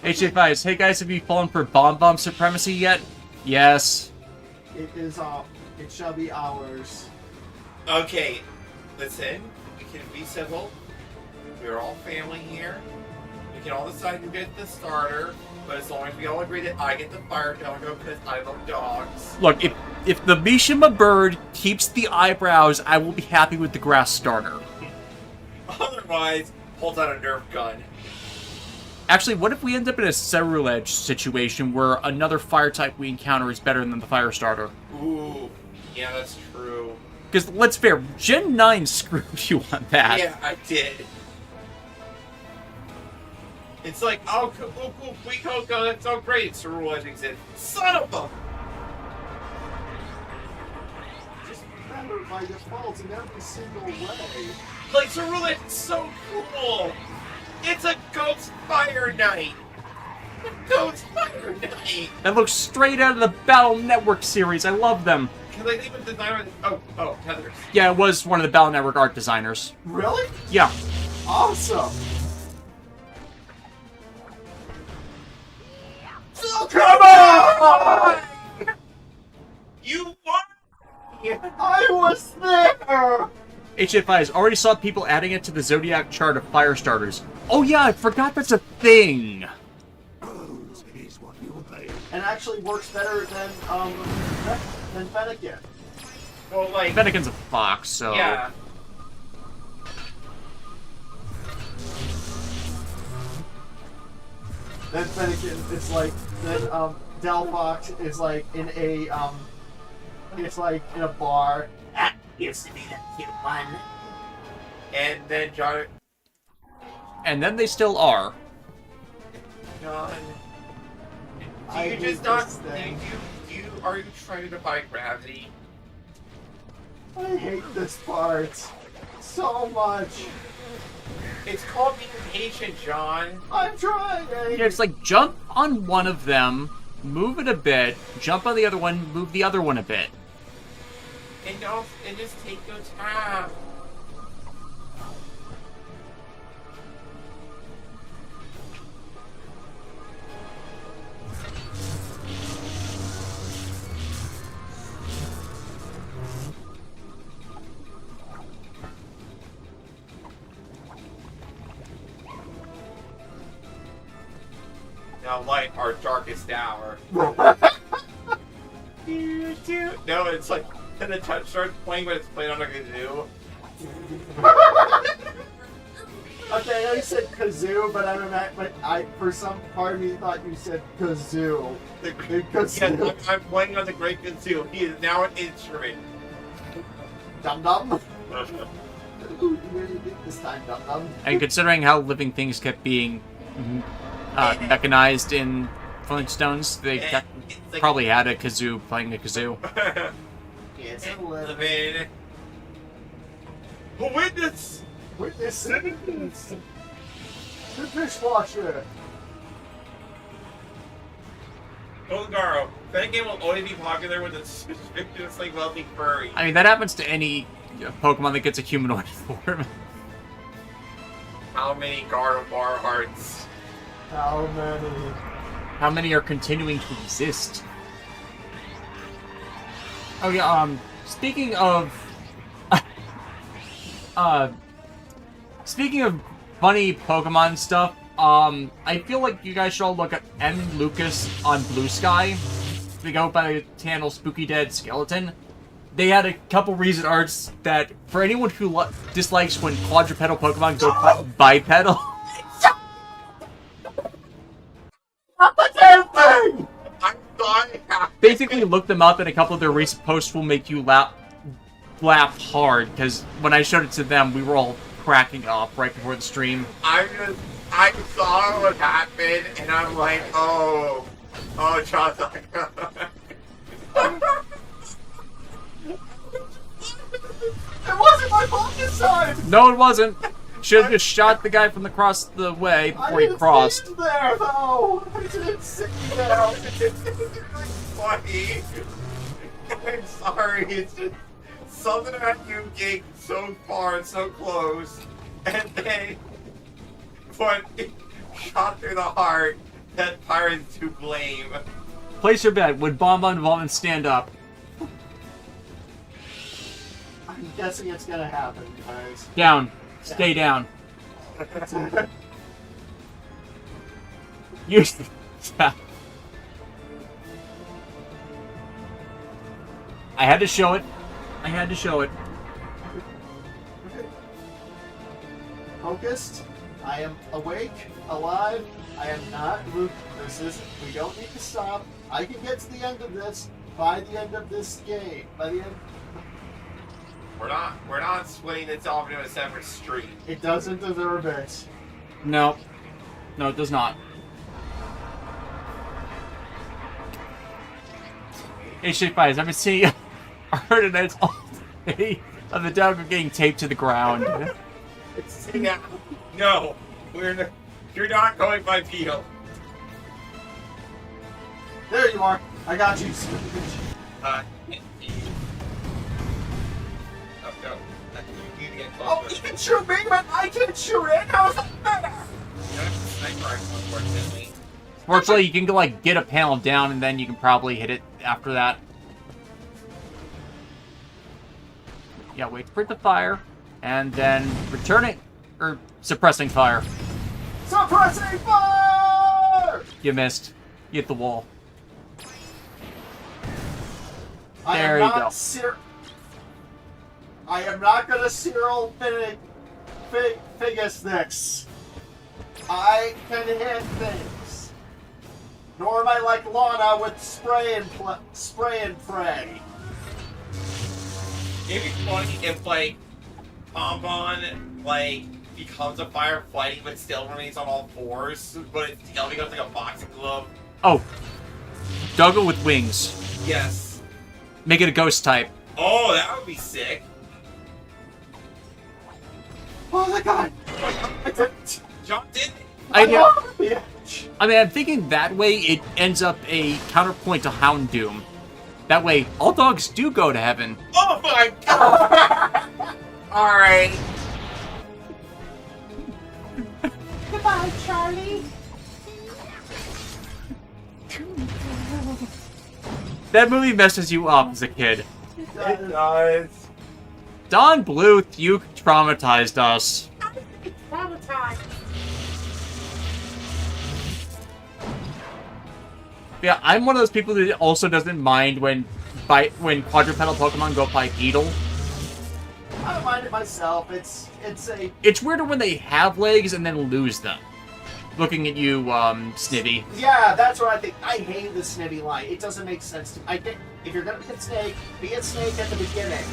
HFIs, hey guys, have you fallen for bomb supremacy yet? Yes. It is it shall be ours. Okay, listen. We can be civil. We're all family here. We can all decide who gets the starter, but as long as we all agree that I get the fire doggo because I love dogs. Look, if the Mishima bird keeps the eyebrows, I will be happy with the grass starter. Otherwise, pulls out a Nerf gun. Actually, what if we end up in a Cerulege situation where another fire type we encounter is better than the fire starter? Ooh, yeah, that's true. Because, let's be fair, Gen 9 screwed you on that. Yeah, I did. It's like, oh, cool, we go, that's so great. Cerulege exists. Son of a... Just better by default in every single way. Like, Cerulege is so cool. It's a Ghost Fire Knight. Ghost Fire Knight. That looks straight out of the Battle Network series. I love them. Can they even design it? Oh, Heather's. Yeah, it was one of the Battle Network art designers. Really? Yeah. Awesome. Come on! You won! I was there! HFIs already saw people adding it to the Zodiac chart of fire starters. Oh yeah, I forgot that's a thing. And actually works better than Fennekin. Well, like... Fennekin's a fox, so... Yeah. Then Finnegan is like, then Delphox is like in a it's like in a bar. That used to be the cute one. And then John, And then they still are. do I you hate just not? this thing. Are you trying to defy gravity? I hate this part so much. It's called being patient, John. I'm trying. Yeah, it's like jump on one of them, move it a bit, jump on the other one, move the other one a bit. And just take your time. Now light our darkest hour. No, it's like then the touch starts playing, but it's playing on a kazoo. Okay, I know you said kazoo, but I for some part of me thought you said kazoo. Yes, I'm playing on the great kazoo. He is now an instrument. Dum dum. Ooh, you really did this time, dum dum. And considering how living things kept being mechanized in Flintstones, they like, probably had a kazoo playing a kazoo. It's and a living. living. A witness! Witness sentence. The dishwasher. Golgaro, that game will only be popular with a suspiciously wealthy furry. I mean, that happens to any Pokemon that gets a humanoid form. How many Gardevoir hearts? How many? How many are continuing to exist? Oh yeah, speaking of... speaking of funny Pokemon stuff, I feel like you guys should all look at M. Lucas on Blue Sky. They go by the channel Spooky Dead Skeleton. They had a couple recent arts that, for anyone who dislikes when quadrupedal Pokemon go bipedal... I'm sorry. Basically, look them up, and a couple of their recent posts will make you laugh hard, because when I showed it to them, we were all cracking up right before the stream. I saw what happened, and I'm like, oh, John's like, It wasn't my fault this time. No, it wasn't. Should have just shot the guy from across the way before he crossed. I didn't there though. I didn't sit there. It's funny. I'm sorry. It's just something about you getting so far and so close, and then but shot through the heart. That pirate's to blame. Place your bet. Would Bonbon Vomit stand up? I'm guessing it's gonna happen, guys. Down. Stay down. You. I had to show it. I had to show it. Focused. I am awake, alive. I am not. This isn't. We don't need to stop. I can get to the end of this by the end of this game. By the end. We're not splitting this off into a separate street. It doesn't deserve it. No. No, it does not. Hey, Shape Eyes, I've been seeing Ardenets all day of the dog getting taped to the ground. No, you're not going by Beetle. There you are. I got you. No. You need to get Oh, closer. you can shoot me, but I can shoot it. How's that better? You don't have a sniper rifle, unfortunately. Fortunately, you can like get a panel down and then you can probably hit it after that. Yeah, wait for it to fire, and then returning or suppressing fire. Suppressing fire! You missed. You hit the wall. I There am you not go. I am not gonna Cyril Figus this. I can hit things. Nor am I like Lana with spray and pray. It'd be funny if, like, Bonbon, like, becomes a fire fighting but still remains on all fours, but its tail becomes like a boxing glove. Oh. Doggo with wings. Yes. Make it a ghost type. Oh, that would be sick. Oh my god! John did it. I know. Yeah. I mean, I'm thinking that way it ends up a counterpoint to Houndoom. That way, all dogs do go to heaven. Oh my god! Alright. Goodbye, Charlie. That movie messes you up as a kid. It does. Don Bluth, you traumatized us. Yeah, I'm one of those people that also doesn't mind when quadrupedal Pokemon go bipedal. I don't mind it myself. It's weirder when they have legs and then lose them. Looking at you, Snivy. Yeah, that's what I think. I hate the Snivy line. It doesn't make sense to me. I think if you're gonna be a snake, be a snake at the beginning.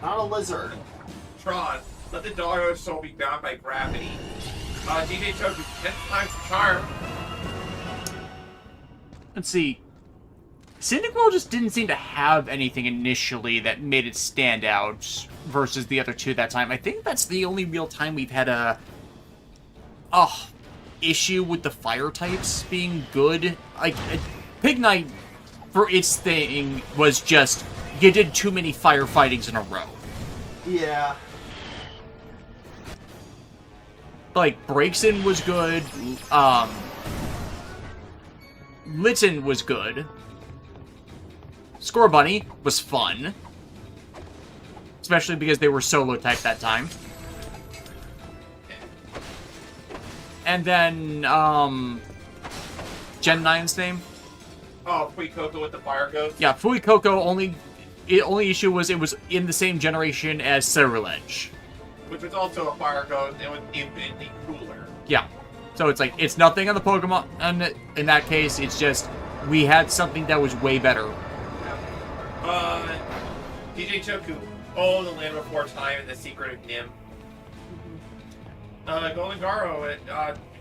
Not a lizard. Tron, let the doggo soul be bound by gravity. DJ Choku, 10 times the charm. Let's see. Cyndaquil just didn't seem to have anything initially that made it stand out versus the other two that time. I think that's the only real time we've had a issue with the fire types being good. Like, Pignite, for its thing, was just, you did too many firefightings in a row. Yeah. Like, Braixen was good, Litten was good, Scorbunny was fun, especially because they were solo type that time. And then, Gen 9's name? Oh, Fuecoco with the fire ghost? Yeah, Fuecoco only issue was it was in the same generation as Ceruledge. Which was also a fire ghost, and was infinitely cooler. Yeah. So it's like, it's nothing on the Pokemon, in that case, it's just, we had something that was way better. DJ Choku, oh, the Land Before Time and the Secret of Nim. Golden Garo,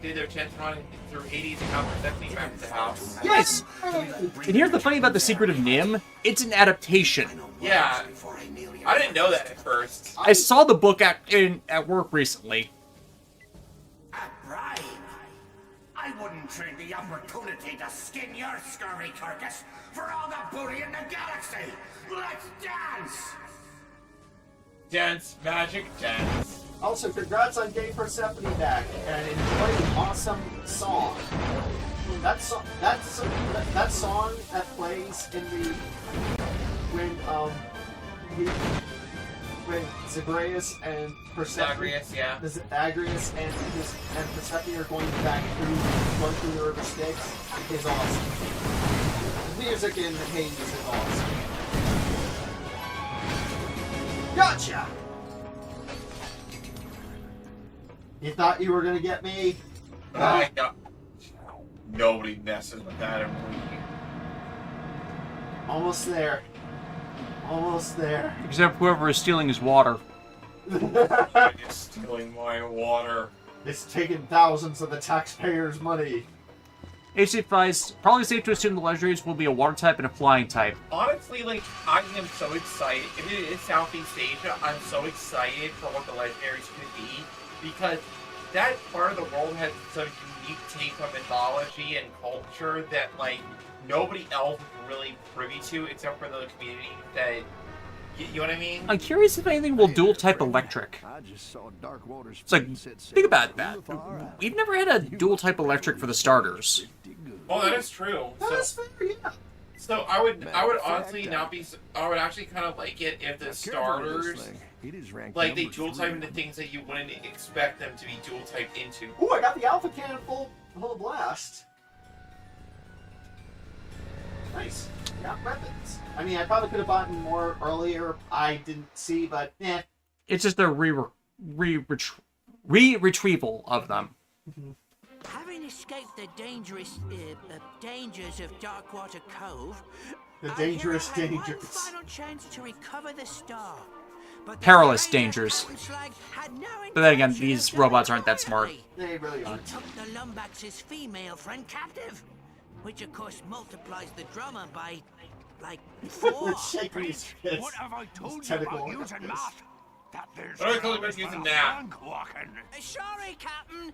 did their chance run through Hades and got protecting back to the house. Yes! And here's the funny about the Secret of Nim, it's an adaptation. Yeah. I didn't know that at first. I saw the book at work recently. A bribe? I wouldn't trade the opportunity to skin your scurvy carcass for all the booty in the galaxy! Let's dance! Dance, magic, dance. Also, congrats on getting Persephone back and enjoy the awesome song. That song that plays in the when Zagreus and Persephone, Zagreus and Persephone are going through the river Styx is awesome. The music in Hades is awesome. Gotcha! You thought you were gonna get me? Nobody messes with that. Almost there. Almost there. Except whoever is stealing his water. It's stealing my water. It's taking thousands of the taxpayers' money. AC advised, probably safe to assume the legendaries will be a water type and a flying type. Honestly, like, I am so excited. If it is Southeast Asia, I'm so excited for what the legendaries could be. Because that part of the world has such a unique take on mythology and culture that, like, nobody else is really privy to except for the community that... You know what I mean? I'm curious if anything will dual type electric. It's like, think about that. We've never had a dual type electric for the starters. Oh, that is true. That's fair, yeah. So I would honestly not be. I would actually kind of like it if the starters, like, they dual type into things that you wouldn't expect them to be dual typed into. Ooh, I got the Alpha Cannon full of blast. Nice. Got weapons. I mean, I probably could have bought more earlier. I didn't see, but eh. It's just a re-retrieval of them. Mm-hmm. Having escaped the dangerous dangers of Darkwater Cove, The our dangerous hero had one dangers. final chance to recover the star. But the Perilous traitor dangers. Captain Slag had no But then again, intention of these doing robots it aren't that smart. quietly. They really He aren't. took the Lumbax's female friend captive, which of course multiplies the drama by, like, 4. Shaking his fist. What have I told His you tentacle about on using his math? That there's What do I call no it about use using for a math? plank walking. Sorry, Captain.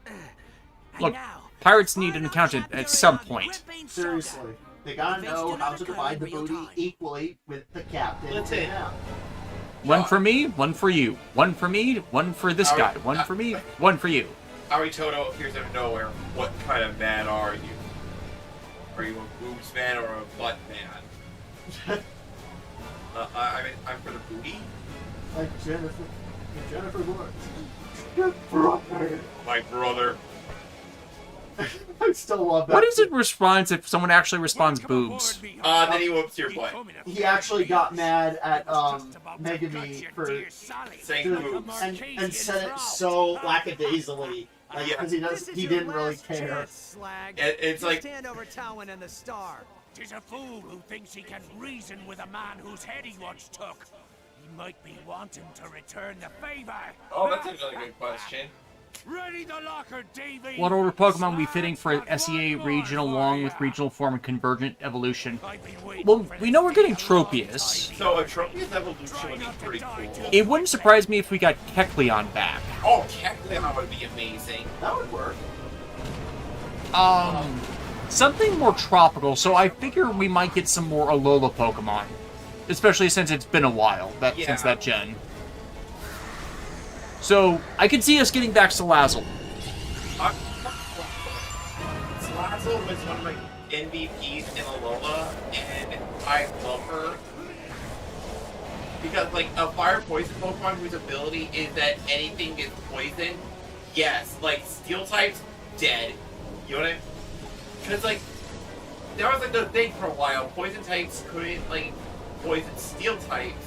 And Look, now, pirates need an final accountant chapter at in some our point. gripping saga. Seriously. They gotta know how to divide the booty equally with the captain. Listen. Yeah. One for me, one for you. One for me, one for this guy. One for me, one for you. Aritoto appears out of nowhere. What kind of man are you? Are you a boobs man or a butt man? I'm for the booty. Like Jennifer Lawrence. My brother. I still love that. What is it response if someone actually responds boobs? Then he whoops your butt. He actually got mad at Megami for Saying doing boobs. and said it so lackadaisically. Like, because he didn't really care. It's like Stand over Talwyn and the star. Tis a fool who thinks he can reason with a man whose head he once took. He might be wanting to return the favor. Oh, that's a really good question. Ready the locker, Davy. What order Pokemon will be fitting for an SEA region along with regional form and convergent evolution? Well, we know we're getting Tropius. So a Tropius evolution would be pretty cool. It wouldn't surprise me if we got Kecleon back. Oh, Kecleon would be amazing. That would work. Something more tropical, so I figure we might get some more Alola Pokemon. Especially since it's been a while, since that gen. So, I could see us getting back Salazzle. Salazzle was one of my MVPs in Alola, and I love her. Because, like, a fire poison Pokemon whose ability is that anything gets poisoned, yes. Like, steel types, dead. You know what I mean? Because, like, there was, like, the thing for a while. Poison types couldn't, like, poison steel types.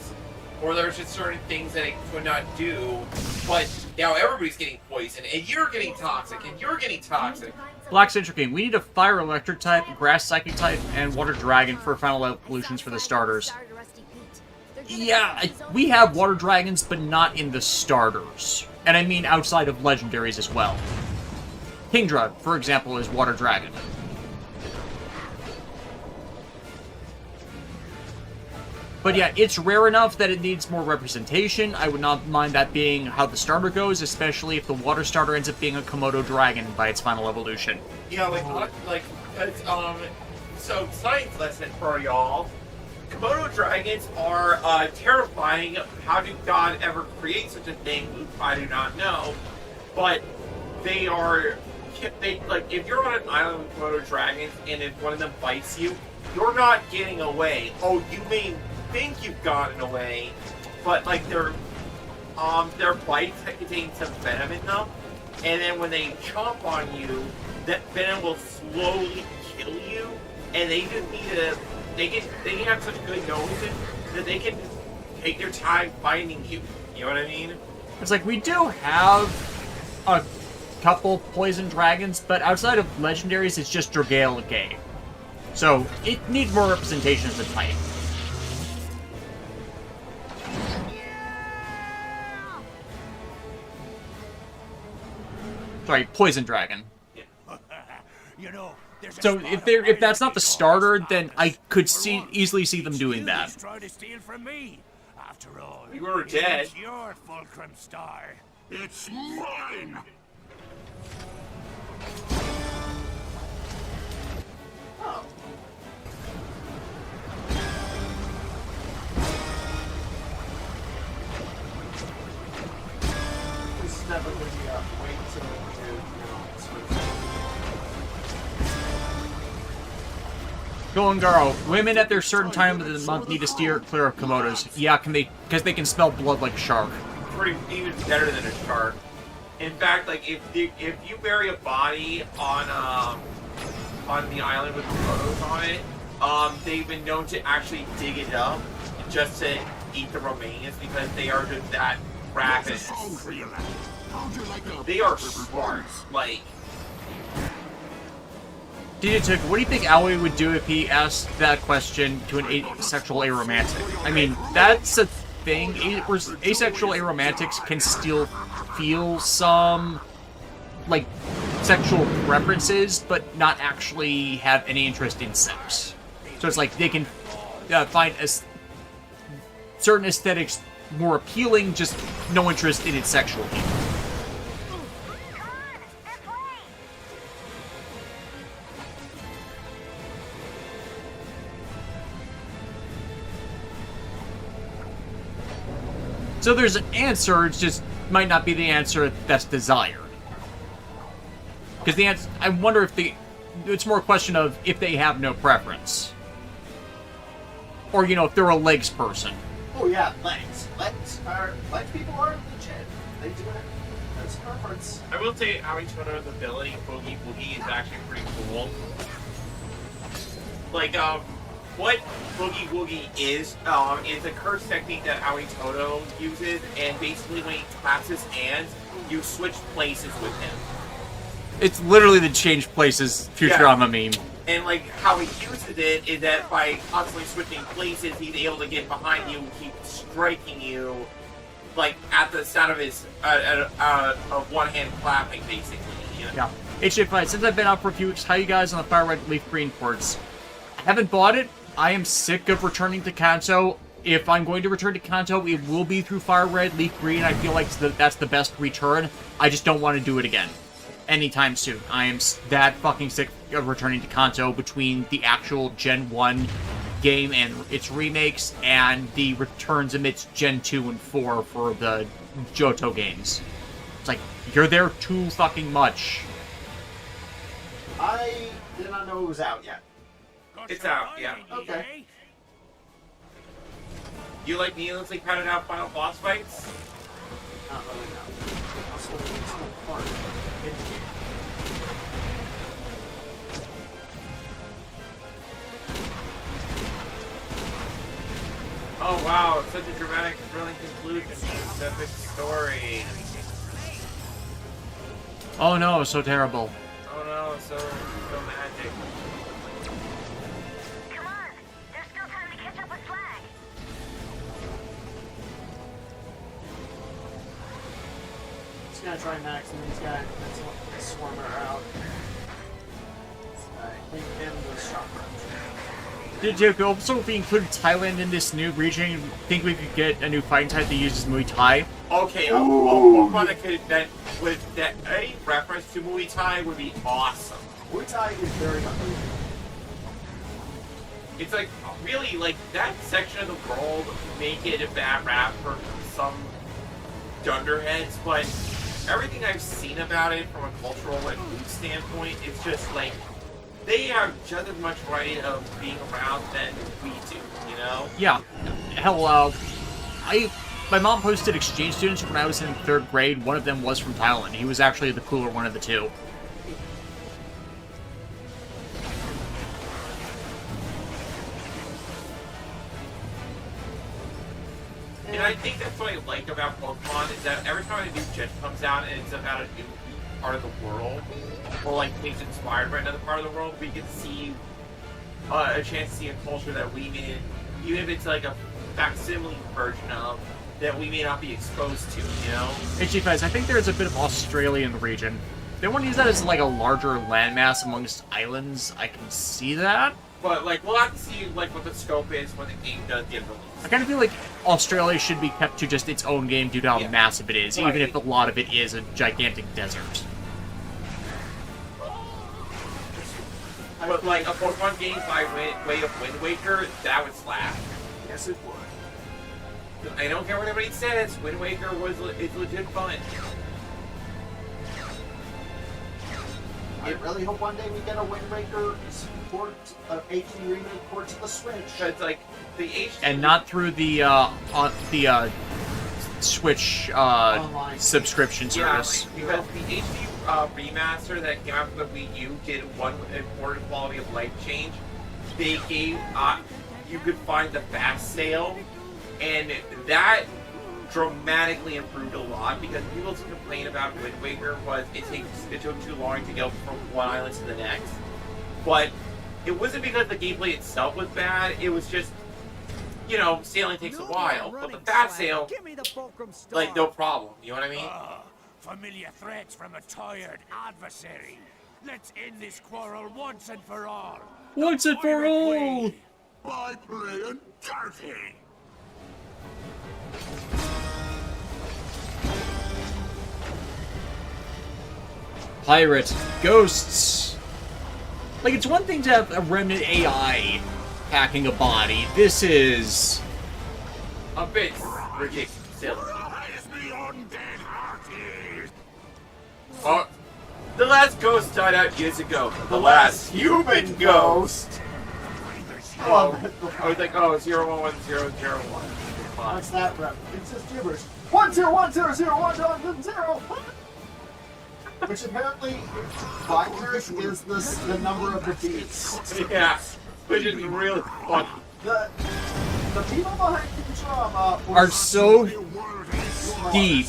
Or there's just certain things that it could not do. But now everybody's getting poisoned, and you're getting toxic, and you're getting toxic. Black Central King, we need a Fire Electric type, Grass Psychic type, and Water Dragon for final evolutions for the starters. Yeah, we have Water Dragons, but not in the starters. And I mean outside of legendaries as well. Kingdra, for example, is Water Dragon. But yeah, it's rare enough that it needs more representation. I would not mind that being how the starter goes, especially if the water starter ends up being a Komodo dragon by its final evolution. Yeah, so science lesson for y'all. Komodo dragons are terrifying. How did God ever create such a thing? I do not know. But they are, if you're on an island with Komodo dragons and if one of them bites you, you're not getting away. Oh, you may think you've gotten away, but like their bites contain some venom in them, and then when they chomp on you, that venom will slowly kill you, and they just need to. They can have such good noses that they can take their time finding you. You know what I mean? It's like, we do have a couple poison dragons, but outside of legendaries, it's just Dragalicate. So, it needs more representation as a type. Sorry, poison dragon. You know, So if that's not the starter, then I could easily see them doing that. Try to steal from me. After all, You were dead. It's your fulcrum star. It's mine! Oh. This is never going to be a wait until switch. Golden Girl, women at their certain time of the month need to steer clear of Komodos. Yeah, because they can smell blood like a shark. Pretty even better than a shark. In fact, like if you bury a body on the island with Komodos on it, they've been known to actually dig it up just to eat the remains because they are just that ravenous. They are smart. Like DJ Took, what do you think Aoi would do if he asked that question to an asexual aromantic? I mean, that's a thing. Asexual aromantics can still feel some, like, sexual preferences, but not actually have any interest in sex. So it's like they can find certain aesthetics more appealing, just no interest in it sexually. So there's an answer, it just might not be the answer that's desired. Because the answer, I wonder if it's more a question of if they have no preference. Or, you know, if they're a legs person. Oh yeah, legs. Legs people are legit. They do it. That's a preference. I will say Aoi Todo's ability, Boogie Woogie, is actually pretty cool. Like, what Boogie Woogie is a curse technique that Aoi Todo uses, and basically when he claps his hands, you switch places with him. It's literally the change places Futurama meme. And like how he uses it is that by constantly switching places, he's able to get behind you and keep striking you, like at the sound of his of one hand clapping, basically. You know? Yeah. HJ5, since I've been out for a few weeks, how you guys on the Fire Red Leaf Green ports? I haven't bought it. I am sick of returning to Kanto. If I'm going to return to Kanto, it will be through Fire Red Leaf Green. I feel like that's the best return. I just don't want to do it again anytime soon. I am that fucking sick of returning to Kanto between the actual Gen 1 game and its remakes and the returns amidst Gen 2 and 4 for the Johto games. It's like, you're there too fucking much. I did not know it was out yet. It's out, yeah. Okay. You like needlessly padded out final boss fights? Not really, no. Also, it's so hard. Oh wow, such a dramatic, thrilling conclusion to this epic story. Oh no, so terrible. Oh no, so magic. Come on, there's still time to catch up with Flag. Just gonna try maxing these guys. That's what Swarmer out. Clean him with shock punch. Did you also, if we included Thailand in this new region, think we could get a new fighting type that uses Muay Thai? Okay, a Pokemon that any reference to Muay Thai would be awesome. Muay Thai is very underrated. It's like, really, like, that section of the world make it a bad rap for some dunderheads, but everything I've seen about it from a cultural and food standpoint, it's just like, they have just as much right of being around than we do, you know? Yeah. Hell, my mom posted exchange students when I was in 3rd grade. One of them was from Thailand. He was actually the cooler one of the two. And I think that's what I like about Pokemon, is that every time a new gen comes out and it's about a new part of the world, or like things inspired by another part of the world, we get to see a chance to see a culture that we may, even if it's like a facsimile version of, that we may not be exposed to, you know? Hey, Chief Guys, I think there's a bit of Australia in the region. They want to use that as like a larger landmass amongst islands. I can see that. But like, we'll have to see like what the scope is when the game does get released. I kind of feel like Australia should be kept to just its own game due to how massive it is, even if a lot of it is a gigantic desert. But like a Pokemon game by way of Wind Waker, that would slap. Yes, it would. I don't care what anybody says, Wind Waker is legit fun. I really hope one day we get a Wind Waker port, HD remake port to the Switch. But like the HD And not through the Switch subscription service. Because the HD remaster that came out for the Wii U did one important quality of life change. They gave you could find the fast sale, and that dramatically improved a lot, because people's complaint about Wind Waker was it took too long to go from one island to the next. but it wasn't because the gameplay itself was bad. It was just, you know, sailing takes a while. But the fast sail, like, no problem. You know what I mean? Familiar threats from a tired adversary. Let's end this quarrel once and for all. Once and for all! By playing dirty. Pirate. Ghosts. Like, it's one thing to have a remnant AI hacking a body. This is... a bit ridiculous. Rise the undead hearties. Oh, the last ghost died out years ago. The last human ghost. Oh, I was like, oh, 0110001. What's that rep? It's just gibberish. 101000110. Which apparently, binary is the number of the beats. Yeah, which is really funny. The people behind Futurama are so deep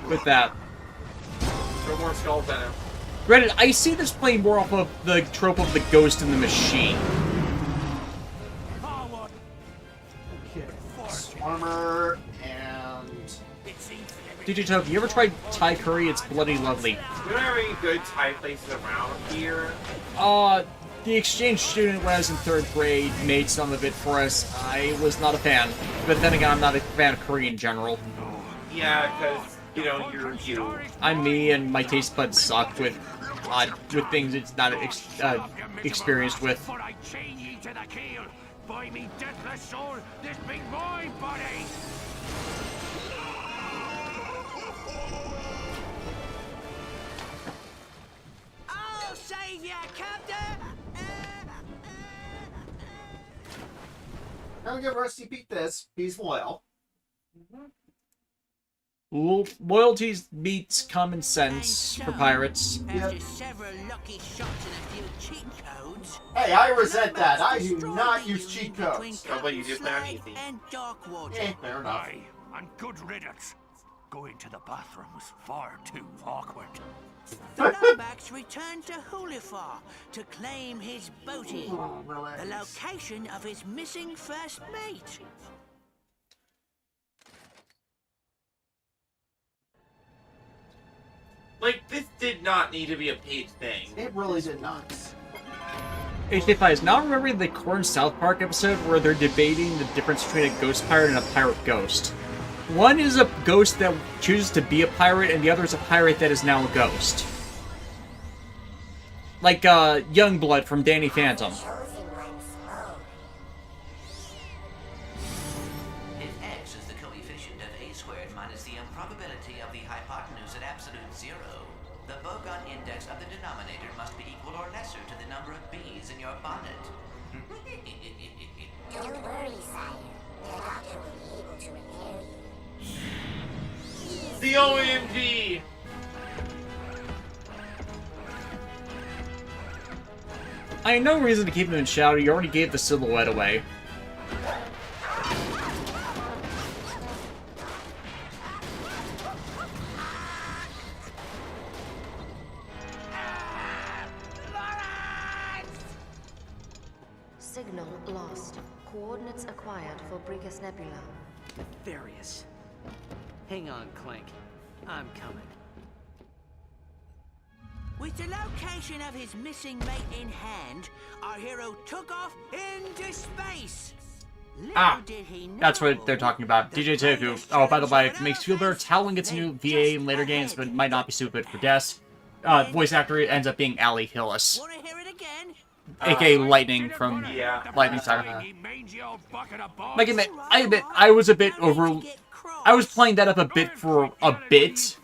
with that. No more skulls at him. Granted, I see this playing more off of the trope of the ghost in the machine. Swarmer and... DJ Toad, you ever tried Thai curry? It's bloody lovely. Do you have any good Thai places around here? The exchange student when I was in 3rd grade made some of it for us. I was not a fan. But then again, I'm not a fan of curry in general. Yeah, because, you know, you're you. I'm me, and my taste buds suck with things it's not experienced with. Before I chain ye to the keel, by me deathless soul, this be my body. I'll save ya, Captain! I'll give Rusty Pete this. He's loyal. Loyalty beats common sense for pirates. After several lucky shots and a few cheat codes. Hey, I resent that. I do not use cheat codes. Oh, but you just found easy. And Darkwater. Fair enough. Aye, and good riddance. Going to the bathroom was far too awkward. The Lombax returned to Hulifar to claim his boaty, the location of his missing first mate. Like, this did not need to be a paid thing. It really did not. HK5 is now remembering the Corn South Park episode where they're debating the difference between a ghost pirate and a pirate ghost. One is a ghost that chooses to be a pirate, and the other is a pirate that is now a ghost. Like, Youngblood from Danny Phantom. If x is the coefficient of a squared minus the improbability of the hypotenuse at absolute zero, the Bogon index of the denominator must be equal or lesser to the number of bees in your bonnet. Don't worry, sire. The doctor will be able to repair you. The OMG! I had no reason to keep him in shadow, you already gave the silhouette away. Signal lost. Coordinates acquired for Brigus Nebula. Nefarious. Hang on, Clank. I'm coming. With the location of his missing mate in hand, our hero took off into space. Little did he know That's what they're talking about. DJ Toku. Oh, by the way, it makes you feel better. Talon gets a new VA in later games, but it might not be stupid for Des. Voice actor ends up being Ali Hillis. Wanna hear it again? AKA Lightning from Yeah. Lightning Saga. Ye mangy old bucket of balls. Like, I admit, I was a bit over... I was playing that up a bit for a bit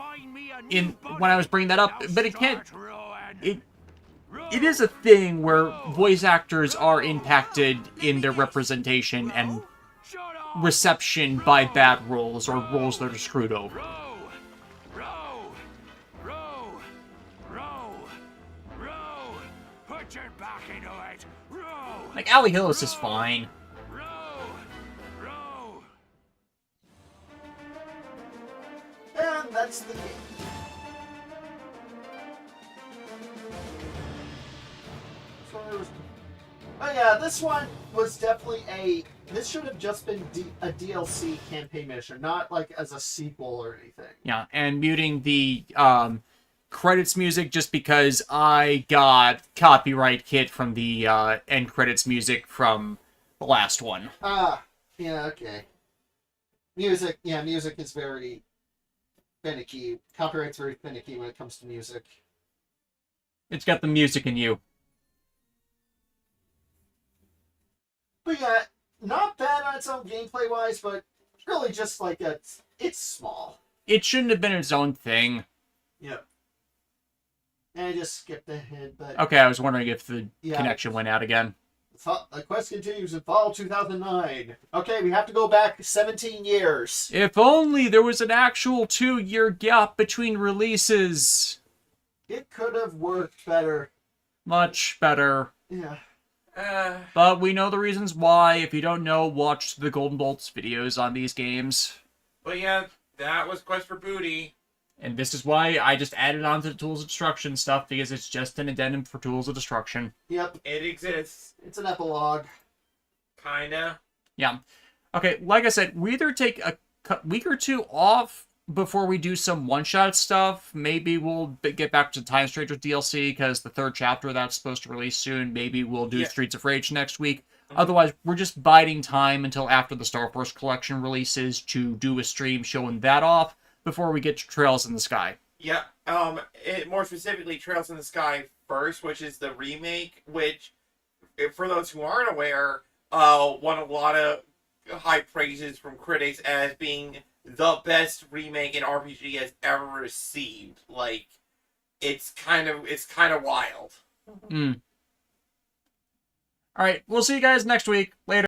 when I was bringing that up, but it can't... It is a thing where voice actors are impacted in their representation and reception by bad roles or roles that are screwed over. Put your back into it. Row. Like, Ali Hillis is fine. And that's the game. But yeah, this one was definitely this should have just been a DLC campaign mission, not like as a sequel or anything. Yeah, and muting the credits music just because I got copyright hit from the end credits music from the last one. Yeah, okay. Music is very finicky. Copyright's very finicky when it comes to music. It's got the music in you. But yeah, not bad on its own gameplay-wise, but really just like it's small. It shouldn't have been its own thing. Yep. And I just skipped ahead, but... Okay, I was wondering if the connection went out again. The quest continues in fall 2009. Okay, we have to go back 17 years. If only there was an actual 2-year gap between releases. It could have worked better. Much better. Yeah. But we know the reasons why. If you don't know, watch the Golden Bolts videos on these games. But yeah, that was Quest for Booty. And this is why I just added on to the Tools of Destruction stuff, because it's just an addendum for Tools of Destruction. Yep. It exists. It's an epilogue. Kinda. Yeah. Okay, like I said, we either take a week or two off before we do some one-shot stuff. Maybe we'll get back to Time Stranger DLC, because the 3rd chapter of that's supposed to release soon. Maybe we'll do Streets of Rage next week. Otherwise, we're just biding time until after the Star Force Collection releases to do a stream showing that off before we get to Trails in the Sky. Yeah, more specifically, Trails in the Sky first, which is the remake, which, for those who aren't aware, won a lot of high praises from critics as being the best remake an RPG has ever received. Like, it's kind of wild. Alright, we'll see you guys next week. Later.